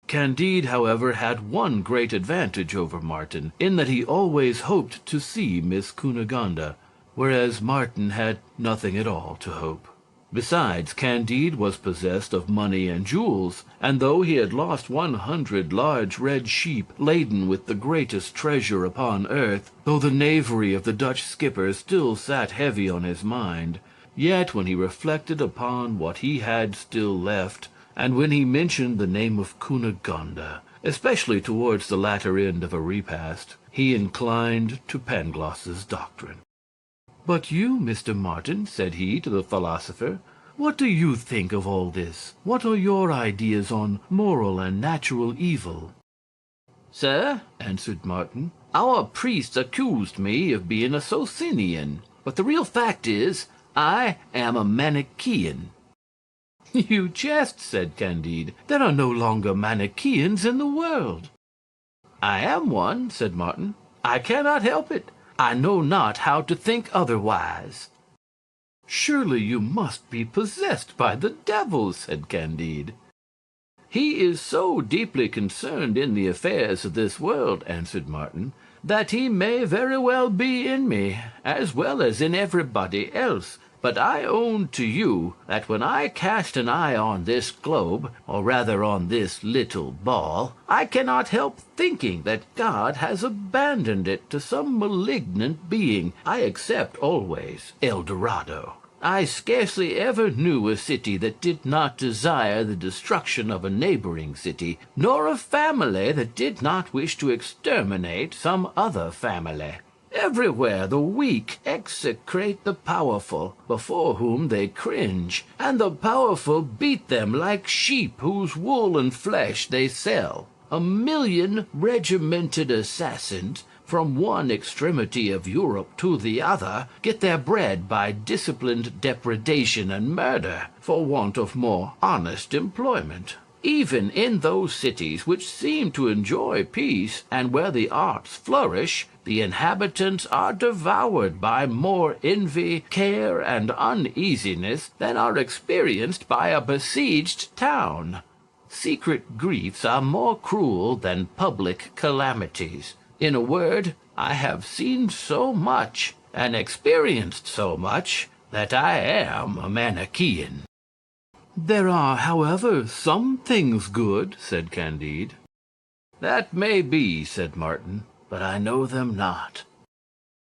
Candide, however, had one great advantage over Martin, in that he always hoped to see Miss Cunegonde, whereas Martin had nothing at all to hope. Besides, Candide was possessed of money and jewels, and though he had lost 100 large red sheep laden with the greatest treasure upon earth, though the knavery of the Dutch skipper still sat heavy on his mind, yet when he reflected upon what he had still left, and when he mentioned the name of Cunegonde, especially towards the latter end of a repast, he inclined to Pangloss's doctrine. "But you, Mr. Martin," said he to the philosopher, "what do you think of all this? What are your ideas on moral and natural evil?" "Sir," answered Martin, "our priest accused me of being a Socinian, but the real fact is, I am a Manichaean." "You jest," said Candide. "There are no longer Manichaeans in the world." "I am one," said Martin. "I cannot help it. I know not how to think otherwise." "Surely you must be possessed by the devil," said Candide. "He is so deeply concerned in the affairs of this world," answered Martin, "that he may very well be in me, as well as in everybody else. But I own to you that when I cast an eye on this globe, or rather on this little ball, I cannot help thinking that God has abandoned it to some malignant being. I except always El Dorado. I scarcely ever knew a city that did not desire the destruction of a neighboring city, nor a family that did not wish to exterminate some other family. Everywhere the weak execrate the powerful, before whom they cringe, and the powerful beat them like sheep whose wool and flesh they sell. 1,000,000 regimented assassins, from one extremity of Europe to the other, get their bread by disciplined depredation and murder, for want of more honest employment. Even in those cities which seem to enjoy peace, and where the arts flourish, the inhabitants are devoured by more envy, care, and uneasiness than are experienced by a besieged town. Secret griefs are more cruel than public calamities. In a word, I have seen so much, and experienced so much, that I am a Manichaean." "There are, however, some things good," said Candide. "That may be," said Martin, "but I know them not."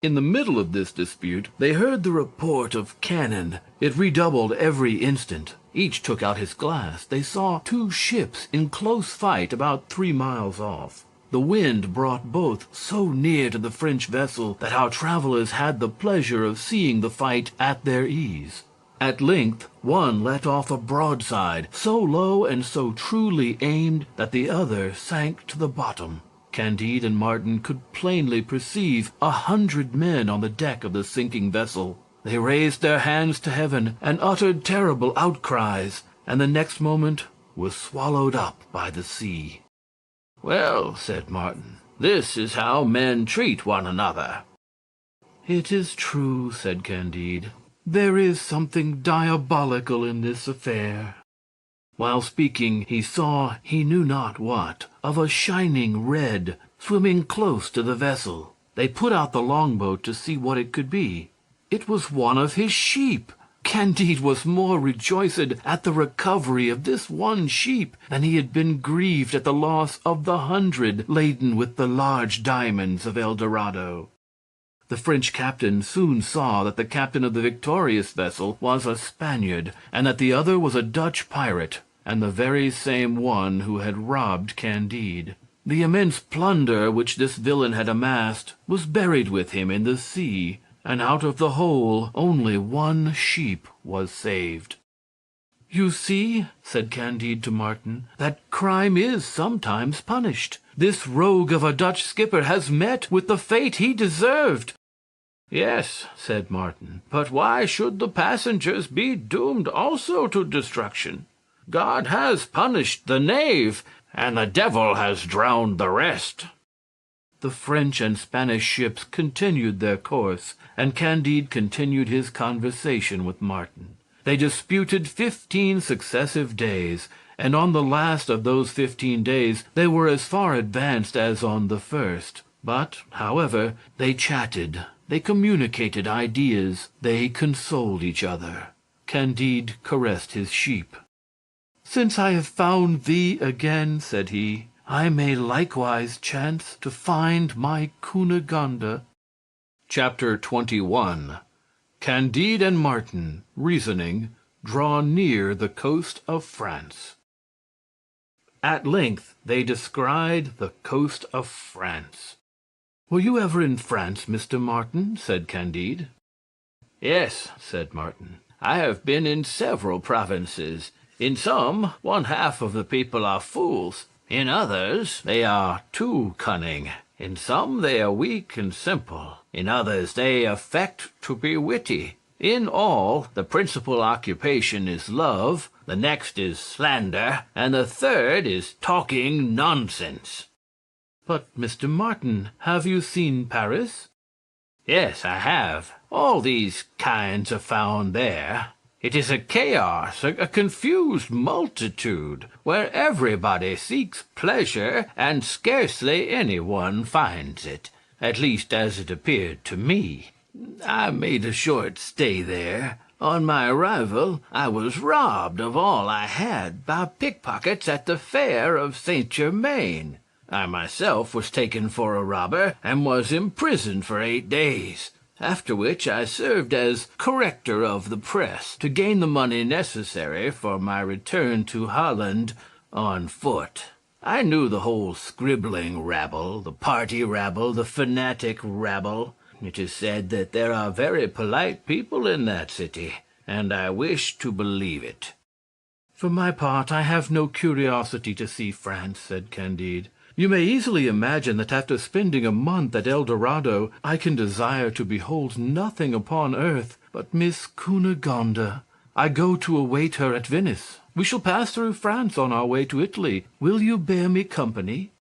In the middle of this dispute, they heard the report of cannon. It redoubled every instant. Each took out his glass. They saw two ships in close fight about 3 miles off. The wind brought both so near to the French vessel that our travelers had the pleasure of seeing the fight at their ease. At length, one let off a broadside, so low and so truly aimed that the other sank to the bottom. Candide and Martin could plainly perceive 100 men on the deck of the sinking vessel. They raised their hands to heaven and uttered terrible outcries, and the next moment were swallowed up by the sea. "Well," said Martin, "this is how men treat one another." "It is true," said Candide. "There is something diabolical in this affair." While speaking, he saw he knew not what, of a shining red, swimming close to the vessel. They put out the longboat to see what it could be. It was one of his sheep. Candide was more rejoiced at the recovery of this one sheep than he had been grieved at the loss of the 100 laden with the large diamonds of El Dorado. The French captain soon saw that the captain of the victorious vessel was a Spaniard, and that the other was a Dutch pirate, and the very same one who had robbed Candide. The immense plunder which this villain had amassed was buried with him in the sea, and out of the whole only one sheep was saved. "You see," said Candide to Martin, "that crime is sometimes punished. This rogue of a Dutch skipper has met with the fate he deserved." "Yes," said Martin, "but why should the passengers be doomed also to destruction? God has punished the knave, and the devil has drowned the rest." The French and Spanish ships continued their course, and Candide continued his conversation with Martin. They disputed 15 successive days, and on the last of those 15 days they were as far advanced as on the first. But, however, they chatted, they communicated ideas, they consoled each other. Candide caressed his sheep. "Since I have found thee again," said he, "I may likewise chance to find my Cunegonde." Chapter 21. Candide and Martin, reasoning, draw near the coast of France. At length they descried the coast of France. "Were you ever in France, Mr. Martin?" said Candide. "Yes," said Martin, "I have been in several provinces. In some, one half of the people are fools. In others, they are too cunning. In some, they are weak and simple. In others, they affect to be witty. In all, the principal occupation is love, the next is slander, and the third is talking nonsense." "But, Mr. Martin, have you seen Paris?" "Yes, I have. All these kinds are found there. It is a chaos, a confused multitude, where everybody seeks pleasure, and scarcely anyone finds it, at least as it appeared to me. I made a short stay there. On my arrival, I was robbed of all I had by pickpockets at the fair of Saint-Germain. I myself was taken for a robber, and was imprisoned for 8 days. After which I served as corrector of the press, to gain the money necessary for my return to Holland on foot. I knew the whole scribbling rabble, the party rabble, the fanatic rabble. It is said that there are very polite people in that city, and I wish to believe it." "For my part, I have no curiosity to see France," said Candide. "You may easily imagine that after spending a month at El Dorado, I can desire to behold nothing upon earth but Miss Cunegonde. I go to await her at Venice. We shall pass through France on our way to Italy. Will you bear me company?"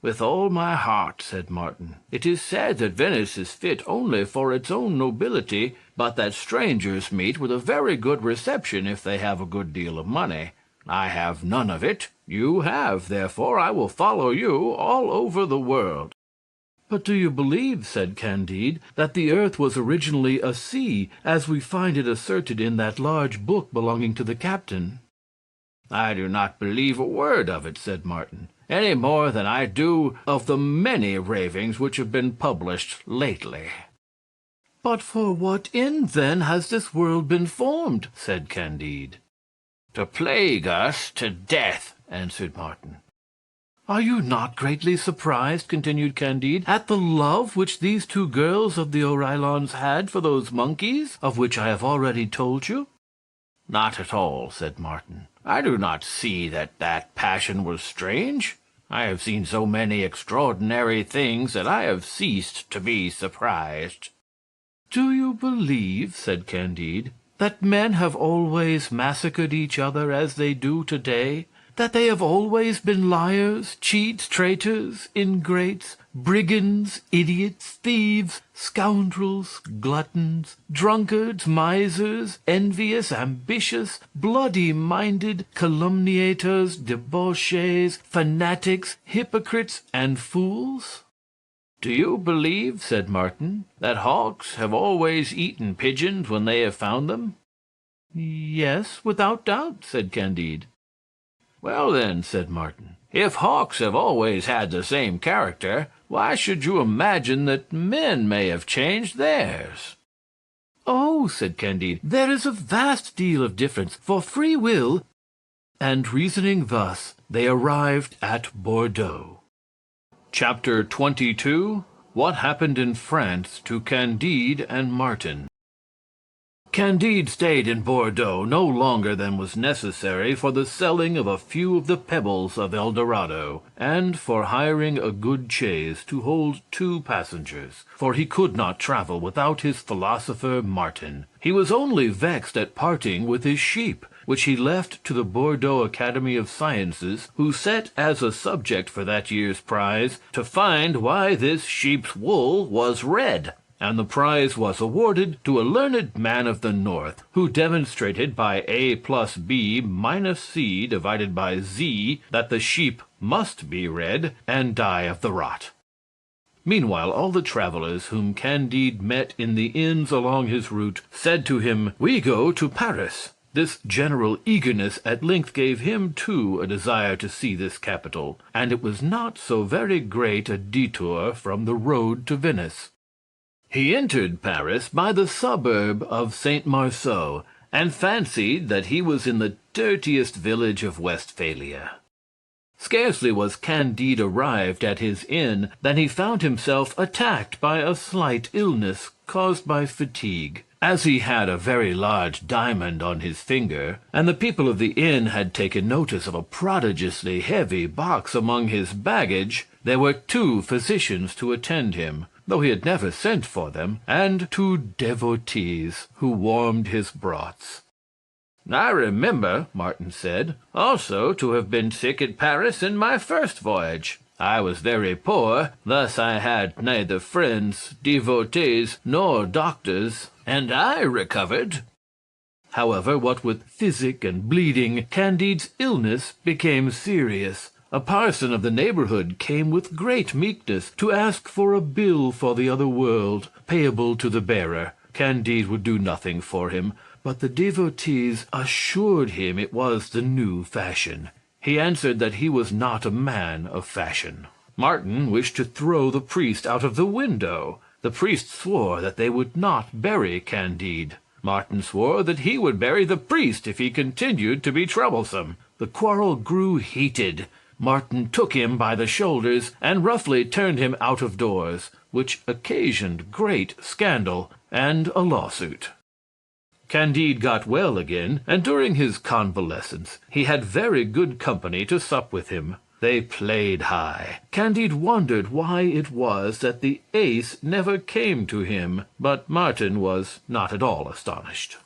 "With all my heart," said Martin. "It is said that Venice is fit only for its own nobility, but that strangers meet with a very good reception if they have a good deal of money. I have none of it. You have, therefore I will follow you all over the world." "But do you believe," said Candide, "that the earth was originally a sea, as we find it asserted in that large book belonging to the captain?" "I do not believe a word of it," said Martin, "any more than I do of the many ravings which have been published lately. "But for what end, then, has this world been formed?" said Candide. "To plague us to death," answered Martin. "Are you not greatly surprised," continued Candide, "at the love which these two girls of the Oreillons had for those monkeys, of which I have already told you?" "Not at all," said Martin. "I do not see that passion was strange. I have seen so many extraordinary things that I have ceased to be surprised." "Do you believe," said Candide, "that men have always massacred each other as they do today? That they have always been liars, cheats, traitors, ingrates, brigands, idiots, thieves, scoundrels, gluttons, drunkards, misers, envious, ambitious, bloody-minded, calumniators, debauchees, fanatics, hypocrites, and fools?" "Do you believe," said Martin, "that hawks have always eaten pigeons when they have found them?" "Yes, without doubt," said Candide. "Well, then," said Martin, "if hawks have always had the same character, why should you imagine that men may have changed theirs?" "Oh," said Candide, "there is a vast deal of difference, for free will—" And reasoning thus, they arrived at Bordeaux. Chapter 22. What happened in France to Candide and Martin. Candide stayed in Bordeaux no longer than was necessary for the selling of a few of the pebbles of El Dorado, and for hiring a good chaise to hold 2 passengers, for he could not travel without his philosopher Martin. He was only vexed at parting with his sheep, which he left to the Bordeaux Academy of Sciences, who set as a subject for that year's prize to find why this sheep's wool was red. And the prize was awarded to a learned man of the North, who demonstrated by A plus B minus C divided by Z that the sheep must be red and die of the rot. Meanwhile, all the travelers whom Candide met in the inns along his route said to him, "We go to Paris." This general eagerness at length gave him, too, a desire to see this capital, and it was not so very great a detour from the road to Venice. He entered Paris by the suburb of St. Marceau, and fancied that he was in the dirtiest village of Westphalia. Scarcely was Candide arrived at his inn than he found himself attacked by a slight illness caused by fatigue. As he had a very large diamond on his finger, and the people of the inn had taken notice of a prodigiously heavy box among his baggage, there were 2 physicians to attend him, though he had never sent for them, and 2 devotees who warmed his broths. "I remember," Martin said, "also to have been sick at Paris in my first voyage. I was very poor, thus I had neither friends, devotees, nor doctors, and I recovered." However, what with physic and bleeding, Candide's illness became serious. A parson of the neighborhood came with great meekness to ask for a bill for the other world, payable to the bearer. Candide would do nothing for him, but the devotees assured him it was the new fashion. He answered that he was not a man of fashion. Martin wished to throw the priest out of the window. The priest swore that they would not bury Candide. Martin swore that he would bury the priest if he continued to be troublesome. The quarrel grew heated. Martin took him by the shoulders and roughly turned him out of doors, which occasioned great scandal and a lawsuit. Candide got well again, and during his convalescence he had very good company to sup with him. They played high. Candide wondered why it was that the ace never came to him, but Martin was not at all astonished.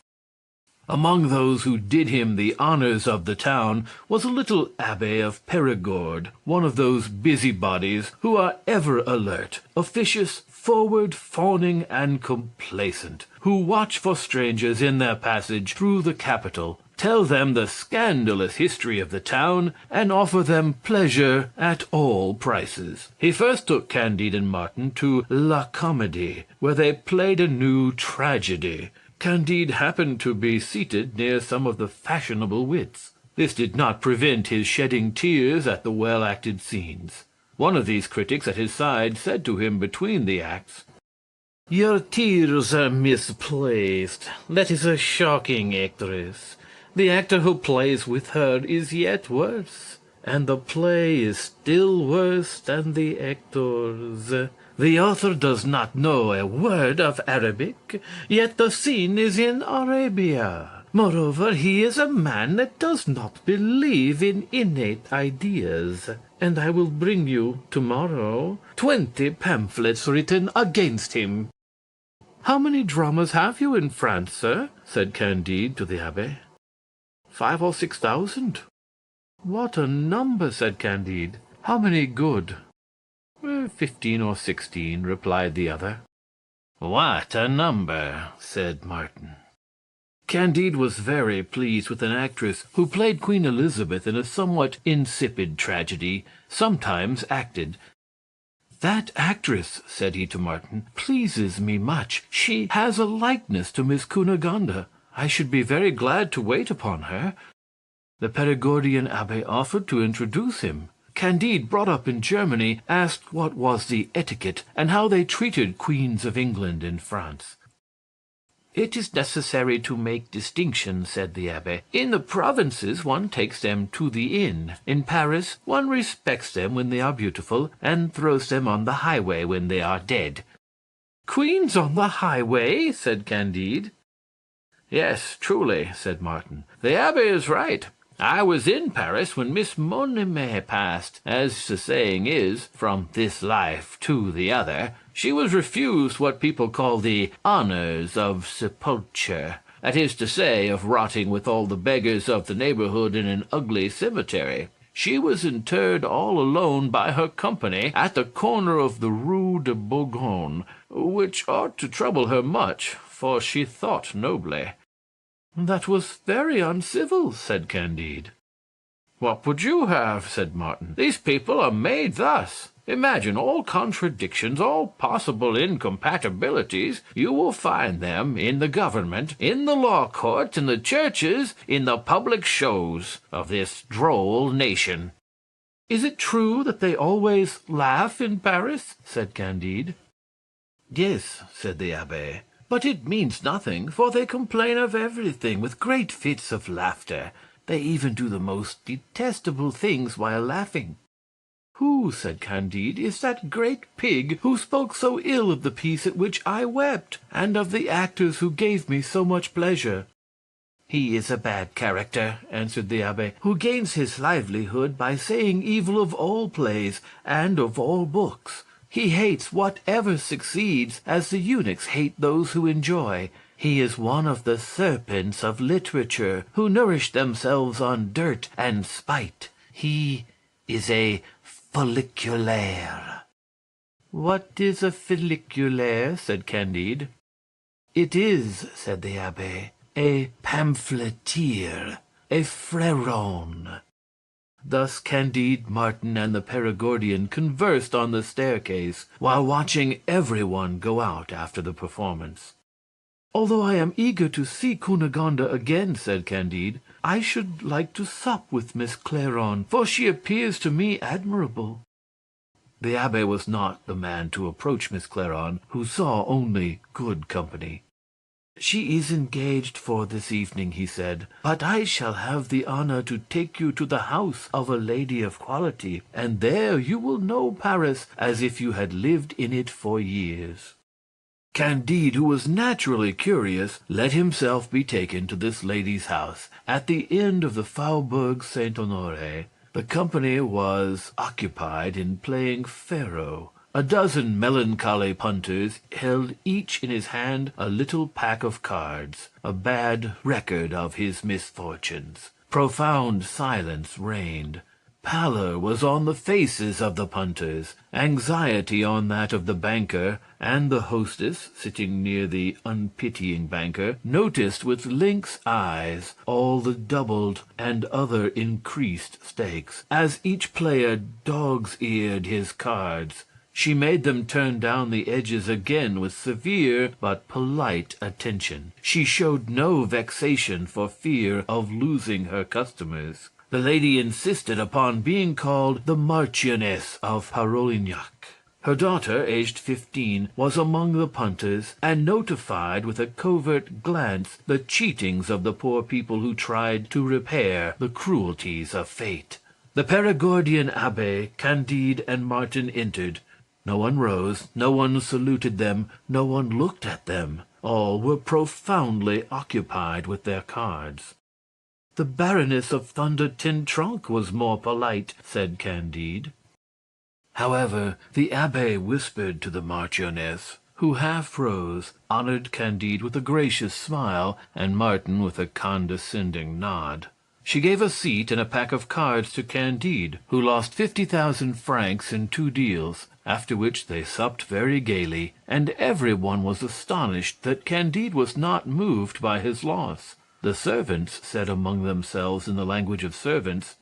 Among those who did him the honors of the town was a little Abbé of Perigord, one of those busybodies who are ever alert, officious, forward, fawning, and complacent, who watch for strangers in their passage through the capital, tell them the scandalous history of the town, and offer them pleasure at all prices. He first took Candide and Martin to La Comédie, where they played a new tragedy. Candide happened to be seated near some of the fashionable wits. This did not prevent his shedding tears at the well-acted scenes. One of these critics at his side said to him between the acts, Your tears are misplaced. That is a shocking actress. The actor who plays with her is yet worse, and the play is still worse than the actors. The author does not know a word of Arabic, yet the scene is in Arabia. Moreover, he is a man that does not believe in innate ideas, and I will bring you tomorrow 20 pamphlets written against him. "How many dramas have you in France, sir?" said Candide to the Abbé. 5 or 6,000. "What a number!" said Candide. "How many good?" 15 or 16, replied the other. "What a number!" said Martin. Candide was very pleased with an actress who played Queen Elizabeth in a somewhat insipid tragedy, sometimes acted. "That actress," said he to Martin, "pleases me much. She has a likeness to Miss Cunegonde. I should be very glad to wait upon her." The Perigordian Abbé offered to introduce him. Candide, brought up in Germany, asked what was the etiquette, and how they treated queens of England in France. "It is necessary to make distinction," said the Abbé. "In the provinces one takes them to the inn. In Paris one respects them when they are beautiful, and throws them on the highway when they are dead." "Queens on the highway?" said Candide. "Yes, truly," said Martin. "The Abbé is right. I was in Paris when Miss Monime passed, as the saying is, from this life to the other. She was refused what people call the honors of sepulture, that is to say, of rotting with all the beggars of the neighborhood in an ugly cemetery. She was interred all alone by her company at the corner of the Rue de Bourgogne, which ought to trouble her much, for she thought nobly." "That was very uncivil," said Candide. "What would you have?" said Martin. "These people are made thus. Imagine all contradictions, all possible incompatibilities. You will find them in the government, in the law courts, in the churches, in the public shows of this droll nation." "Is it true that they always laugh in Paris?" said Candide. "Yes," said the Abbé. "But it means nothing, for they complain of everything with great fits of laughter. They even do the most detestable things while laughing." "Who," said Candide, "is that great pig who spoke so ill of the piece at which I wept, and of the actors who gave me so much pleasure?" "He is a bad character," answered the Abbé, "who gains his livelihood by saying evil of all plays and of all books. He hates whatever succeeds, as the eunuchs hate those who enjoy. He is one of the serpents of literature, who nourish themselves on dirt and spite. He is a folliculaire." "What is a folliculaire?" said Candide. "It is," said the Abbé, "a pamphleteer, a fréron." Thus Candide, Martin, and the Perigordian conversed on the staircase, while watching everyone go out after the performance. "Although I am eager to see Cunegonde again," said Candide, "I should like to sup with Miss Clairon, for she appears to me admirable." The Abbé was not the man to approach Miss Clairon, who saw only good company. "She is engaged for this evening," he said, "but I shall have the honor to take you to the house of a lady of quality, and there you will know Paris as if you had lived in it for years." Candide, who was naturally curious, let himself be taken to this lady's house, at the end of the Faubourg Saint-Honoré. The company was occupied in playing faro. A dozen melancholy punters held each in his hand a little pack of cards, a bad record of his misfortunes. Profound silence reigned. Pallor was on the faces of the punters, anxiety on that of the banker, and the hostess, sitting near the unpitying banker, noticed with lynx eyes all the doubled and other increased stakes, as each player dog's-eared his cards. She made them turn down the edges again with severe but polite attention. She showed no vexation for fear of losing her customers. The lady insisted upon being called the Marchioness of Parolignac. Her daughter, aged 15, was among the punters, and notified with a covert glance the cheatings of the poor people who tried to repair the cruelties of fate. The Perigordian Abbé, Candide, and Martin entered. No one rose, no one saluted them, no one looked at them. All were profoundly occupied with their cards. "The Baroness of Thunder Ten Tronckh was more polite," said Candide. However, the Abbé whispered to the Marchioness, who half rose, honored Candide with a gracious smile, and Martin with a condescending nod. She gave a seat and a pack of cards to Candide, who lost 50,000 francs in 2 deals, after which they supped very gaily, and every one was astonished that Candide was not moved by his loss. The servants said among themselves in the language of servants,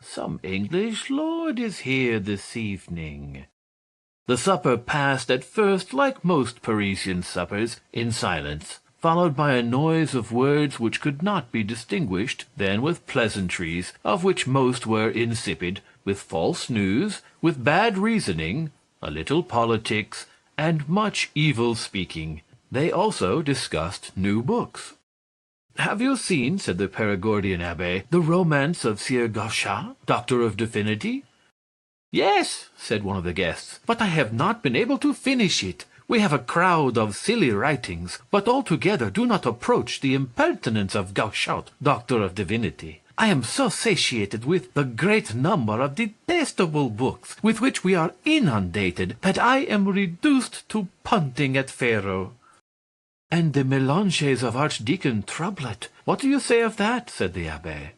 "Some English lord is here this evening." The supper passed at first, like most Parisian suppers, in silence, followed by a noise of words which could not be distinguished, then with pleasantries, of which most were insipid, with false news, with bad reasoning, a little politics, and much evil speaking. They also discussed new books. "Have you seen," said the Perigordian Abbé, "the romance of Sieur Gauchat, Doctor of Divinity?" "Yes," said one of the guests, "but I have not been able to finish it. We have a crowd of silly writings, but altogether do not approach the impertinence of Gauchat, Doctor of Divinity. I am so satiated with the great number of detestable books with which we are inundated that I am reduced to punting at faro." "And the Mélanges of Archdeacon Troublette, what do you say of that?" said the Abbé.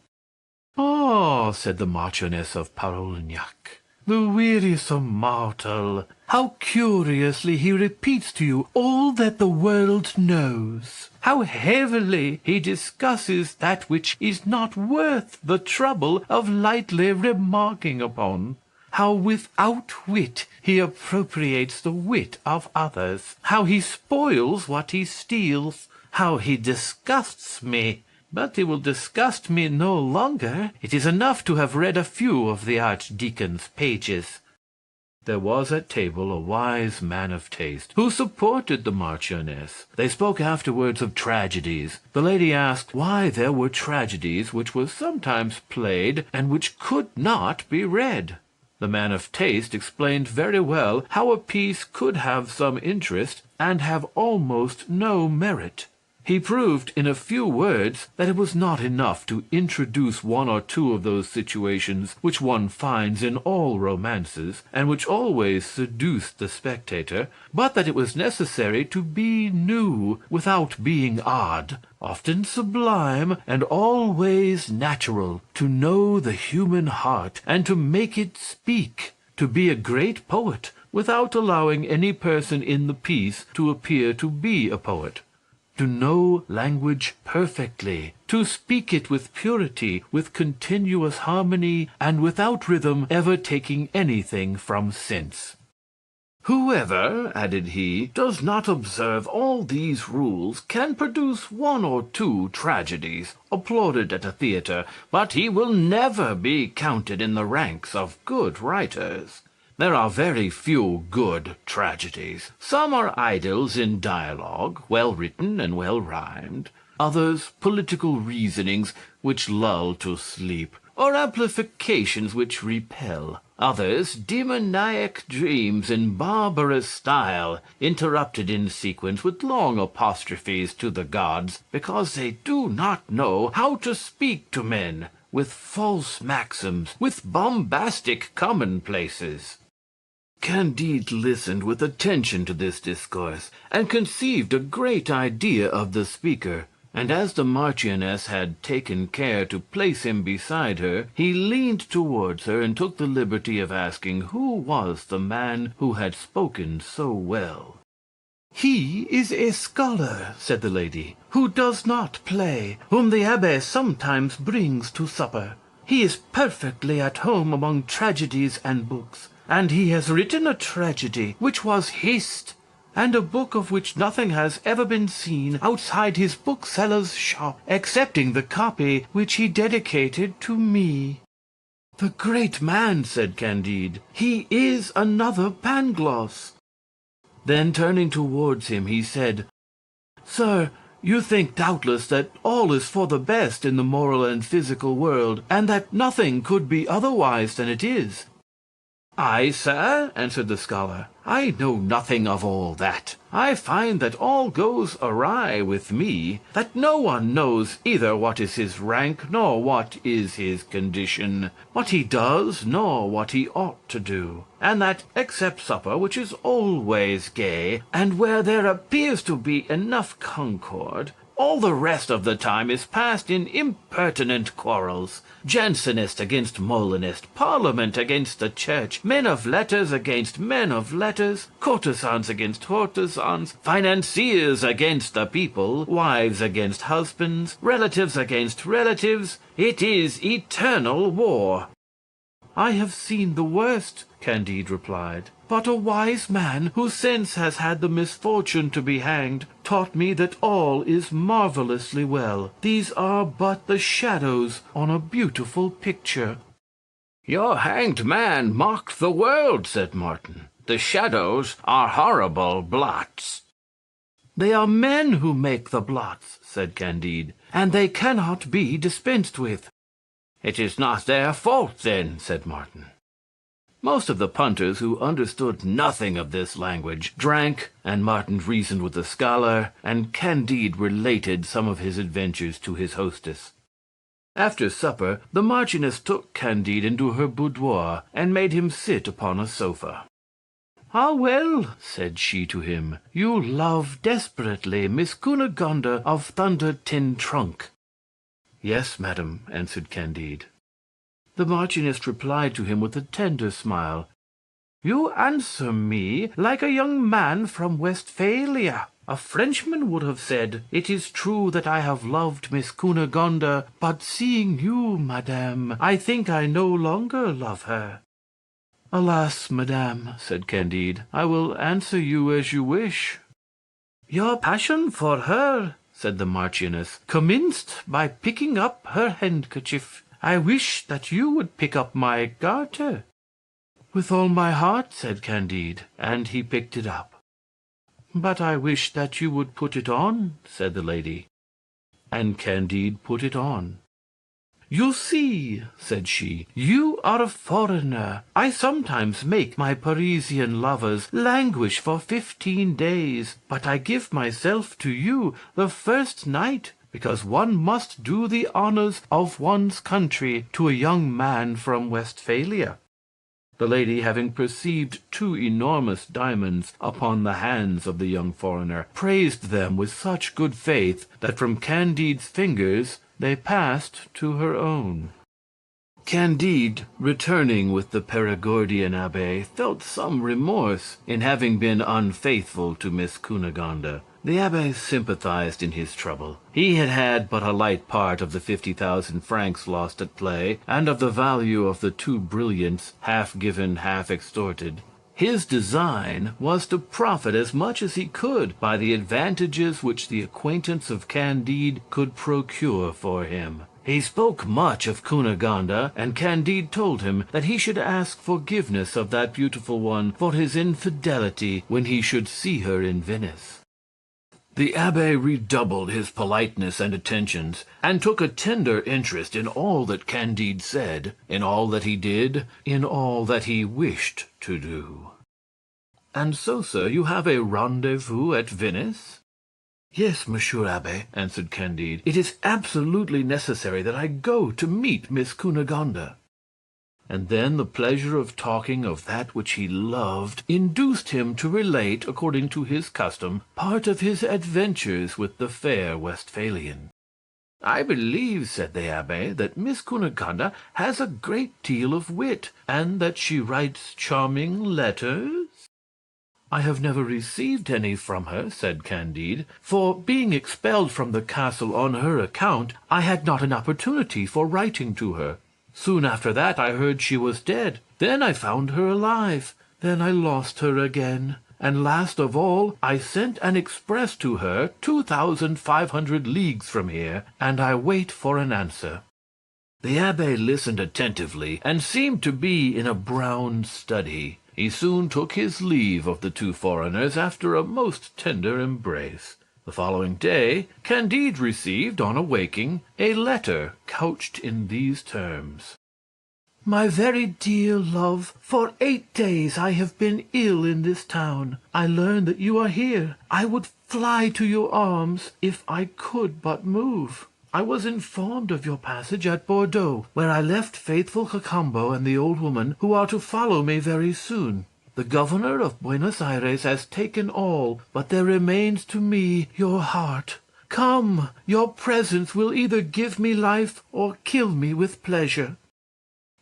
"Oh," said the Marchioness of Parolignac, "the wearisome mortal! How curiously he repeats to you all that the world knows! How heavily he discusses that which is not worth the trouble of lightly remarking upon! How without wit he appropriates the wit of others! How he spoils what he steals! How he disgusts me! But he will disgust me no longer. It is enough to have read a few of the Archdeacon's pages." There was at table a wise man of taste, who supported the Marchioness. They spoke afterwards of tragedies. The lady asked why there were tragedies which were sometimes played and which could not be read. The man of taste explained very well how a piece could have some interest and have almost no merit. He proved in a few words that it was not enough to introduce one or two of those situations which one finds in all romances, and which always seduce the spectator, but that it was necessary to be new without being odd, often sublime, and always natural, to know the human heart, and to make it speak, to be a great poet, without allowing any person in the piece to appear to be a poet. To know language perfectly, to speak it with purity, with continuous harmony, and without rhythm ever taking anything from sense. "Whoever," added he, "does not observe all these rules can produce 1 or 2 tragedies, applauded at a theatre, but he will never be counted in the ranks of good writers. There are very few good tragedies. Some are idyls in dialogue, well written and well rhymed; others political reasonings which lull to sleep, or amplifications which repel; others demoniac dreams in barbarous style, interrupted in sequence with long apostrophes to the gods, because they do not know how to speak to men, with false maxims, with bombastic commonplaces." Candide listened with attention to this discourse, and conceived a great idea of the speaker, and as the Marchioness had taken care to place him beside her, he leaned towards her and took the liberty of asking who was the man who had spoken so well. "He is a scholar," said the lady, "who does not play, whom the Abbé sometimes brings to supper. He is perfectly at home among tragedies and books, and he has written a tragedy which was hissed, and a book of which nothing has ever been seen outside his bookseller's shop, excepting the copy which he dedicated to me." "The great man," said Candide. "He is another Pangloss." Then turning towards him, he said, "Sir, you think doubtless that all is for the best in the moral and physical world, and that nothing could be otherwise than it is." "I, sir," answered the scholar, "I know nothing of all that. I find that all goes awry with me, that no one knows either what is his rank nor what is his condition, what he does nor what he ought to do, and that except supper, which is always gay, and where there appears to be enough concord, all the rest of the time is passed in impertinent quarrels. Jansenist against Molinist, Parliament against the Church, men of letters against men of letters, courtesans against courtesans, financiers against the people, wives against husbands, relatives against relatives. It is eternal war." "I have seen the worst," Candide replied. "But a wise man, whose sense has had the misfortune to be hanged, taught me that all is marvelously well. These are but the shadows on a beautiful picture." "Your hanged man mocked the world," said Martin. "The shadows are horrible blots." "They are men who make the blots," said Candide, "and they cannot be dispensed with." "It is not their fault, then," said Martin. Most of the punters, who understood nothing of this language, drank, and Martin reasoned with the scholar, and Candide related some of his adventures to his hostess. After supper, the Marchioness took Candide into her boudoir, and made him sit upon a sofa. "Ah, well," said she to him, "you love desperately Miss Cunegonde of Thunder Ten Tronckh." "Yes, madam," answered Candide. The Marchioness replied to him with a tender smile, "You answer me like a young man from Westphalia. A Frenchman would have said, 'It is true that I have loved Miss Cunegonde, but seeing you, madame, I think I no longer love her.'" "Alas, madame," said Candide, "I will answer you as you wish." "Your passion for her," said the Marchioness, "commenced by picking up her handkerchief. I wish that you would pick up my garter." "With all my heart," said Candide, and he picked it up. "But I wish that you would put it on," said the lady. And Candide put it on. "You see," said she, "you are a foreigner. I sometimes make my Parisian lovers languish for 15 days, but I give myself to you the first night, because one must do the honors of one's country to a young man from Westphalia." The lady, having perceived 2 enormous diamonds upon the hands of the young foreigner, praised them with such good faith that from Candide's fingers they passed to her own. Candide, returning with the Perigordian Abbé, felt some remorse in having been unfaithful to Miss Cunegonde. The Abbé sympathized in his trouble. He had had but a light part of the 50,000 francs lost at play, and of the value of the 2 brilliants, half given, half extorted. His design was to profit as much as he could by the advantages which the acquaintance of Candide could procure for him. He spoke much of Cunegonde, and Candide told him that he should ask forgiveness of that beautiful one for his infidelity when he should see her in Venice. The Abbé redoubled his politeness and attentions, and took a tender interest in all that Candide said, in all that he did, in all that he wished to do. "And so, sir, you have a rendezvous at Venice?" "Yes, Monsieur Abbé," answered Candide. "It is absolutely necessary that I go to meet Miss Cunegonde." And then the pleasure of talking of that which he loved induced him to relate, according to his custom, part of his adventures with the fair Westphalian. "I believe," said the Abbé, "that Miss Cunegonde has a great deal of wit, and that she writes charming letters?" "I have never received any from her," said Candide, "for, being expelled from the castle on her account, I had not an opportunity for writing to her. Soon after that I heard she was dead. Then I found her alive. Then I lost her again. And last of all, I sent an express to her 2,500 leagues from here, and I wait for an answer." The abbe listened attentively, and seemed to be in a brown study. He soon took his leave of the two foreigners after a most tender embrace. The following day, Candide received, on awaking, a letter couched in these terms: My very dear love, for 8 days I have been ill in this town. I learn that you are here. I would fly to your arms if I could but move. I was informed of your passage at Bordeaux, where I left faithful Cacambo and the old woman, who are to follow me very soon. The governor of Buenos Aires has taken all, but there remains to me your heart. Come, your presence will either give me life or kill me with pleasure.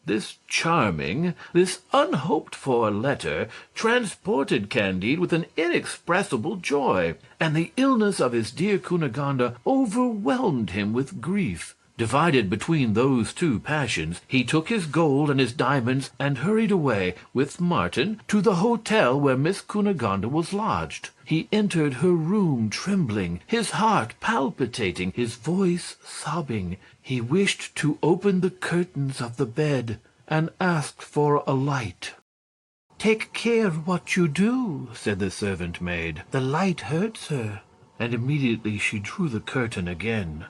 This charming, this unhoped-for letter transported Candide with an inexpressible joy, and the illness of his dear Cunegonde overwhelmed him with grief. Divided between those two passions, he took his gold and his diamonds and hurried away with Martin to the hotel where Miss Cunegonde was lodged. He entered her room trembling, his heart palpitating, his voice sobbing. He wished to open the curtains of the bed and asked for a light. "Take care what you do," said the servant maid. "The light hurts her." And immediately she drew the curtain again.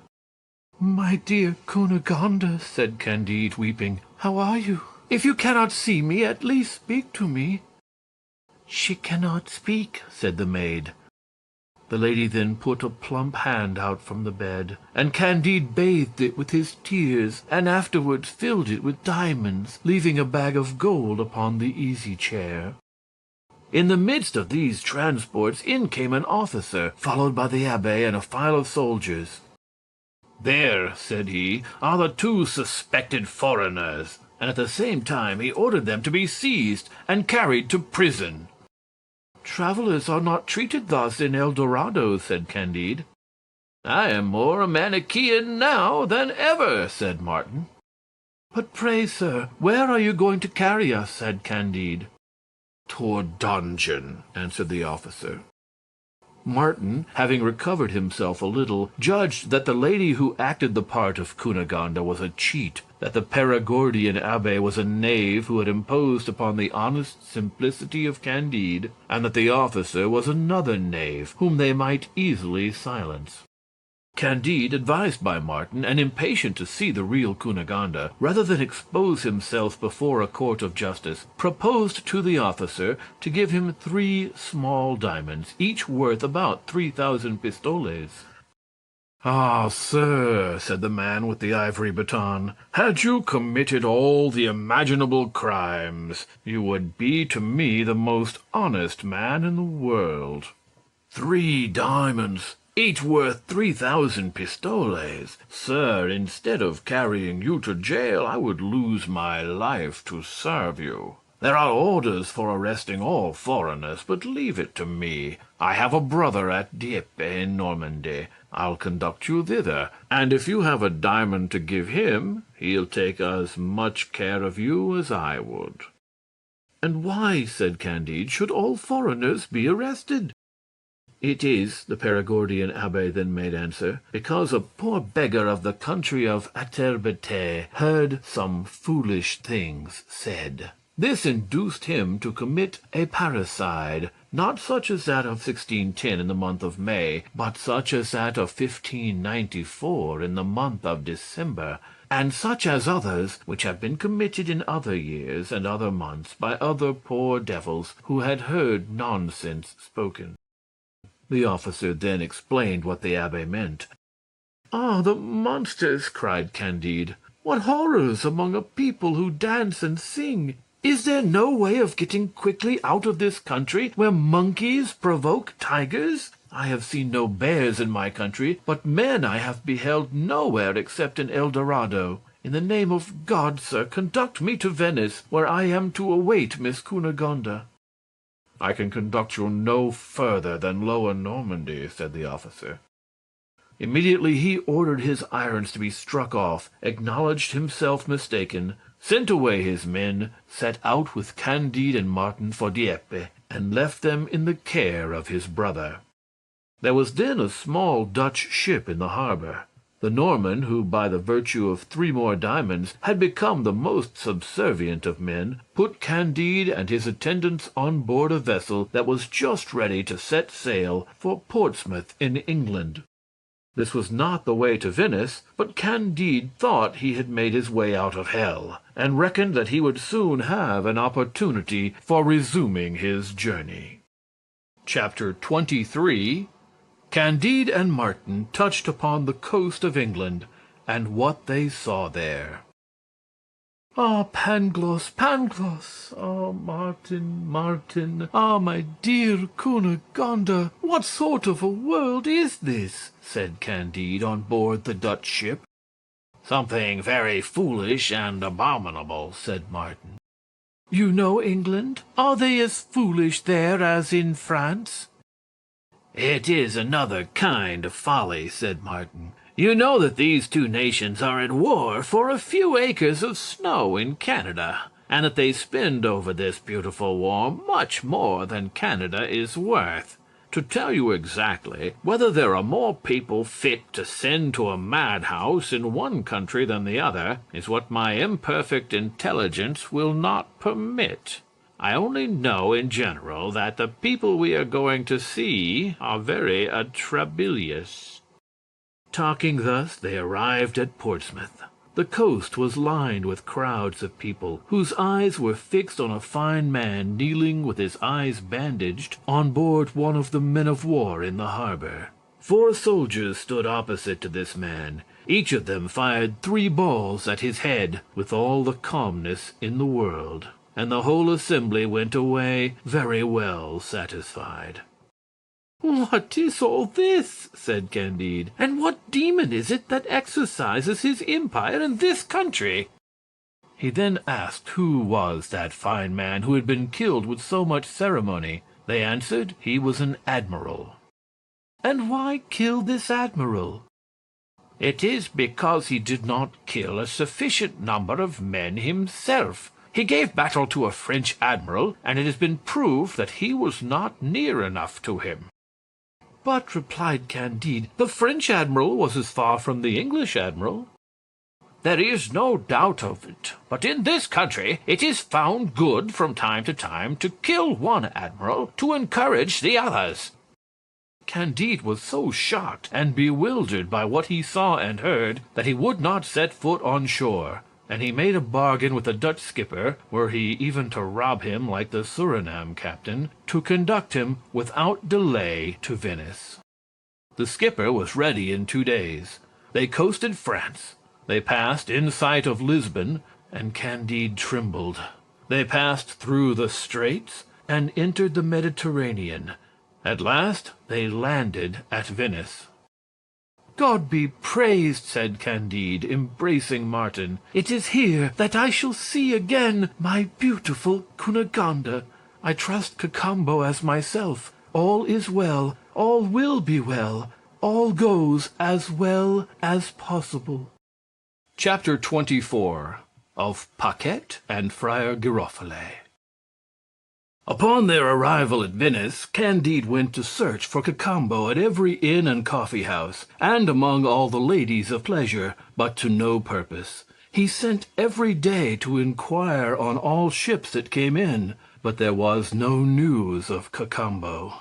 "My dear Cunegonde," said Candide, weeping, "how are you? If you cannot see me, at least speak to me." "She cannot speak," said the maid. The lady then put a plump hand out from the bed, and Candide bathed it with his tears, and afterwards filled it with diamonds, leaving a bag of gold upon the easy-chair. In the midst of these transports in came an officer, followed by the abbe and a file of soldiers. "There," said he, "are the two suspected foreigners," and at the same time he ordered them to be seized and carried to prison. "Travelers are not treated thus in El Dorado," said Candide. "I am more a Manichean now than ever," said Martin. "But pray, sir, where are you going to carry us?" said Candide. "To a dungeon," answered the officer. Martin, having recovered himself a little, judged that the lady who acted the part of Cunegonde was a cheat, that the Perigordian abbe was a knave who had imposed upon the honest simplicity of Candide, and that the officer was another knave whom they might easily silence. Candide, advised by Martin, and impatient to see the real Cunegonde, rather than expose himself before a court of justice, proposed to the officer to give him 3 small diamonds, each worth about 3,000 pistoles. "Ah, sir," said the man with the ivory baton, "had you committed all the imaginable crimes, you would be to me the most honest man in the world." 3 diamonds, each worth 3,000 pistoles. Sir, instead of carrying you to jail, I would lose my life to serve you. There are orders for arresting all foreigners, but leave it to me. I have a brother at Dieppe in Normandy. I'll conduct you thither, and if you have a diamond to give him, he'll take as much care of you as I would." "And why," said Candide, "should all foreigners be arrested?" "It is," the Perigordian abbe then made answer, "because a poor beggar of the country of Aterbete heard some foolish things said. This induced him to commit a parricide, not such as that of 1610 in the month of May, but such as that of 1594 in the month of December, and such as others which have been committed in other years and other months by other poor devils who had heard nonsense spoken." The officer then explained what the abbe meant. "Ah, the monsters!" cried Candide. "What horrors among a people who dance and sing! Is there no way of getting quickly out of this country where monkeys provoke tigers? I have seen no bears in my country, but men I have beheld nowhere except in El Dorado. In the name of God, sir, conduct me to Venice, where I am to await Miss Cunegonde." "I can conduct you no further than Lower Normandy," said the officer. Immediately he ordered his irons to be struck off, acknowledged himself mistaken, sent away his men, set out with Candide and Martin for Dieppe, and left them in the care of his brother. There was then a small Dutch ship in the harbor. The Norman, who by the virtue of 3 more diamonds had become the most subservient of men, put Candide and his attendants on board a vessel that was just ready to set sail for Portsmouth in England. This was not the way to Venice, but Candide thought he had made his way out of hell, and reckoned that he would soon have an opportunity for resuming his journey. Chapter 23. Candide and Martin touched upon the coast of England, and what they saw there. Ah, Pangloss, Pangloss! Ah, Martin, Martin! Ah, my dear Cunegonde! What sort of a world is this? Said Candide on board the Dutch ship. Something very foolish and abominable, said Martin. You know England? Are they as foolish there as in France? It is another kind of folly, said Martin. You know that these 2 nations are at war for a few acres of snow in Canada, and that they spend over this beautiful war much more than Canada is worth. To tell you exactly, whether there are more people fit to send to a madhouse in one country than the other is what my imperfect intelligence will not permit. I only know in general that the people we are going to see are very atrabilious. Talking thus, they arrived at Portsmouth. The coast was lined with crowds of people, whose eyes were fixed on a fine man kneeling with his eyes bandaged on board one of the men of war in the harbor. 4 soldiers stood opposite to this man. Each of them fired 3 balls at his head with all the calmness in the world, and the whole assembly went away very well satisfied. What is all this? Said Candide. And what demon is it that exercises his empire in this country? He then asked who was that fine man who had been killed with so much ceremony. They answered he was an admiral. And why kill this admiral? It is because he did not kill a sufficient number of men himself. He gave battle to a French admiral, and it has been proved that he was not near enough to him. But, replied Candide, the French admiral was as far from the English admiral. There is no doubt of it, but in this country it is found good from time to kill one admiral to encourage the others. Candide was so shocked and bewildered by what he saw and heard that he would not set foot on shore, and he made a bargain with the Dutch skipper, were he even to rob him like the Surinam captain, to conduct him without delay to Venice. The skipper was ready in 2 days. They coasted France. They passed in sight of Lisbon, and Candide trembled. They passed through the straits and entered the Mediterranean. At last they landed at Venice. God be praised, said Candide, embracing Martin. It is here that I shall see again my beautiful Cunegonde. I trust Cacambo as myself. All is well, all will be well, all goes as well as possible. Chapter 24. Of Paquette and Friar Giroflee. Upon their arrival at Venice, Candide went to search for Cacambo at every inn and coffee house, and among all the ladies of pleasure, but to no purpose. He sent every day to inquire on all ships that came in, but there was no news of Cacambo.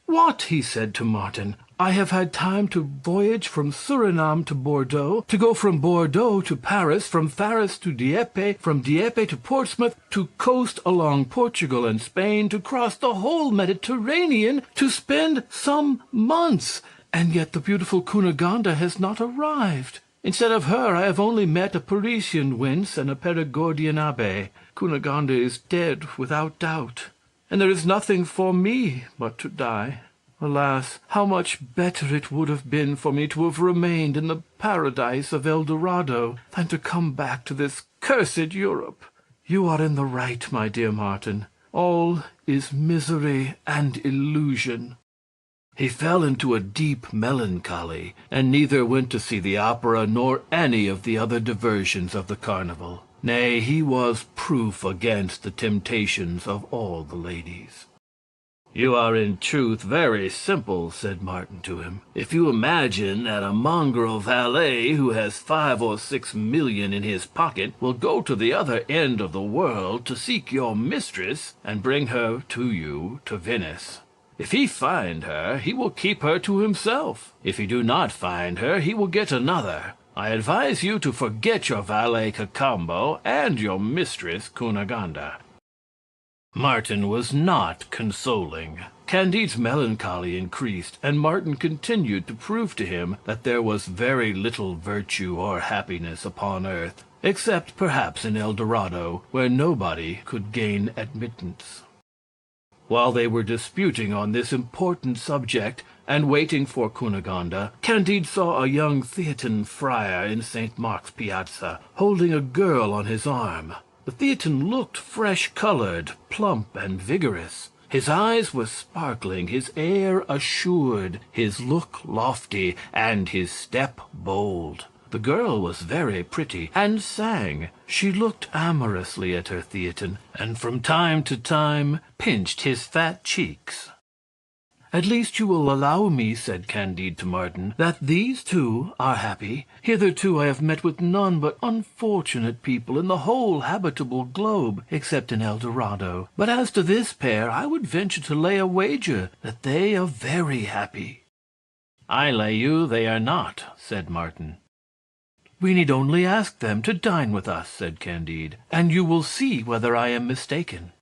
What, he said to Martin, I have had time to voyage from Surinam to Bordeaux, to go from Bordeaux to Paris, from Paris to Dieppe, from Dieppe to Portsmouth, to coast along Portugal and Spain, to cross the whole Mediterranean, to spend some months, and yet the beautiful Cunegonde has not arrived. Instead of her, I have only met a Parisian wench and a Perigordian abbé. Cunegonde is dead, without doubt, and there is nothing for me but to die. Alas, how much better it would have been for me to have remained in the paradise of El Dorado than to come back to this cursed Europe. You are in the right, my dear Martin. All is misery and illusion. He fell into a deep melancholy, and neither went to see the opera nor any of the other diversions of the carnival. Nay, he was proof against the temptations of all the ladies. You are in truth very simple, said Martin to him. If you imagine that a mongrel valet who has 5 or 6 million in his pocket will go to the other end of the world to seek your mistress and bring her to you to Venice. If he find her, he will keep her to himself. If he do not find her, he will get another. I advise you to forget your valet Cacambo and your mistress Cunegonde. Martin was not consoling. Candide's melancholy increased, and Martin continued to prove to him that there was very little virtue or happiness upon earth, except perhaps in El Dorado, where nobody could gain admittance. While they were disputing on this important subject, and waiting for Cunegonde, Candide saw a young Theatin friar in St. Mark's Piazza, holding a girl on his arm. The Theatin looked fresh-colored, plump, and vigorous. His eyes were sparkling, his air assured, his look lofty, and his step bold. The girl was very pretty, and sang. She looked amorously at her Theatin, and from time to time pinched his fat cheeks. "At least you will allow me," said Candide to Martin, "that these two are happy. Hitherto I have met with none but unfortunate people in the whole habitable globe, except in El Dorado. But as to this pair, I would venture to lay a wager that they are very happy." "I lay you they are not," said Martin. "We need only ask them to dine with us," said Candide, "and you will see whether I am mistaken."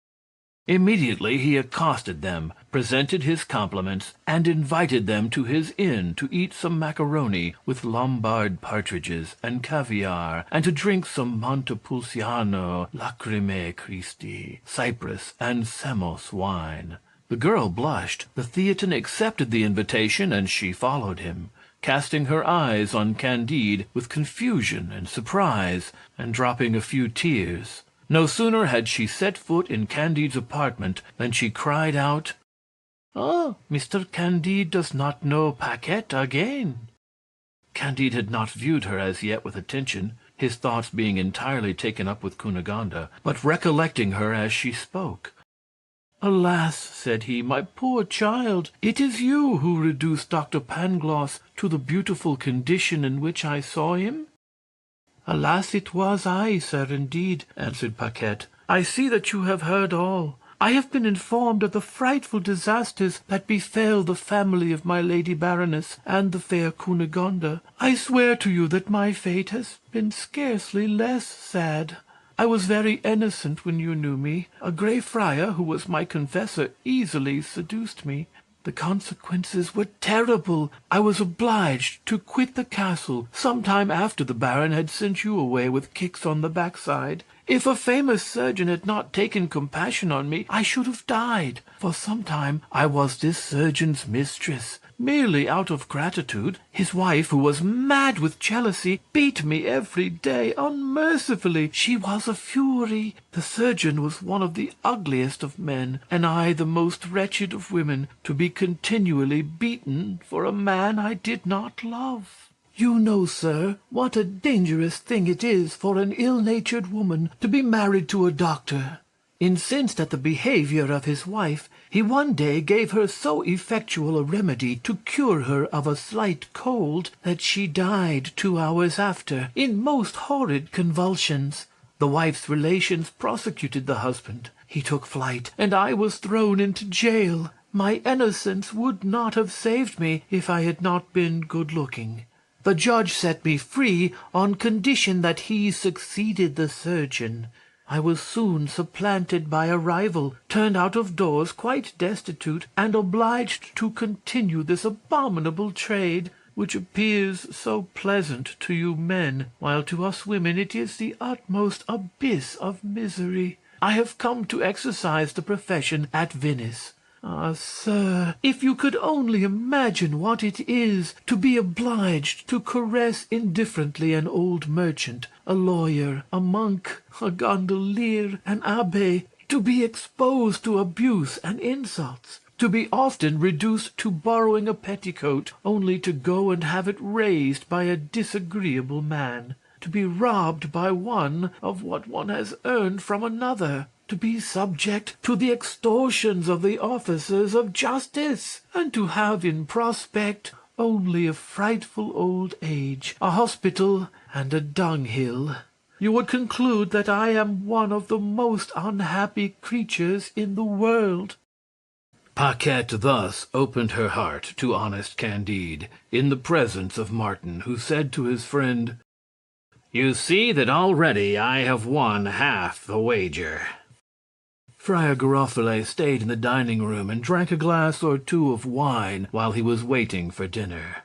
Immediately he accosted them, presented his compliments, and invited them to his inn to eat some macaroni with Lombard partridges and caviar, and to drink some Montepulciano, Lacrimae Christi, Cyprus, and Samos wine. The girl blushed. The Theatin accepted the invitation, and she followed him, casting her eyes on Candide with confusion and surprise, and dropping a few tears. No sooner had she set foot in Candide's apartment than she cried out, "Ah, Mr. Candide does not know Paquette again." Candide had not viewed her as yet with attention, his thoughts being entirely taken up with Cunegonde, but recollecting her as she spoke. "Alas," said he, "my poor child, it is you who reduced Dr. Pangloss to the beautiful condition in which I saw him?" "Alas, it was I, sir, indeed," answered Paquette. "I see that you have heard all. I have been informed of the frightful disasters that befell the family of my lady Baroness and the fair Cunegonde. I swear to you that my fate has been scarcely less sad. I was very innocent when you knew me. A grey friar, who was my confessor, easily seduced me. The consequences were terrible. I was obliged to quit the castle some time after the Baron had sent you away with kicks on the backside. If a famous surgeon had not taken compassion on me, I should have died. For some time I was this surgeon's mistress, merely out of gratitude. His wife, who was mad with jealousy, beat me every day unmercifully. She was a fury. The surgeon was one of the ugliest of men, and I the most wretched of women, to be continually beaten for a man I did not love. You know, sir, what a dangerous thing it is for an ill-natured woman to be married to a doctor. Incensed at the behavior of his wife, he one day gave her so effectual a remedy to cure her of a slight cold that she died 2 hours after, in most horrid convulsions. The wife's relations prosecuted the husband. He took flight, and I was thrown into jail. My innocence would not have saved me if I had not been good-looking. The judge set me free on condition that he succeeded the surgeon. I was soon supplanted by a rival, turned out of doors quite destitute, and obliged to continue this abominable trade, which appears so pleasant to you men, while to us women it is the utmost abyss of misery. I have come to exercise the profession at Venice. Ah, sir, if you could only imagine what it is to be obliged to caress indifferently an old merchant, a lawyer, a monk, a gondolier, an abbé, to be exposed to abuse and insults, to be often reduced to borrowing a petticoat, only to go and have it raised by a disagreeable man, to be robbed by one of what one has earned from another, to be subject to the extortions of the officers of justice, and to have in prospect only a frightful old age, a hospital, and a dunghill. You would conclude that I am one of the most unhappy creatures in the world." Paquette thus opened her heart to honest Candide, in the presence of Martin, who said to his friend, "You see that already I have won half the wager." Friar Giroflee stayed in the dining-room and drank a glass or two of wine while he was waiting for dinner.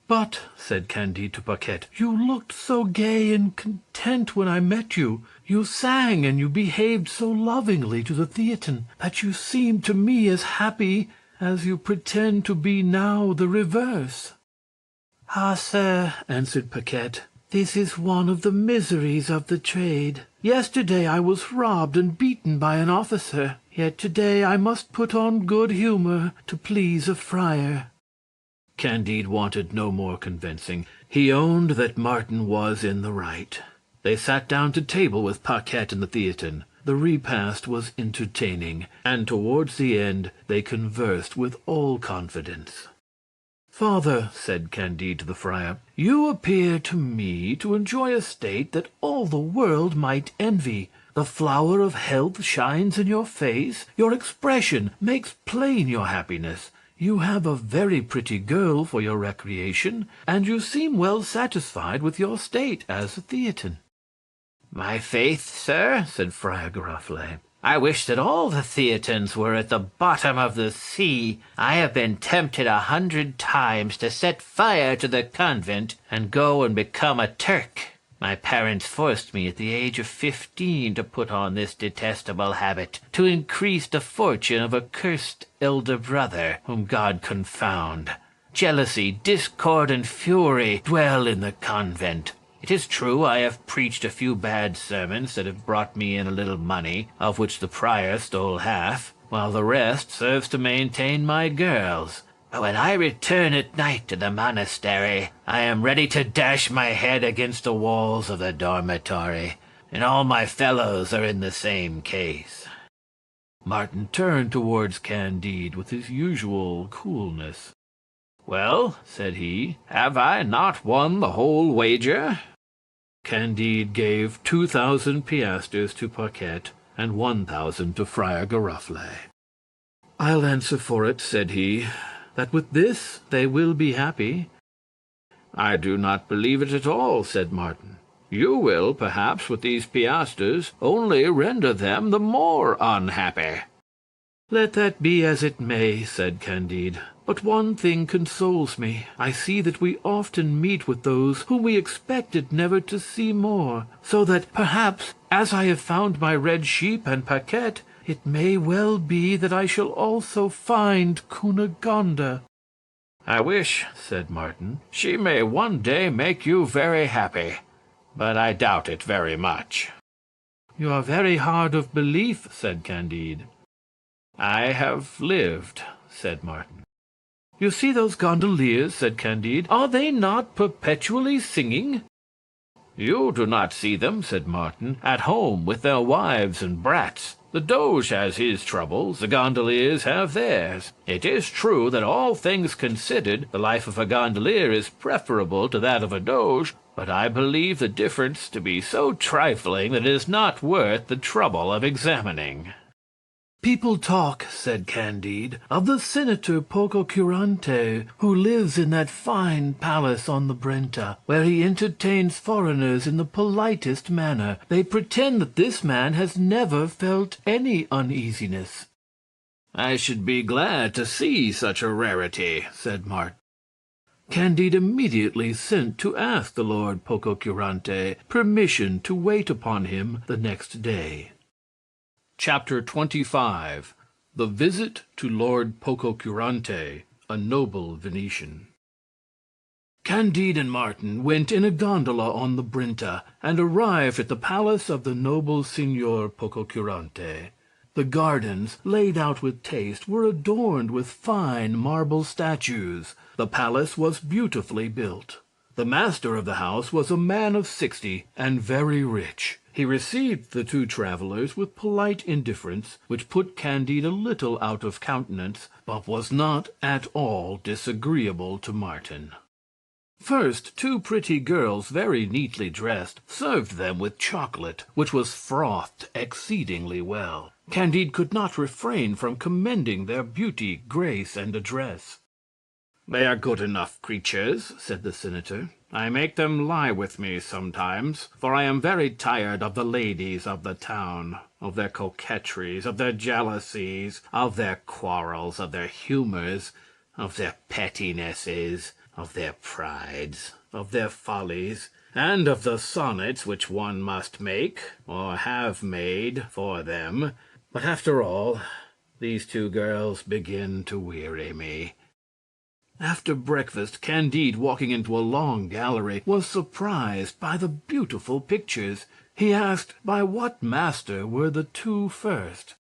"But," said Candide to Paquette, "you looked so gay and content when I met you. You sang and you behaved so lovingly to the Theatin that you seemed to me as happy as you pretend to be now the reverse." "Ah, sir," answered Paquette, "this is one of the miseries of the trade. Yesterday I was robbed and beaten by an officer, yet today I must put on good humor to please a friar." Candide wanted no more convincing. He owned that Martin was in the right. They sat down to table with Paquette and the Theatin. The repast was entertaining, and towards the end they conversed with all confidence. "Father," said Candide to the friar, "you appear to me to enjoy a state that all the world might envy. The flower of health shines in your face. Your expression makes plain your happiness. You have a very pretty girl for your recreation, and you seem well satisfied with your state as a Theatin." "My faith, sir," said Friar Giroflee, "I wish that all the Theatins were at the bottom of the sea. I have been tempted 100 times to set fire to the convent and go and become a Turk. My parents forced me at the age of 15 to put on this detestable habit, to increase the fortune of a cursed elder brother, whom God confound. Jealousy, discord, and fury dwell in the convent. It is true I have preached a few bad sermons that have brought me in a little money, of which the prior stole half, while the rest serves to maintain my girls. But when I return at night to the monastery, I am ready to dash my head against the walls of the dormitory, and all my fellows are in the same case." Martin turned towards Candide with his usual coolness. "Well," said he, "have I not won the whole wager?" Candide gave 2,000 piastres to Paquette and 1,000 to Friar Giroflee. "I'll answer for it," said he, "that with this they will be happy." "I do not believe it at all," said Martin. "You will, perhaps, with these piastres, only render them the more unhappy." "Let that be as it may," said Candide. "But one thing consoles me. I see that we often meet with those whom we expected never to see more, so that perhaps, as I have found my red sheep and Paquette, it may well be that I shall also find Cunegonde." "I wish," said Martin, "she may one day make you very happy, but I doubt it very much." "You are very hard of belief," said Candide. "I have lived," said Martin. "You see those gondoliers," said Candide. "Are they not perpetually singing?" "You do not see them," said Martin, "at home with their wives and brats. The Doge has his troubles, the gondoliers have theirs. It is true that, all things considered, the life of a gondolier is preferable to that of a Doge, but I believe the difference to be so trifling that it is not worth the trouble of examining." "People talk," said Candide, "of the Senator Pococurante, who lives in that fine palace on the Brenta, where he entertains foreigners in the politest manner. They pretend that this man has never felt any uneasiness." "I should be glad to see such a rarity," said Martin. Candide immediately sent to ask the Lord Pococurante permission to wait upon him the next day. Chapter 25. The Visit to Lord Pococurante, a Noble Venetian. Candide and Martin went in a gondola on the Brenta, and arrived at the palace of the noble Signor Pococurante. The gardens, laid out with taste, were adorned with fine marble statues. The palace was beautifully built. The master of the house was a man of 60, and very rich. He received the two travelers with polite indifference, which put Candide a little out of countenance, but was not at all disagreeable to Martin. First, two pretty girls, very neatly dressed, served them with chocolate, which was frothed exceedingly well. Candide could not refrain from commending their beauty, grace, and address. "They are good enough creatures," said the senator. "I make them lie with me sometimes, for I am very tired of the ladies of the town, of their coquetries, of their jealousies, of their quarrels, of their humors, of their pettinesses, of their prides, of their follies, and of the sonnets which one must make, or have made, for them. But after all, these two girls begin to weary me." After breakfast, Candide, walking into a long gallery, was surprised by the beautiful pictures. He asked by what master were the two first.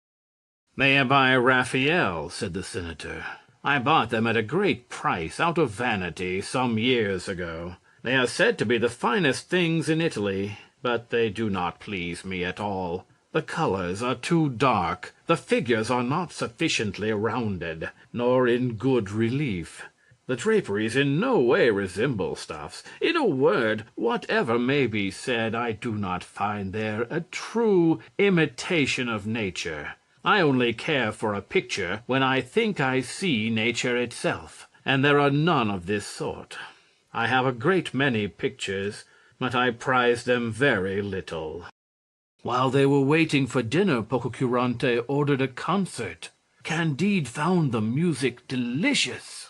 "They are by Raphael," said the senator. "I bought them at a great price, out of vanity, some years ago. They are said to be the finest things in Italy, but they do not please me at all. The colors are too dark, the figures are not sufficiently rounded, nor in good relief. The draperies in no way resemble stuffs. In a word, whatever may be said, I do not find there a true imitation of nature. I only care for a picture when I think I see nature itself, and there are none of this sort. I have a great many pictures, but I prize them very little." While they were waiting for dinner, Pococurante ordered a concert. Candide found the music delicious.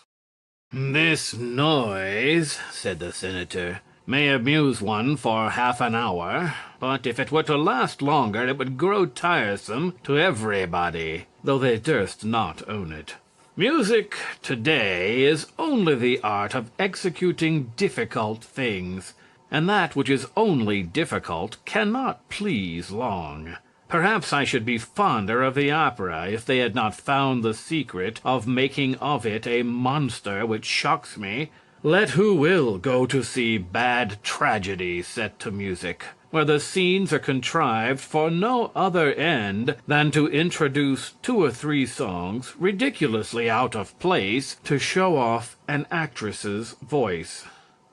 "This noise," said the senator, "may amuse one for half an hour, but if it were to last longer it would grow tiresome to everybody, though they durst not own it. Music today is only the art of executing difficult things, and that which is only difficult cannot please long. Perhaps I should be fonder of the opera if they had not found the secret of making of it a monster which shocks me. Let who will go to see bad tragedy set to music, where the scenes are contrived for no other end than to introduce 2 or 3 songs, ridiculously out of place, to show off an actress's voice.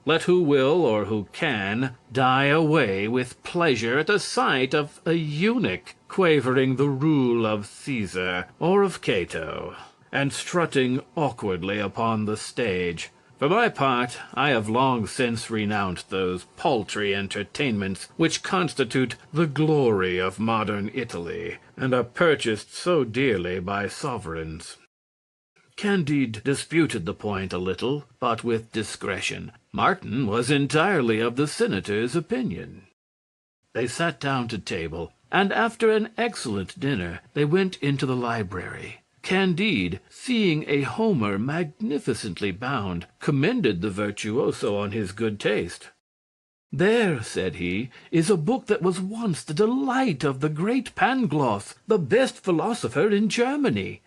Let who will, or who can, die away with pleasure at the sight of a eunuch quavering the rule of Caesar or of Cato, and strutting awkwardly upon the stage. For my part, I have long since renounced those paltry entertainments which constitute the glory of modern Italy, and are purchased so dearly by sovereigns." Candide disputed the point a little, but with discretion. Martin was entirely of the senator's opinion. They sat down to table, and after an excellent dinner they went into the library. Candide, seeing a Homer magnificently bound, commended the virtuoso on his good taste. "There," said he, "is a book that was once the delight of the great Pangloss, the best philosopher in Germany."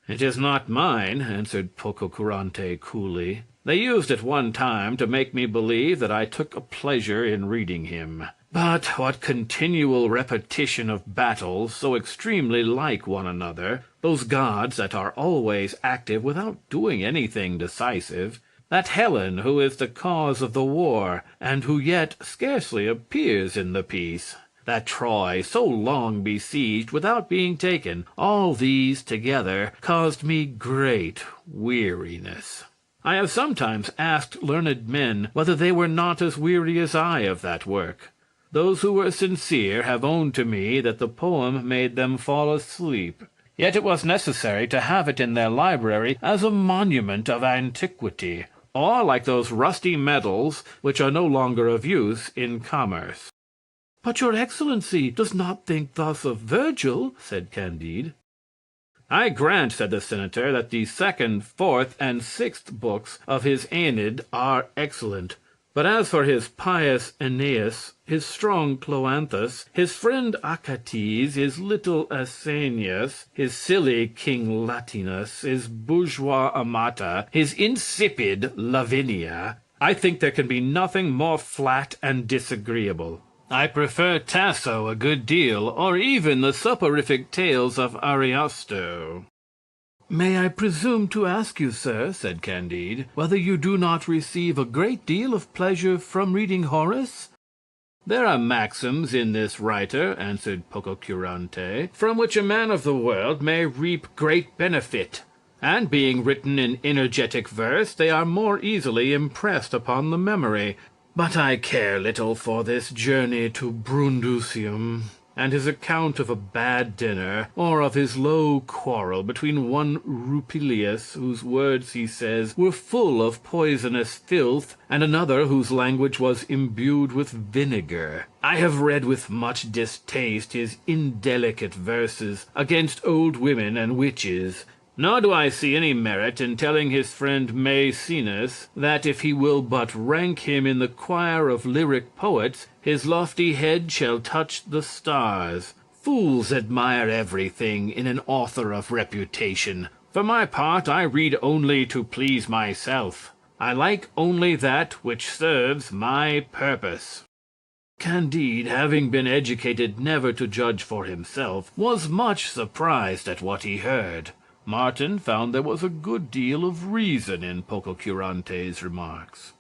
"It is not mine," answered Pococurante coolly. "They used at one time to make me believe that I took a pleasure in reading him. But what continual repetition of battles so extremely like one another, those gods that are always active without doing anything decisive, that Helen who is the cause of the war, and who yet scarcely appears in the piece, that Troy so long besieged without being taken, all these together caused me great weariness. I have sometimes asked learned men whether they were not as weary as I of that work. Those who were sincere have owned to me that the poem made them fall asleep. Yet it was necessary to have it in their library as a monument of antiquity, or like those rusty medals which are no longer of use in commerce." "But your Excellency does not think thus of Virgil," said Candide. "I grant," said the senator, "that the 2nd, 4th, and 6th books of his Aeneid are excellent. But as for his pious Aeneas, his strong Cloanthus, his friend Achates, his little Asinius, his silly King Latinus, his bourgeois Amata, his insipid Lavinia, I think there can be nothing more flat and disagreeable. I prefer Tasso a good deal, or even the soporific tales of Ariosto. May I presume to ask you, sir, said Candide, whether you do not receive a great deal of pleasure from reading Horace? There are maxims in this writer, answered Pococurante, from which a man of the world may reap great benefit, and being written in energetic verse, they are more easily impressed upon the memory. But I care little for this journey to Brundusium, and his account of a bad dinner, or of his low quarrel between one Rupilius, whose words, he says, were full of poisonous filth, and another whose language was imbued with vinegar. I have read with much distaste his indelicate verses against old women and witches, nor do I see any merit in telling his friend Maecenas that if he will but rank him in the choir of lyric poets, his lofty head shall touch the stars. Fools admire everything in an author of reputation. For my part, I read only to please myself. I like only that which serves my purpose. Candide, having been educated never to judge for himself, was much surprised at what he heard. Martin found there was a good deal of reason in Pococurante's remarks.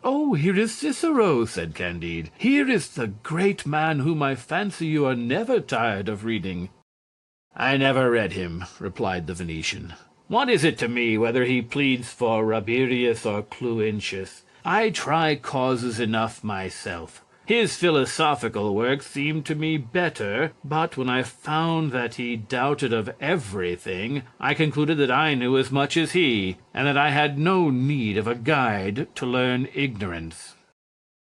"Oh, here is Cicero," said Candide. "Here is the great man whom I fancy you are never tired of reading." "I never read him," replied the Venetian. "What is it to me whether he pleads for Rabirius or Cluentius? I try causes enough myself. His philosophical works seemed to me better, but when I found that he doubted of everything, I concluded that I knew as much as he, and that I had no need of a guide to learn ignorance."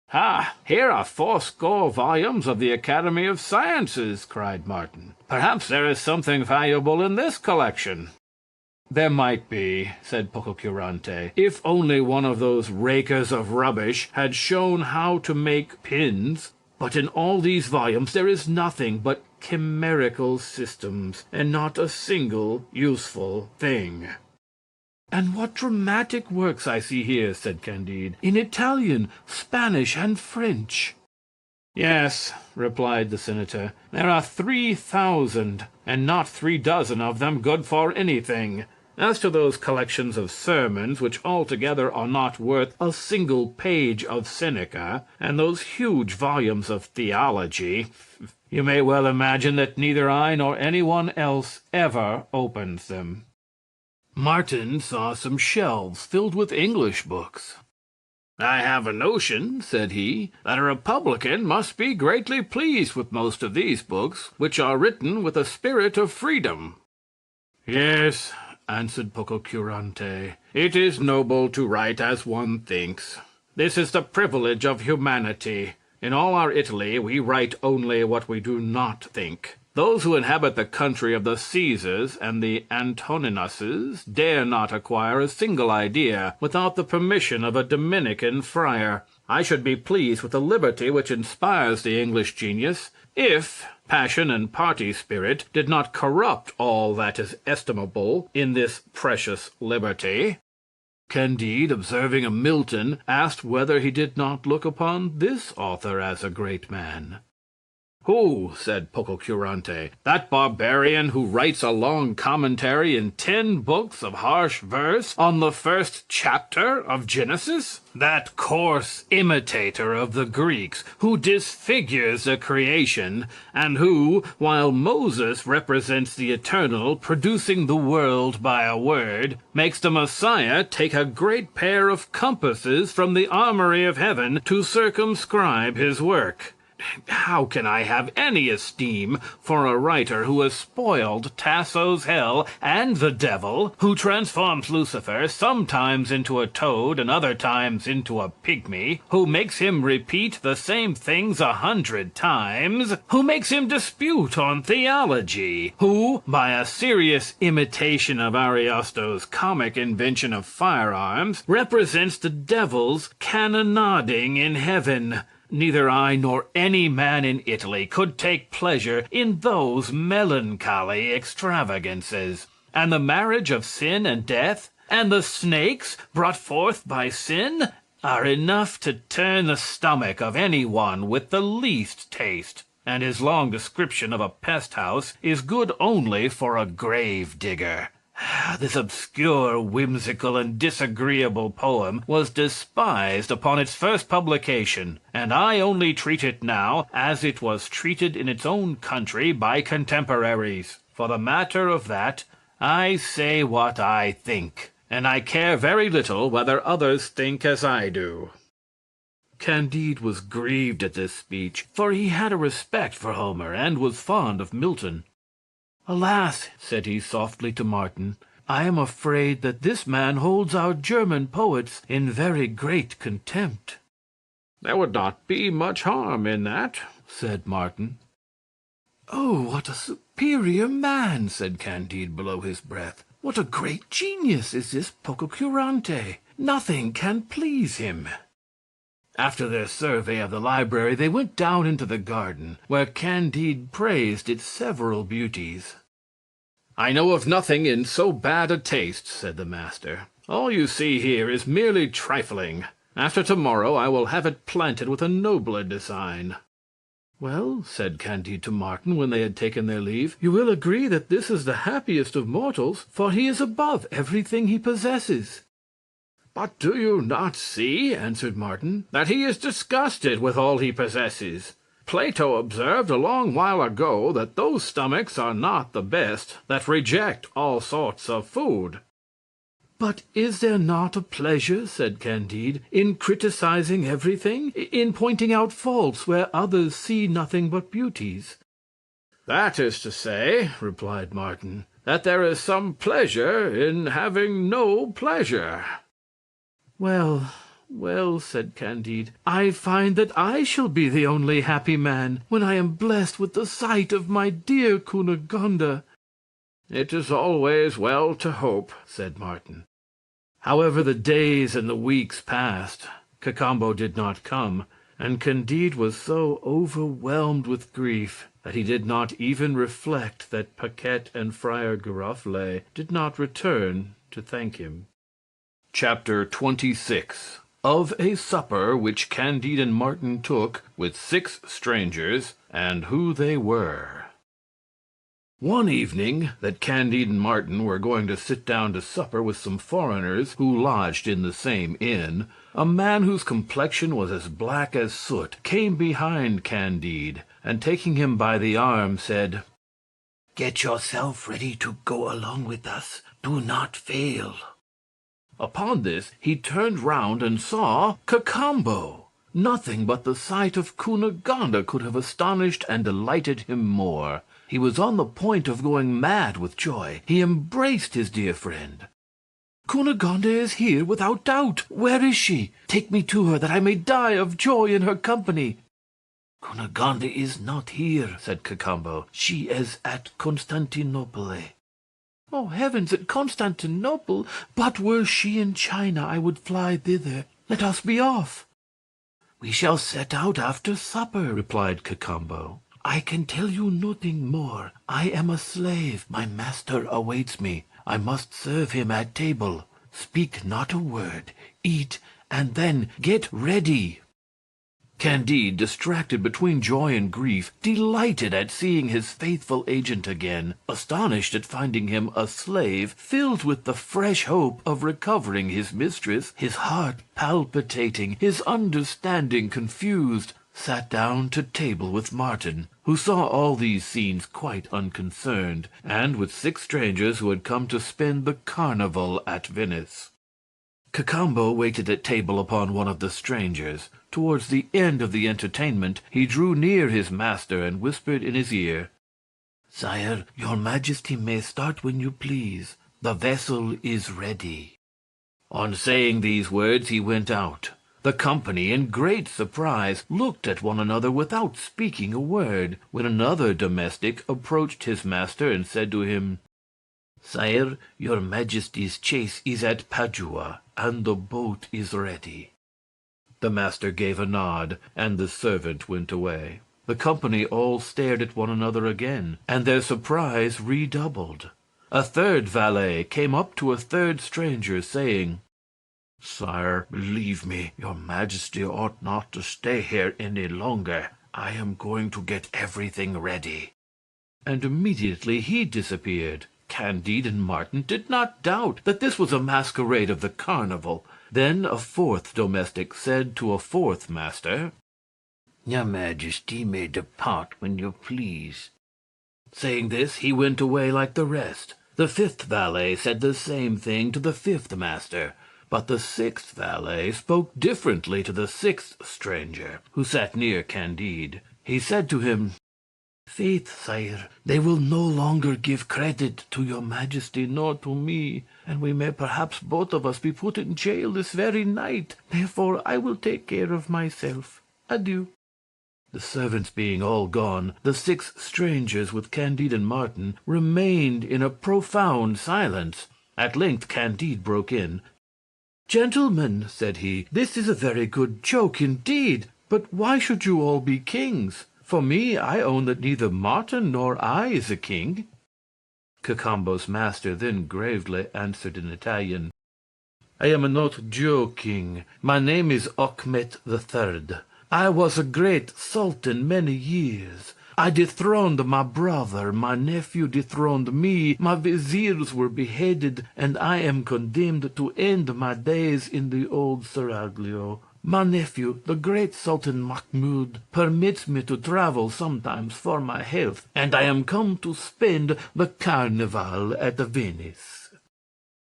"Ha! Here are 80 volumes of the Academy of Sciences," cried Martin. "Perhaps there is something valuable in this collection." "There might be," said Pococurante, "if only one of those rakers of rubbish had shown how to make pins. But in all these volumes there is nothing but chimerical systems, and not a single useful thing." "And what dramatic works I see here," said Candide, "in Italian, Spanish, and French." "Yes," replied the senator, "there are 3,000, and not 36 of them good for anything. As to those collections of sermons, which altogether are not worth a single page of Seneca, and those huge volumes of theology, you may well imagine that neither I nor anyone else ever opens them." Martin saw some shelves filled with English books. "I have a notion," said he, "that a republican must be greatly pleased with most of these books, which are written with a spirit of freedom." "Yes," answered Pococurante, "it is noble to write as one thinks. This is the privilege of humanity. In all our Italy we write only what we do not think. Those who inhabit the country of the Caesars and the Antoninuses dare not acquire a single idea without the permission of a Dominican friar. I should be pleased with the liberty which inspires the English genius, if passion and party spirit did not corrupt all that is estimable in this precious liberty." Candide, observing a Milton, asked whether he did not look upon this author as a great man. "Who?" said Pococurante. "That barbarian who writes a long commentary in 10 books of harsh verse on the first chapter of Genesis? That coarse imitator of the Greeks, who disfigures the creation, and who, while Moses represents the eternal, producing the world by a word, makes the Messiah take a great pair of compasses from the armory of heaven to circumscribe his work. How can I have any esteem for a writer who has spoiled Tasso's hell and the devil, who transforms Lucifer sometimes into a toad and other times into a pygmy, who makes him repeat the same things 100 times, who makes him dispute on theology, who, by a serious imitation of Ariosto's comic invention of firearms, represents the devil's cannonading in heaven? Neither I nor any man in Italy could take pleasure in those melancholy extravagances. And the marriage of sin and death, and the snakes brought forth by sin, are enough to turn the stomach of any one with the least taste, and his long description of a pest house is good only for a grave digger. This obscure, whimsical, and disagreeable poem was despised upon its first publication, and I only treat it now as it was treated in its own country by contemporaries. For the matter of that, I say what I think, and I care very little whether others think as I do." Candide was grieved at this speech, for he had a respect for Homer and was fond of Milton. "Alas," said he softly to Martin, "I am afraid that this man holds our German poets in very great contempt." "There would not be much harm in that," said Martin. "Oh, what a superior man!" said Candide below his breath. "What a great genius is this Pococurante! Nothing can please him." After their survey of the library, they went down into the garden, where Candide praised its several beauties. "I know of nothing in so bad a taste," said the master. "All you see here is merely trifling. After tomorrow I will have it planted with a nobler design." "Well," said Candide to Martin, when they had taken their leave, "you will agree that this is the happiest of mortals, for he is above everything he possesses." "But do you not see," answered Martin, "that he is disgusted with all he possesses? Plato observed a long while ago that those stomachs are not the best that reject all sorts of food." "But is there not a pleasure," said Candide, "in criticizing everything, in pointing out faults where others see nothing but beauties?" "That is to say," replied Martin, "that there is some pleasure in having no pleasure." "Well, well," said Candide, "I find that I shall be the only happy man when I am blessed with the sight of my dear Cunegonde." "It is always well to hope," said Martin. However, the days and the weeks passed. Cacambo did not come, and Candide was so overwhelmed with grief that he did not even reflect that Paquette and Friar Giroflee did not return to thank him. Chapter 26. Of a supper which Candide and Martin took with 6 strangers, and who they were. One evening that Candide and Martin were going to sit down to supper with some foreigners who lodged in the same inn, a man whose complexion was as black as soot came behind Candide, and taking him by the arm, said, "Get yourself ready to go along with us. Do not fail." Upon this he turned round and saw Cacambo. Nothing but the sight of Cunegonde could have astonished and delighted him more. He was on the point of going mad with joy. He embraced his dear friend. "Cunegonde is here, without doubt. Where is she? Take me to her, that I may die of joy in her company." "Cunegonde is not here," said Cacambo. "She is at Constantinople." "Oh, heavens, at Constantinople! But were she in China, I would fly thither. Let us be off." "We shall set out after supper," replied Cacambo. "I can tell you nothing more. I am a slave. My master awaits me. I must serve him at table. Speak not a word. Eat, and then get ready." Candide, distracted between joy and grief, delighted at seeing his faithful agent again, astonished at finding him a slave, filled with the fresh hope of recovering his mistress, his heart palpitating, his understanding confused, sat down to table with Martin, who saw all these scenes quite unconcerned, and with 6 strangers who had come to spend the carnival at Venice. Cacambo waited at table upon one of the strangers. Towards the end of the entertainment he drew near his master and whispered in his ear, "Sire, your majesty may start when you please. The vessel is ready." On saying these words he went out. The company, in great surprise, looked at one another without speaking a word, when another domestic approached his master and said to him, "Sire, your majesty's chaise is at Padua, and the boat is ready." The master gave a nod, and the servant went away. The company all stared at one another again, and their surprise redoubled. A third valet came up to a third stranger, saying, Sire, believe me, your majesty ought not to stay here any longer. I am going to get everything ready. And immediately he disappeared. Candide and Martin did not doubt that this was a masquerade of the carnival. Then a fourth domestic said to a fourth master, Your majesty may depart when you please. Saying this, he went away like the rest. The fifth valet said the same thing to the fifth master. But the sixth valet spoke differently to the sixth stranger, who sat near Candide. He said to him, Faith, sire, they will no longer give credit to your majesty nor to me, and we may perhaps both of us be put in jail this very night. Therefore I will take care of myself. Adieu. The servants being all gone, the six strangers with Candide and Martin remained in a profound silence. At length Candide broke in. "Gentlemen," said he, "this is a very good joke indeed, but why should you all be kings? For me, I own that neither Martin nor I is a king." Cacambo's master then gravely answered in Italian, "I am not joking. My name is Achmet III. I was a great sultan many years. I dethroned my brother, my nephew dethroned me, my viziers were beheaded, and I am condemned to end my days in the old seraglio. My nephew, the great Sultan Mahmud, permits me to travel sometimes for my health, and I am come to spend the carnival at Venice."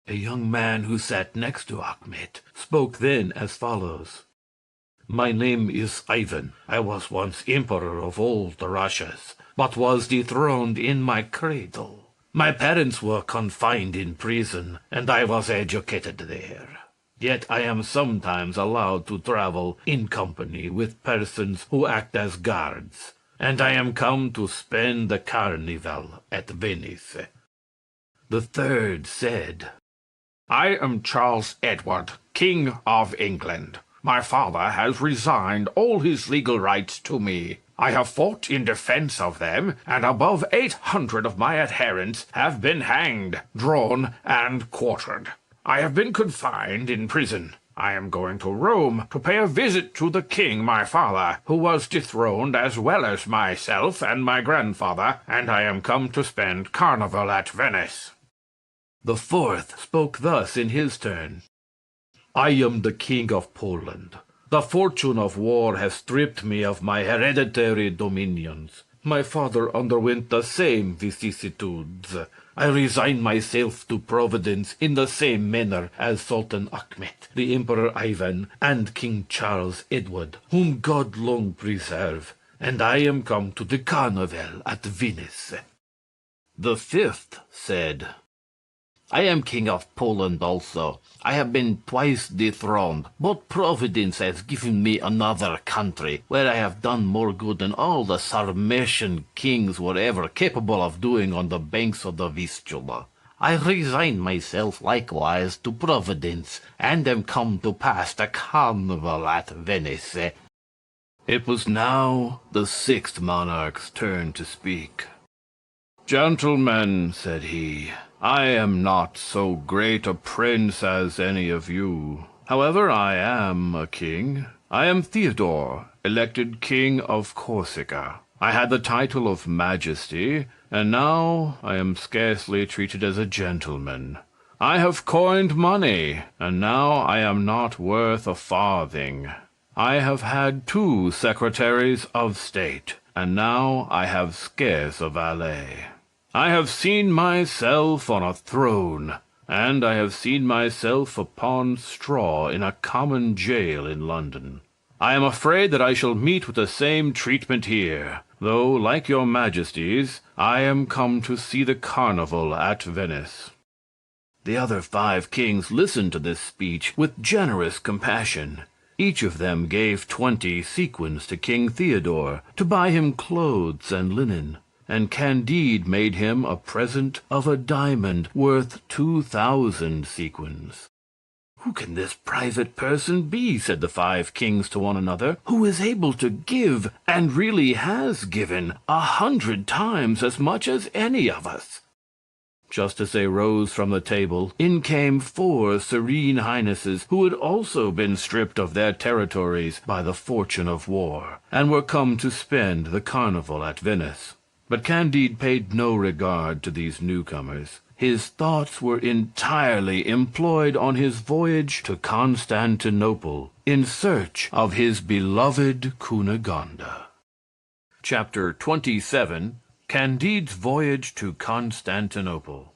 A young man who sat next to Achmet spoke then as follows. "My name is Ivan. I was once emperor of all the Russias, but was dethroned in my cradle. My parents were confined in prison, and I was educated there. Yet I am sometimes allowed to travel in company with persons who act as guards, and I am come to spend the carnival at Venice." The third said, "I am Charles Edward, King of England. My father has resigned all his legal rights to me. I have fought in defense of them, and above 800 of my adherents have been hanged, drawn, and quartered. I have been confined in prison. I am going to Rome to pay a visit to the king, my father, who was dethroned as well as myself and my grandfather, and I am come to spend carnival at Venice." The fourth spoke thus in his turn. "I am the king of Poland. The fortune of war has stripped me of my hereditary dominions. My father underwent the same vicissitudes. I resign myself to Providence in the same manner as Sultan Achmet, the Emperor Ivan, and King Charles Edward, whom God long preserve, and I am come to the carnival at Venice." The fifth said, I am king of Poland also. I have been twice dethroned, but Providence has given me another country, where I have done more good than all the Sarmatian kings were ever capable of doing on the banks of the Vistula. I resign myself likewise to Providence, and am come to pass the carnival at Venice. It was now the sixth monarch's turn to speak. "Gentlemen," said he, "I am not so great a prince as any of you. However, I am a king. I am Theodore, elected king of Corsica. I had the title of Majesty, and now I am scarcely treated as a gentleman. I have coined money, and now I am not worth a farthing. I have had 2 secretaries of state, and now I have scarce a valet. I have seen myself on a throne, and I have seen myself upon straw in a common jail in London. I am afraid that I shall meet with the same treatment here, though, like your majesties, I am come to see the carnival at Venice." The other 5 kings listened to this speech with generous compassion. Each of them gave 20 sequins to King Theodore to buy him clothes and linen, and Candide made him a present of a diamond worth 2,000 sequins. "Who can this private person be," said the 5 kings to one another, "who is able to give, and really has given, 100 times as much as any of us?" Just as they rose from the table, in came 4 serene highnesses who had also been stripped of their territories by the fortune of war, and were come to spend the carnival at Venice. But Candide paid no regard to these newcomers. His thoughts were entirely employed on his voyage to Constantinople in search of his beloved Cunegonde. Chapter 27. Candide's Voyage to Constantinople.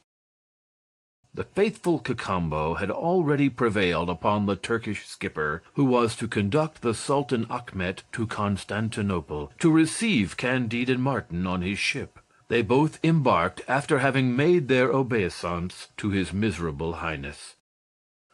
The faithful Cacambo had already prevailed upon the Turkish skipper, who was to conduct the Sultan Achmet to Constantinople, to receive Candide and Martin on his ship. They both embarked after having made their obeisance to his miserable highness.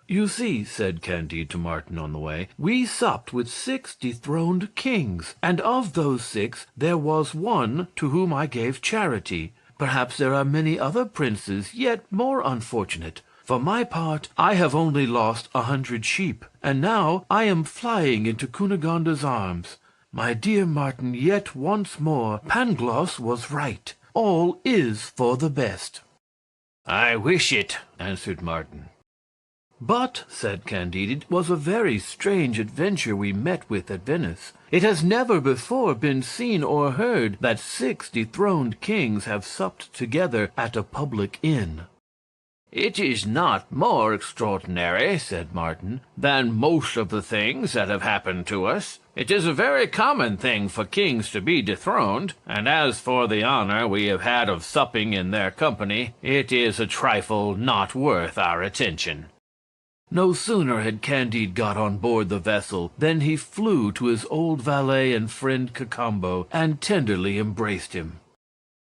"You see," said Candide to Martin on the way, "we supped with 6 dethroned kings, and of those 6 there was one to whom I gave charity. Perhaps there are many other princes yet more unfortunate. For my part, I have only lost 100 sheep, and now I am flying into Cunegonde's arms. My dear Martin, yet once more, Pangloss was right. All is for the best." "I wish it," answered Martin. "But," said Candide, "it was a very strange adventure we met with at Venice. It has never before been seen or heard that 6 dethroned kings have supped together at a public inn." "It is not more extraordinary," said Martin, "than most of the things that have happened to us. It is a very common thing for kings to be dethroned, and as for the honor we have had of supping in their company, it is a trifle not worth our attention." No sooner had Candide got on board the vessel than he flew to his old valet and friend Cacambo, and tenderly embraced him.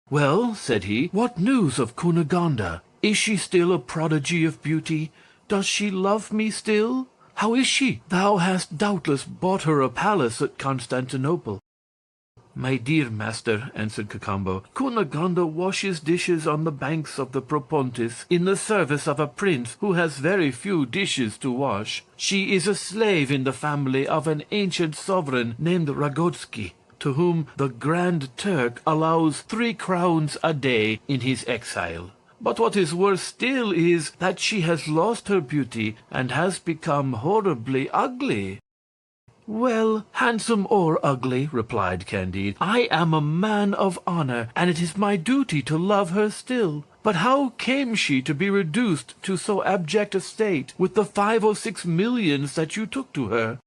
"Well," said he, "what news of Cunegonde? Is she still a prodigy of beauty? Does she love me still? How is she? Thou hast doubtless bought her a palace at Constantinople." "My dear master," answered Cacambo, "Cunegonde washes dishes on the banks of the Propontis in the service of a prince who has very few dishes to wash. She is a slave in the family of an ancient sovereign named Ragotsky, to whom the Grand Turk allows 3 crowns a day in his exile. But what is worse still is that she has lost her beauty and has become horribly ugly." "Well, handsome or ugly," replied Candide, "I am a man of honor, and it is my duty to love her still. But how came she to be reduced to so abject a state with the 5 or 6 millions that you took to her?"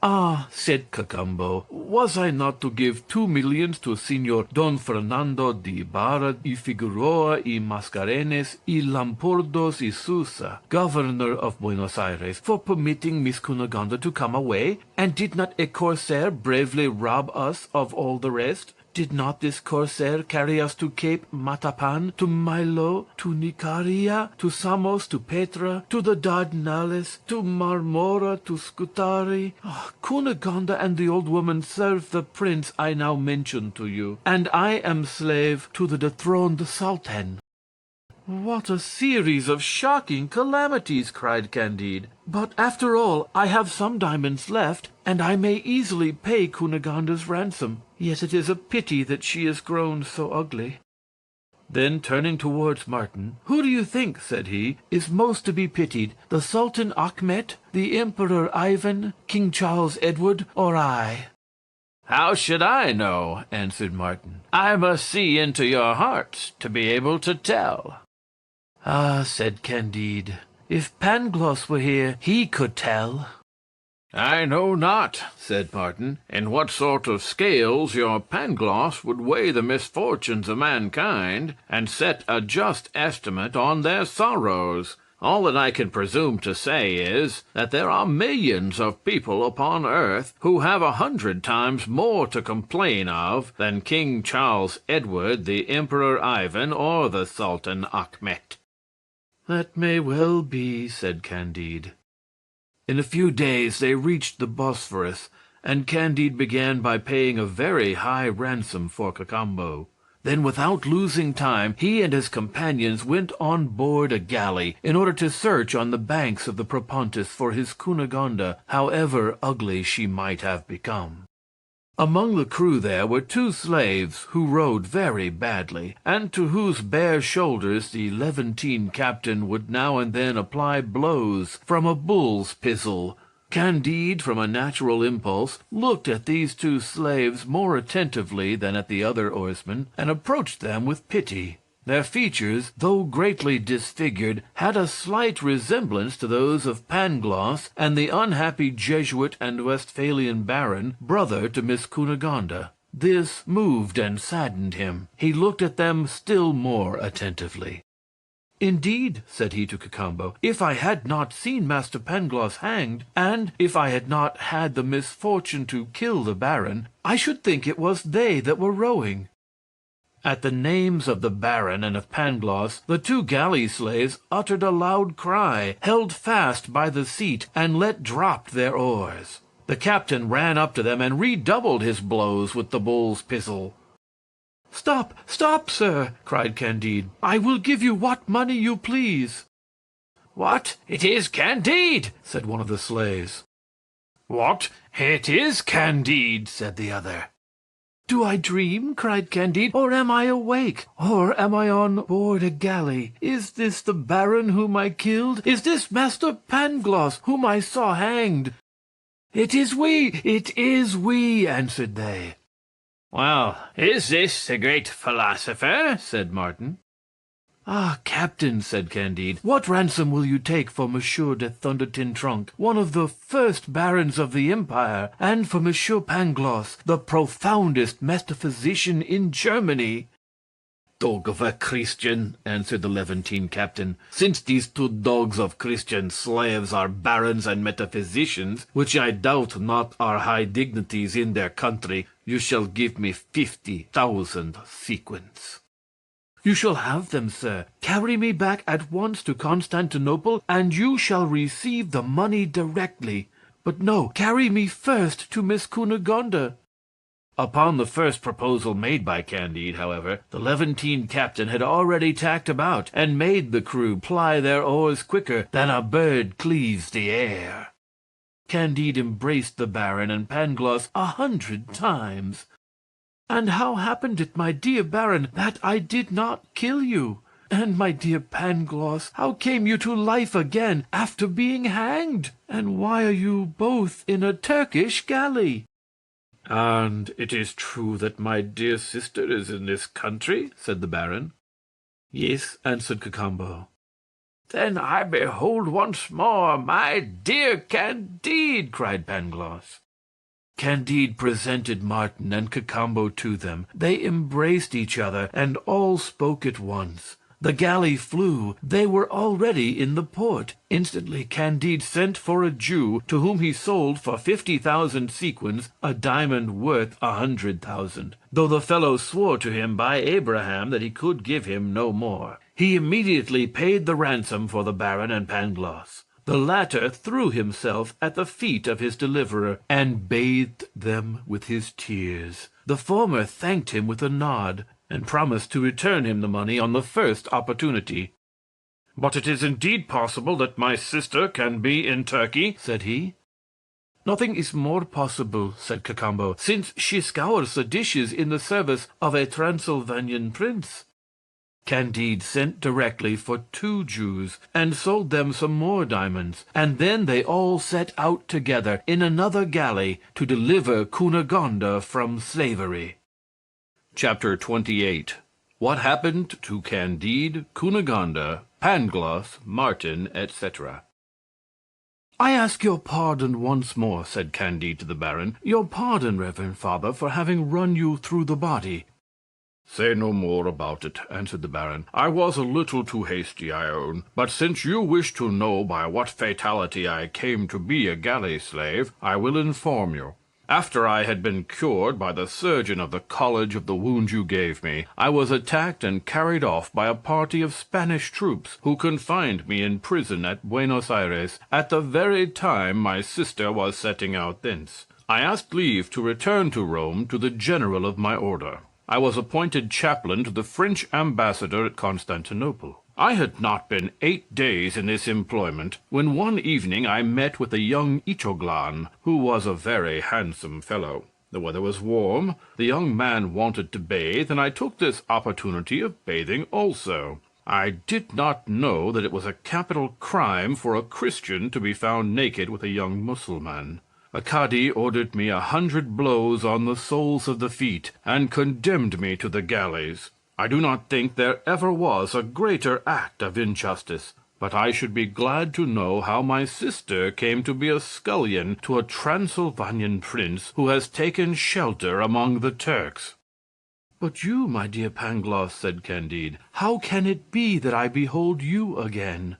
"Ah," said Cacambo, "was I not to give 2 millions to Signor Don Fernando de Ibarra y Figueroa y Mascarenes y Lampourdos y Sousa, governor of Buenos Aires, for permitting Miss Cunegonde to come away? And did not a corsair bravely rob us of all the rest? Did not this corsair carry us to Cape Matapan, to Milo, to Nicaria, to Samos, to Petra, to the Dardanelles, to Marmora, to Scutari? Cunegonde and the old woman serve the prince I now mention to you, and I am slave to the dethroned Sultan." "What a series of shocking calamities!" cried Candide. "But after all, I have some diamonds left, and I may easily pay Cunegonde's ransom. Yet it is a pity that she is grown so ugly." Then, turning towards Martin, "Who do you think," said he, "is most to be pitied, the Sultan Achmet, the Emperor Ivan, King Charles Edward, or I?" "How should I know?" answered Martin. "I must see into your hearts to be able to tell." "Ah," said Candide, "if Pangloss were here, he could tell." "I know not," said Martin, "in what sort of scales your Pangloss would weigh the misfortunes of mankind, and set a just estimate on their sorrows. All that I can presume to say is, that there are millions of people upon earth who have 100 times more to complain of than King Charles Edward, the Emperor Ivan, or the Sultan Achmet." "That may well be," said Candide. In a few days they reached the Bosphorus, and Candide began by paying a very high ransom for Cacambo. Then, without losing time, he and his companions went on board a galley in order to search on the banks of the Propontis for his Cunegonde, however ugly she might have become. Among the crew there were 2 slaves who rowed very badly, and to whose bare shoulders the Levantine captain would now and then apply blows from a bull's pizzle. Candide, from a natural impulse, looked at these 2 slaves more attentively than at the other oarsmen, and approached them with pity. Their features, though greatly disfigured, had a slight resemblance to those of Pangloss and the unhappy Jesuit and Westphalian baron, brother to Miss Cunegonde. This moved and saddened him. He looked at them still more attentively. "Indeed," said he to Cacambo, "if I had not seen Master Pangloss hanged, and if I had not had the misfortune to kill the baron, I should think it was they that were rowing." At the names of the baron and of Pangloss, the 2 galley slaves uttered a loud cry, held fast by the seat, and let drop their oars. The captain ran up to them and redoubled his blows with the bull's pizzle. "Stop, stop, sir!" cried Candide. "I will give you what money you please." "What? It is Candide!" said one of the slaves. "What? It is Candide!" said the other. "Do I dream?" cried Candide, "or am I awake? Or am I on board a galley? Is this the baron whom I killed? Is this Master Pangloss whom I saw hanged?" "It is we," answered they. "Well, is this the great philosopher?" said Martin. "Ah, captain," said Candide, "what ransom will you take for Monsieur de Thunder-Tin-Tronckh, one of the first barons of the empire, and for Monsieur Pangloss, the profoundest metaphysician in Germany?" "Dog of a Christian," answered the Levantine captain, "since these 2 dogs of Christian slaves are barons and metaphysicians, which I doubt not are high dignities in their country, you shall give me 50,000 sequins." "You shall have them, sir. Carry me back at once to Constantinople, and you shall receive the money directly. But no, carry me first to Miss Cunegonde." Upon the first proposal made by Candide, however, the Levantine captain had already tacked about, and made the crew ply their oars quicker than a bird cleaves the air. Candide embraced the baron and Pangloss 100 times. "And how happened it, my dear baron, that I did not kill you? And, my dear Pangloss, how came you to life again after being hanged? And why are you both in a Turkish galley?" "And it is true that my dear sister is in this country?" said the baron. "Yes," answered Cacambo. "Then I behold once more my dear Candide!" cried Pangloss. Candide presented Martin and Cacambo to them. They embraced each other, and all spoke at once. The galley flew. They were already in the port. Instantly Candide sent for a Jew, to whom he sold for 50,000 sequins a diamond worth 100,000, though the fellow swore to him by Abraham that he could give him no more. He immediately paid the ransom for the baron and Pangloss. The latter threw himself at the feet of his deliverer, and bathed them with his tears. The former thanked him with a nod, and promised to return him the money on the first opportunity. "But it is indeed possible that my sister can be in Turkey?" said he. "Nothing is more possible," said Cacambo, "since she scours the dishes in the service of a Transylvanian prince." Candide sent directly for 2 Jews, and sold them some more diamonds, and then they all set out together in another galley to deliver Cunegonde from slavery. Chapter 28. What happened to Candide, Cunegonde, Pangloss, Martin, etc. "I ask your pardon once more," said Candide to the baron. "Your pardon, reverend father, for having run you through the body." "Say no more about it," answered the baron. "I was a little too hasty, I own. But since you wish to know by what fatality I came to be a galley slave, I will inform you. After I had been cured by the surgeon of the college of the wound you gave me, I was attacked and carried off by a party of Spanish troops, who confined me in prison at Buenos Aires at the very time my sister was setting out thence. I asked leave to return to Rome to the general of my order. I was appointed chaplain to the French ambassador at Constantinople. I had not been 8 days in this employment, when one evening I met with a young Ichoglan, who was a very handsome fellow. The weather was warm, the young man wanted to bathe, and I took this opportunity of bathing also. I did not know that it was a capital crime for a Christian to be found naked with a young Mussulman. A Cadi ordered me 100 blows on the soles of the feet, and condemned me to the galleys. I do not think there ever was a greater act of injustice, but I should be glad to know how my sister came to be a scullion to a Transylvanian prince who has taken shelter among the Turks. But you, my dear Pangloss, said Candide, how can it be that I behold you again?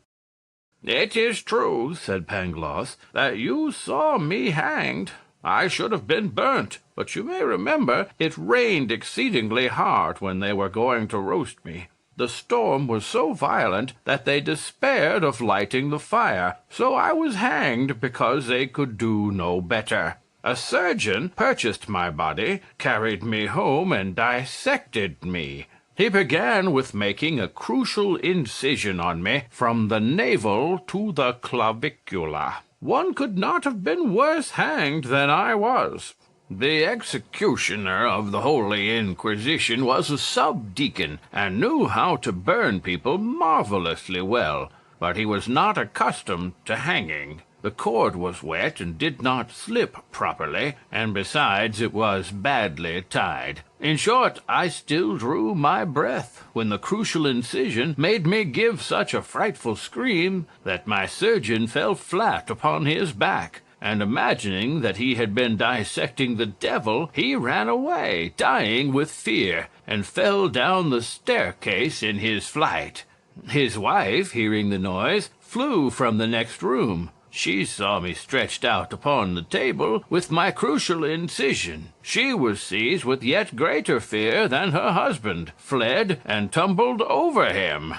It is true, said Pangloss, that you saw me hanged. I should have been burnt, but you may remember it rained exceedingly hard when they were going to roast me. The storm was so violent that they despaired of lighting the fire, so I was hanged because they could do no better. A surgeon purchased my body, carried me home, and dissected me. He began with making a crucial incision on me from the navel to the clavicula. One could not have been worse hanged than I was. The executioner of the Holy Inquisition was a subdeacon, and knew how to burn people marvelously well, but he was not accustomed to hanging. The cord was wet and did not slip properly, and besides it was badly tied. In short, I still drew my breath when the crucial incision made me give such a frightful scream that my surgeon fell flat upon his back, and imagining that he had been dissecting the devil, he ran away, dying with fear, and fell down the staircase in his flight. His wife, hearing the noise, flew from the next room. She saw me stretched out upon the table with my crucial incision. She was seized with yet greater fear than her husband, fled, and tumbled over him.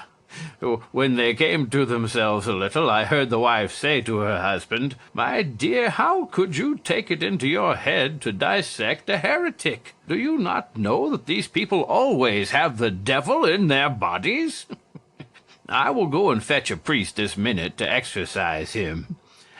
When they came to themselves a little, I heard the wife say to her husband, "My dear, how could you take it into your head to dissect a heretic? Do you not know that these people always have the devil in their bodies? I will go and fetch a priest this minute to exorcise him."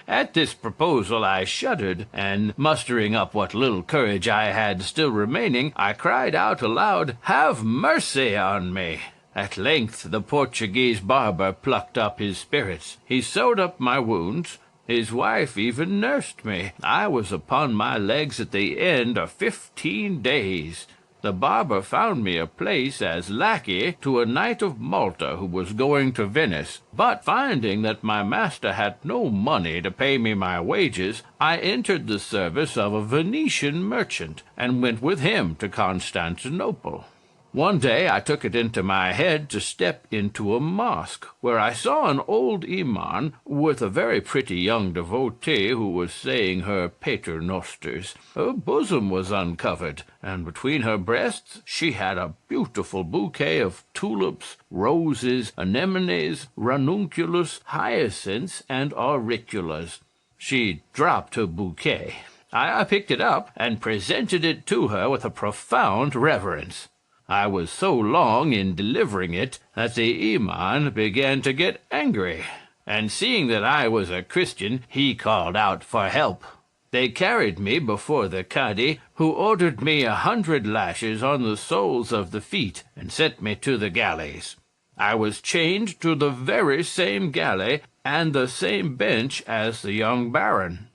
At this proposal I shuddered, and mustering up what little courage I had still remaining, I cried out aloud, "Have mercy on me!" At length the Portuguese barber plucked up his spirits. He sewed up my wounds. His wife even nursed me. I was upon my legs at the end of 15 days. The barber found me a place as lackey to a knight of Malta who was going to Venice, but finding that my master had no money to pay me my wages, I entered the service of a Venetian merchant, and went with him to Constantinople. One day I took it into my head to step into a mosque, where I saw an old imam with a very pretty young devotee who was saying her paternosters. Her bosom was uncovered, and between her breasts she had a beautiful bouquet of tulips, roses, anemones, ranunculus, hyacinths, and auriculas. She dropped her bouquet. I picked it up and presented it to her with a profound reverence. I was so long in delivering it that the imam began to get angry, and seeing that I was a Christian, he called out for help. They carried me before the Cadi, who ordered me 100 lashes on the soles of the feet, and sent me to the galleys. I was chained to the very same galley and the same bench as the young baron.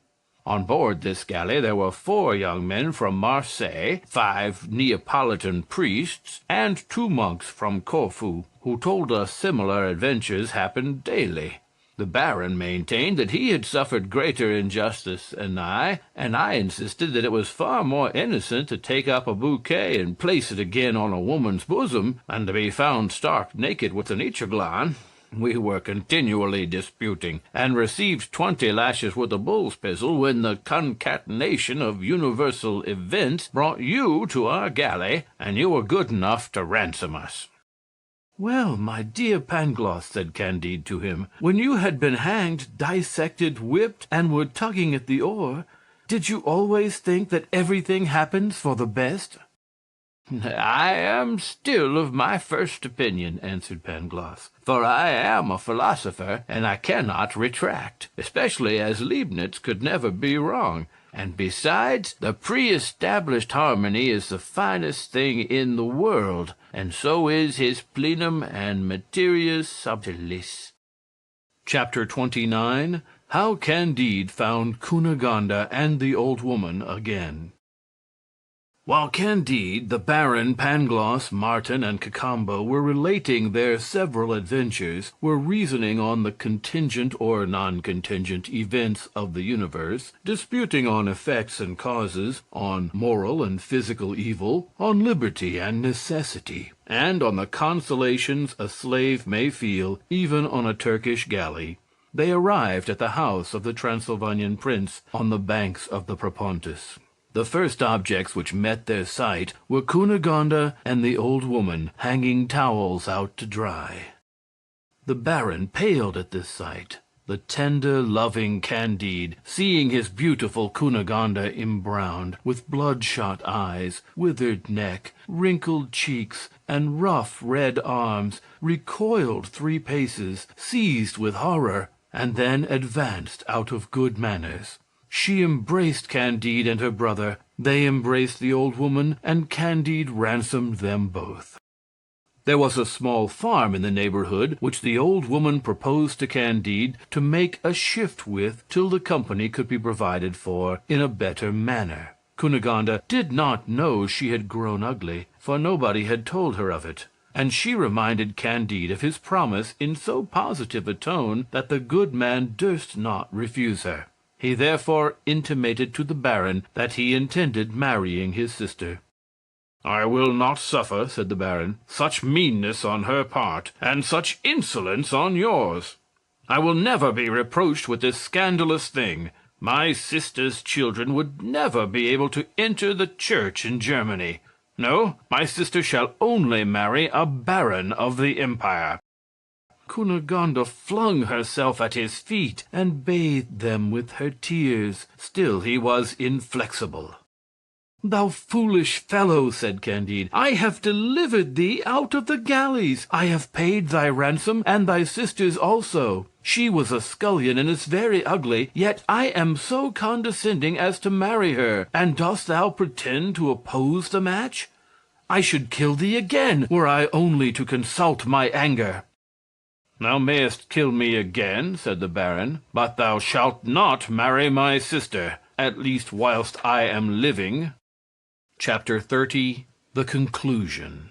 On board this galley there were 4 young men from Marseilles, 5 Neapolitan priests, and 2 monks from Corfu, who told us similar adventures happened daily. The baron maintained that he had suffered greater injustice than I, and I insisted that it was far more innocent to take up a bouquet and place it again on a woman's bosom than to be found stark naked with an ichoglan. We were continually disputing, and received 20 lashes with a bull's pizzle when the concatenation of universal events brought you to our galley, and you were good enough to ransom us. Well, my dear Pangloss, said Candide to him, when you had been hanged, dissected, whipped, and were tugging at the oar, did you always think that everything happens for the best? I am still of my first opinion, answered Pangloss, for I am a philosopher, and I cannot retract, especially as Leibniz could never be wrong. And besides, the pre-established harmony is the finest thing in the world, and so is his plenum and materia subtilis. Chapter 29. How Candide found Cunegonde and the old woman again. While Candide, the Baron, Pangloss, Martin, and Cacambo were relating their several adventures, were reasoning on the contingent or non-contingent events of the universe, disputing on effects and causes, on moral and physical evil, on liberty and necessity, and on the consolations a slave may feel even on a Turkish galley, they arrived at the house of the Transylvanian prince on the banks of the Propontis. The first objects which met their sight were Cunegonde and the old woman hanging towels out to dry. The Baron paled at this sight. The tender, loving Candide, seeing his beautiful Cunegonde embrowned, with bloodshot eyes, withered neck, wrinkled cheeks, and rough red arms, recoiled 3 paces, seized with horror, and then advanced out of good manners. She embraced Candide and her brother. They embraced the old woman, and Candide ransomed them both. There was a small farm in the neighborhood, which the old woman proposed to Candide to make a shift with till the company could be provided for in a better manner. Cunegonde did not know she had grown ugly, for nobody had told her of it, and she reminded Candide of his promise in so positive a tone that the good man durst not refuse her. He therefore intimated to the Baron that he intended marrying his sister. "I will not suffer," said the Baron, "such meanness on her part, and such insolence on yours. I will never be reproached with this scandalous thing. My sister's children would never be able to enter the church in Germany. No, my sister shall only marry a baron of the empire." Cunegonde flung herself at his feet and bathed them with her tears. Still he was inflexible. "Thou foolish fellow," said Candide, "I have delivered thee out of the galleys. I have paid thy ransom, and thy sister's also. She was a scullion, and is very ugly, yet I am so condescending as to marry her, and dost thou pretend to oppose the match? I should kill thee again, were I only to consult my anger." "Thou mayest kill me again," said the Baron, "but thou shalt not marry my sister, at least whilst I am living." Chapter 30. The Conclusion.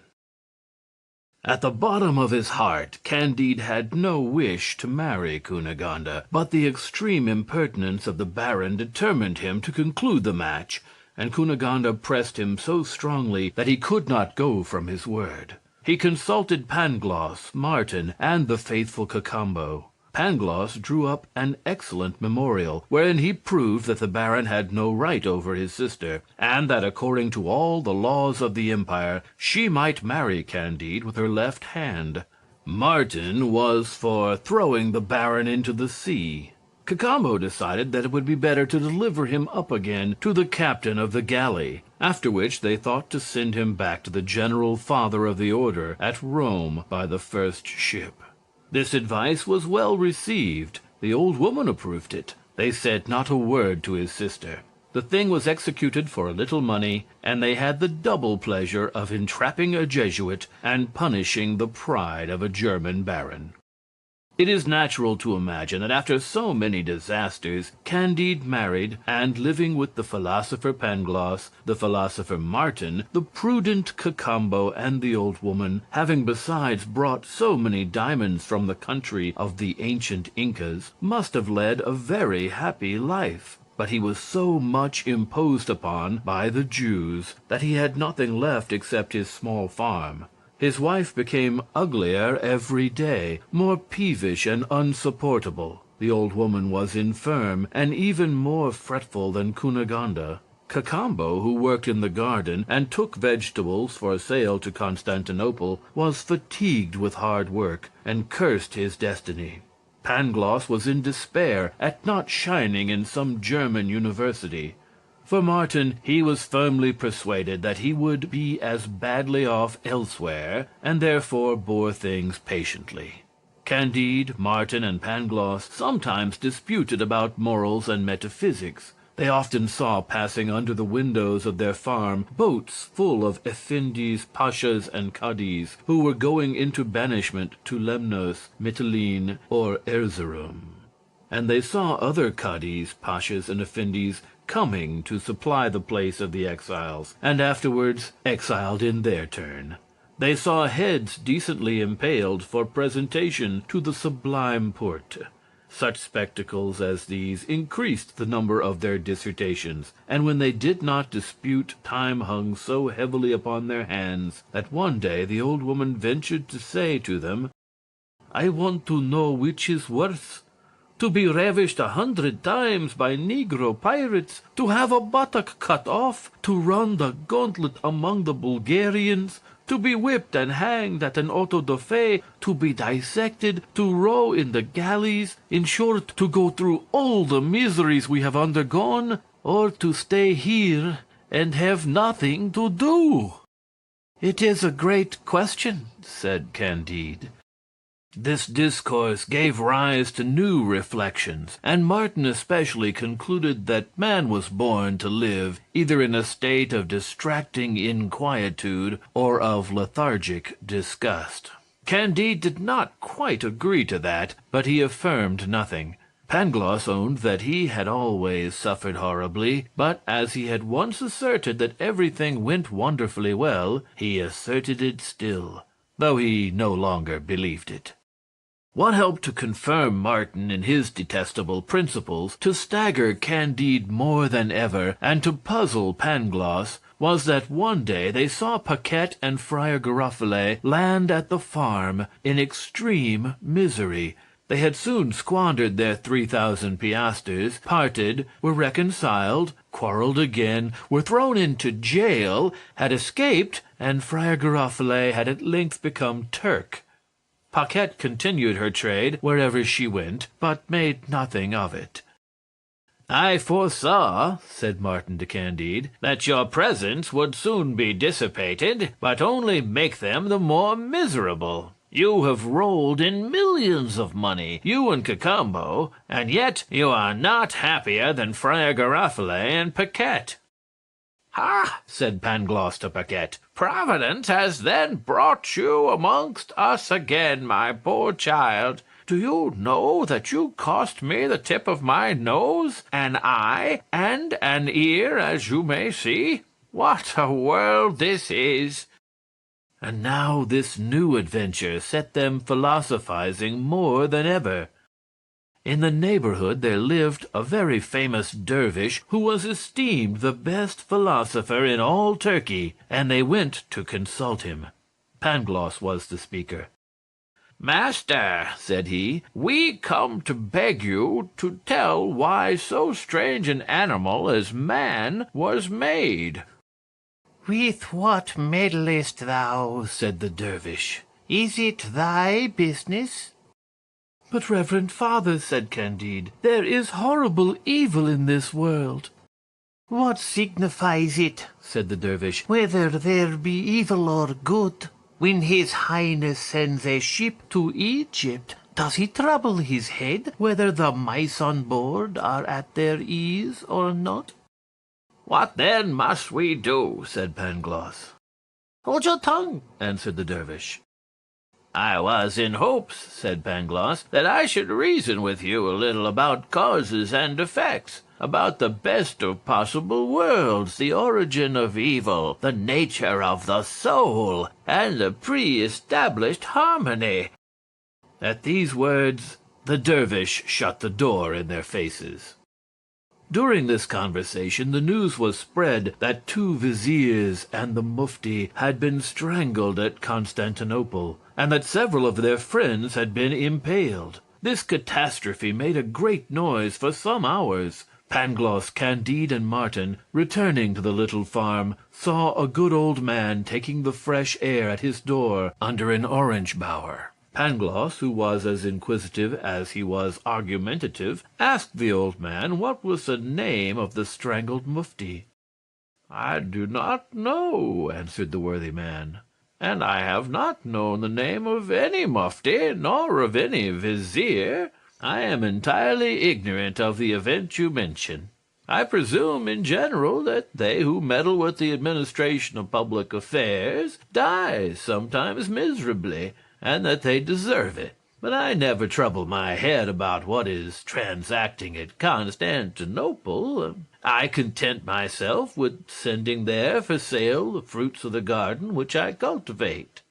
At the bottom of his heart, Candide had no wish to marry Cunegonde, but the extreme impertinence of the Baron determined him to conclude the match, and Cunegonde pressed him so strongly that he could not go from his word. He consulted Pangloss, Martin, and the faithful Cacambo. Pangloss drew up an excellent memorial, wherein he proved that the Baron had no right over his sister, and that according to all the laws of the empire she might marry Candide with her left hand. Martin was for throwing the Baron into the sea. Cacambo decided that it would be better to deliver him up again to the captain of the galley, after which they thought to send him back to the general father of the order at Rome by the first ship. This advice was well received. The old woman approved it. They said not a word to his sister. The thing was executed for a little money, and they had the double pleasure of entrapping a Jesuit and punishing the pride of a German baron. It is natural to imagine that after so many disasters, Candide married, and living with the philosopher Pangloss, the philosopher Martin, the prudent Cacambo, and the old woman, having besides brought so many diamonds from the country of the ancient Incas, must have led a very happy life. But he was so much imposed upon by the Jews that he had nothing left except his small farm. His wife became uglier every day, more peevish and unsupportable. The old woman was infirm, and even more fretful than Cunegonde. Cacambo, who worked in the garden and took vegetables for sale to Constantinople, was fatigued with hard work, and cursed his destiny. Pangloss was in despair at not shining in some German university. For Martin, he was firmly persuaded that he would be as badly off elsewhere, and therefore bore things patiently. Candide, Martin, and Pangloss sometimes disputed about morals and metaphysics, They often saw passing under the windows of their farm boats full of effendis, pashas, and cadis who were going into banishment to Lemnos, Mytilene, or Erzurum. And they saw other cadis, pashas, and effendis coming to supply the place of the exiles, and afterwards exiled in their turn. They saw heads decently impaled for presentation to the Sublime Porte. Such spectacles as these increased the number of their dissertations, and when they did not dispute, time hung so heavily upon their hands that one day the old woman ventured to say to them, "I want to know which is worse, to be ravished 100 times by Negro pirates, to have a buttock cut off, to run the gauntlet among the Bulgarians, to be whipped and hanged at an auto da fe, to be dissected, to row in the galleys, in short, to go through all the miseries we have undergone, or to stay here and have nothing to do?" "It is a great question," said Candide. This discourse gave rise to new reflections, and Martin especially concluded that man was born to live either in a state of distracting inquietude or of lethargic disgust. Candide did not quite agree to that, but he affirmed nothing. Pangloss owned that he had always suffered horribly, but as he had once asserted that everything went wonderfully well, he asserted it still, though he no longer believed it. What helped to confirm Martin in his detestable principles, to stagger Candide more than ever, and to puzzle Pangloss, was that one day they saw Paquette and Friar Giroflee land at the farm in extreme misery. They had soon squandered their 3,000 piastres, parted, were reconciled, quarreled again, were thrown into jail, had escaped, and Friar Giroflee had at length become Turk. Paquette continued her trade wherever she went, but made nothing of it. "I foresaw," said Martin to Candide, "that your presents would soon be dissipated, but only make them the more miserable. You have rolled in millions of money, you and Cacambo, and yet you are not happier than Friar Giroflee and Paquette." "Ha!" said Pangloss to Paquette, "Providence has then brought you amongst us again, my poor child. Do you know that you cost me the tip of my nose, an eye, and an ear, as you may see? What a world this is!" And now this new adventure set them philosophizing more than ever. In the neighborhood there lived a very famous dervish who was esteemed the best philosopher in all Turkey, and they went to consult him. Pangloss was the speaker. "Master," said he, "we come to beg you to tell why so strange an animal as man was made." "With what meddlest thou?" said the dervish. "Is it thy business?" "But, reverend father," said Candide, "there is horrible evil in this world." "What signifies it," said the dervish, "whether there be evil or good? When his highness sends a ship to Egypt, does he trouble his head whether the mice on board are at their ease or not?" "What then must we do?" said Pangloss. "Hold your tongue," answered the dervish. "I was in hopes," said Pangloss, "that I should reason with you a little about causes and effects, about the best of possible worlds, the origin of evil, the nature of the soul, and the pre-established harmony." At these words the dervish shut the door in their faces. During this conversation the news was spread that 2 viziers and the mufti had been strangled at Constantinople, and that several of their friends had been impaled. This catastrophe made a great noise for some hours. Pangloss, Candide, and Martin, returning to the little farm, saw a good old man taking the fresh air at his door under an orange bower. Pangloss, who was as inquisitive as he was argumentative, asked the old man what was the name of the strangled mufti. "I do not know," answered the worthy man, "and I have not known the name of any mufti, nor of any vizier. I am entirely ignorant of the event you mention. I presume, in general, that they who meddle with the administration of public affairs die, sometimes miserably, and that they deserve it. But I never trouble my head about what is transacting at Constantinople. I content myself with sending there for sale the fruits of the garden which I cultivate."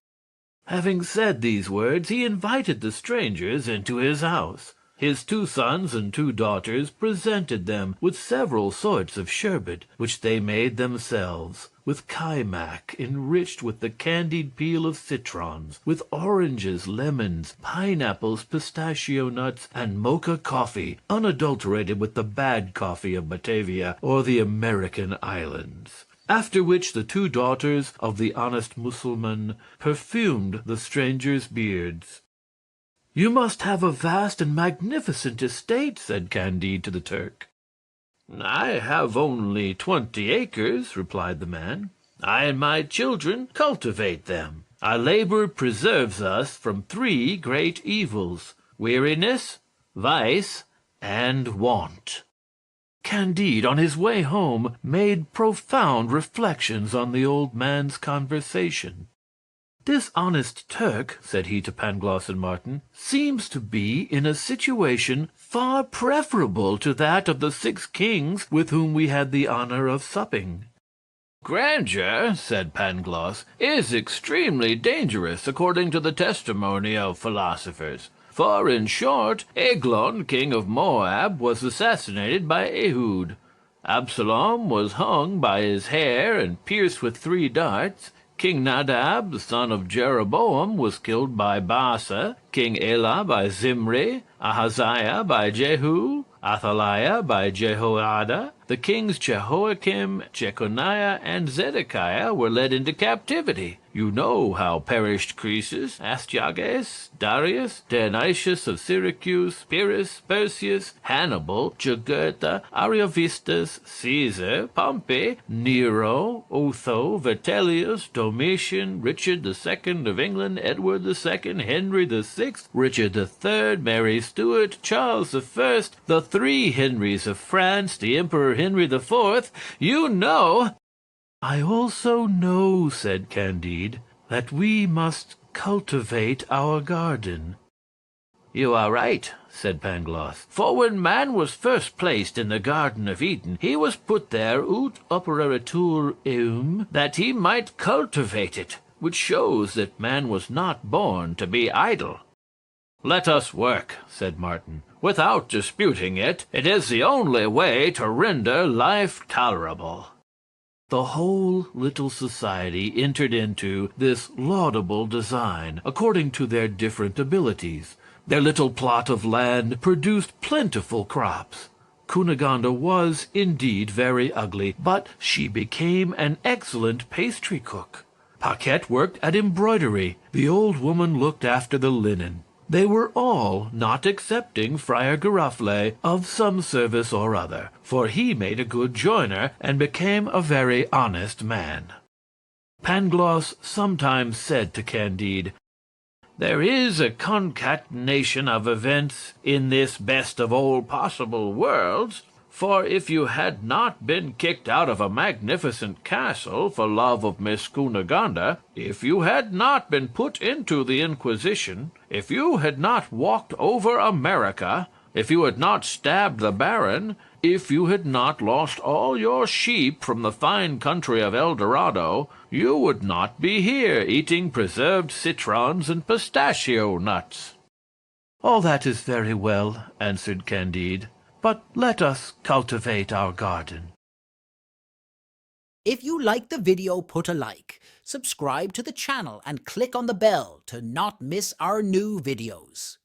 Having said these words, he invited the strangers into his house. His 2 sons and 2 daughters presented them with several sorts of sherbet, which they made themselves, with kaimak enriched with the candied peel of citrons, with oranges, lemons, pineapples, pistachio nuts, and mocha coffee, unadulterated with the bad coffee of Batavia or the American islands. After which the 2 daughters of the honest Mussulman perfumed the strangers' beards. "You must have a vast and magnificent estate," said Candide to the Turk. "I have only 20 acres," replied the man. "I and my children cultivate them. Our labor preserves us from 3 great evils: weariness, vice, and want." Candide, on his way home, made profound reflections on the old man's conversation. "This honest Turk," said he to Pangloss and Martin, "seems to be in a situation far preferable to that of the 6 kings with whom we had the honor of supping." "Grandeur," said Pangloss, "is extremely dangerous, according to the testimony of philosophers. For, in short, Eglon, king of Moab, was assassinated by Ehud. Absalom was hung by his hair and pierced with 3 darts. King Nadab, the son of Jeroboam, was killed by Baasa, King Elah by Zimri, Ahaziah by Jehu, Athaliah by Jehoiada. The kings Jehoiakim, Jeconiah, and Zedekiah were led into captivity. You know how perished Croesus, Astyages, Darius, Dionysius of Syracuse, Pyrrhus, Perseus, Hannibal, Jugurtha, Ariovistus, Caesar, Pompey, Nero, Otho, Vitellius, Domitian, Richard II of England, Edward II, Henry VI, Richard III, Mary Stuart, Charles I, the 3 Henrys of France, the Emperor Henry IV. You know—" "I also know," said Candide, "that we must cultivate our garden." "You are right," said Pangloss. "For when man was first placed in the Garden of Eden, he was put there ut operaretur eum, that he might cultivate it, which shows that man was not born to be idle." "Let us work," said Martin. "Without disputing it, it is the only way to render life tolerable." The whole little society entered into this laudable design, according to their different abilities. Their little plot of land produced plentiful crops. Cunegonde was, indeed, very ugly, but she became an excellent pastry cook. Paquette worked at embroidery. The old woman looked after the linen. They were all, not excepting Friar Giroflee, of some service or other, for he made a good joiner and became a very honest man. Pangloss sometimes said to Candide, "There is a concatenation of events in this best of all possible worlds, for if you had not been kicked out of a magnificent castle for love of Miss Cunegonde, if you had not been put into the Inquisition, if you had not walked over America, if you had not stabbed the Baron, if you had not lost all your sheep from the fine country of El Dorado, you would not be here eating preserved citrons and pistachio nuts." "All that is very well," answered Candide, "but let us cultivate our garden." If you like the video, put a like, subscribe to the channel and click on the bell to not miss our new videos.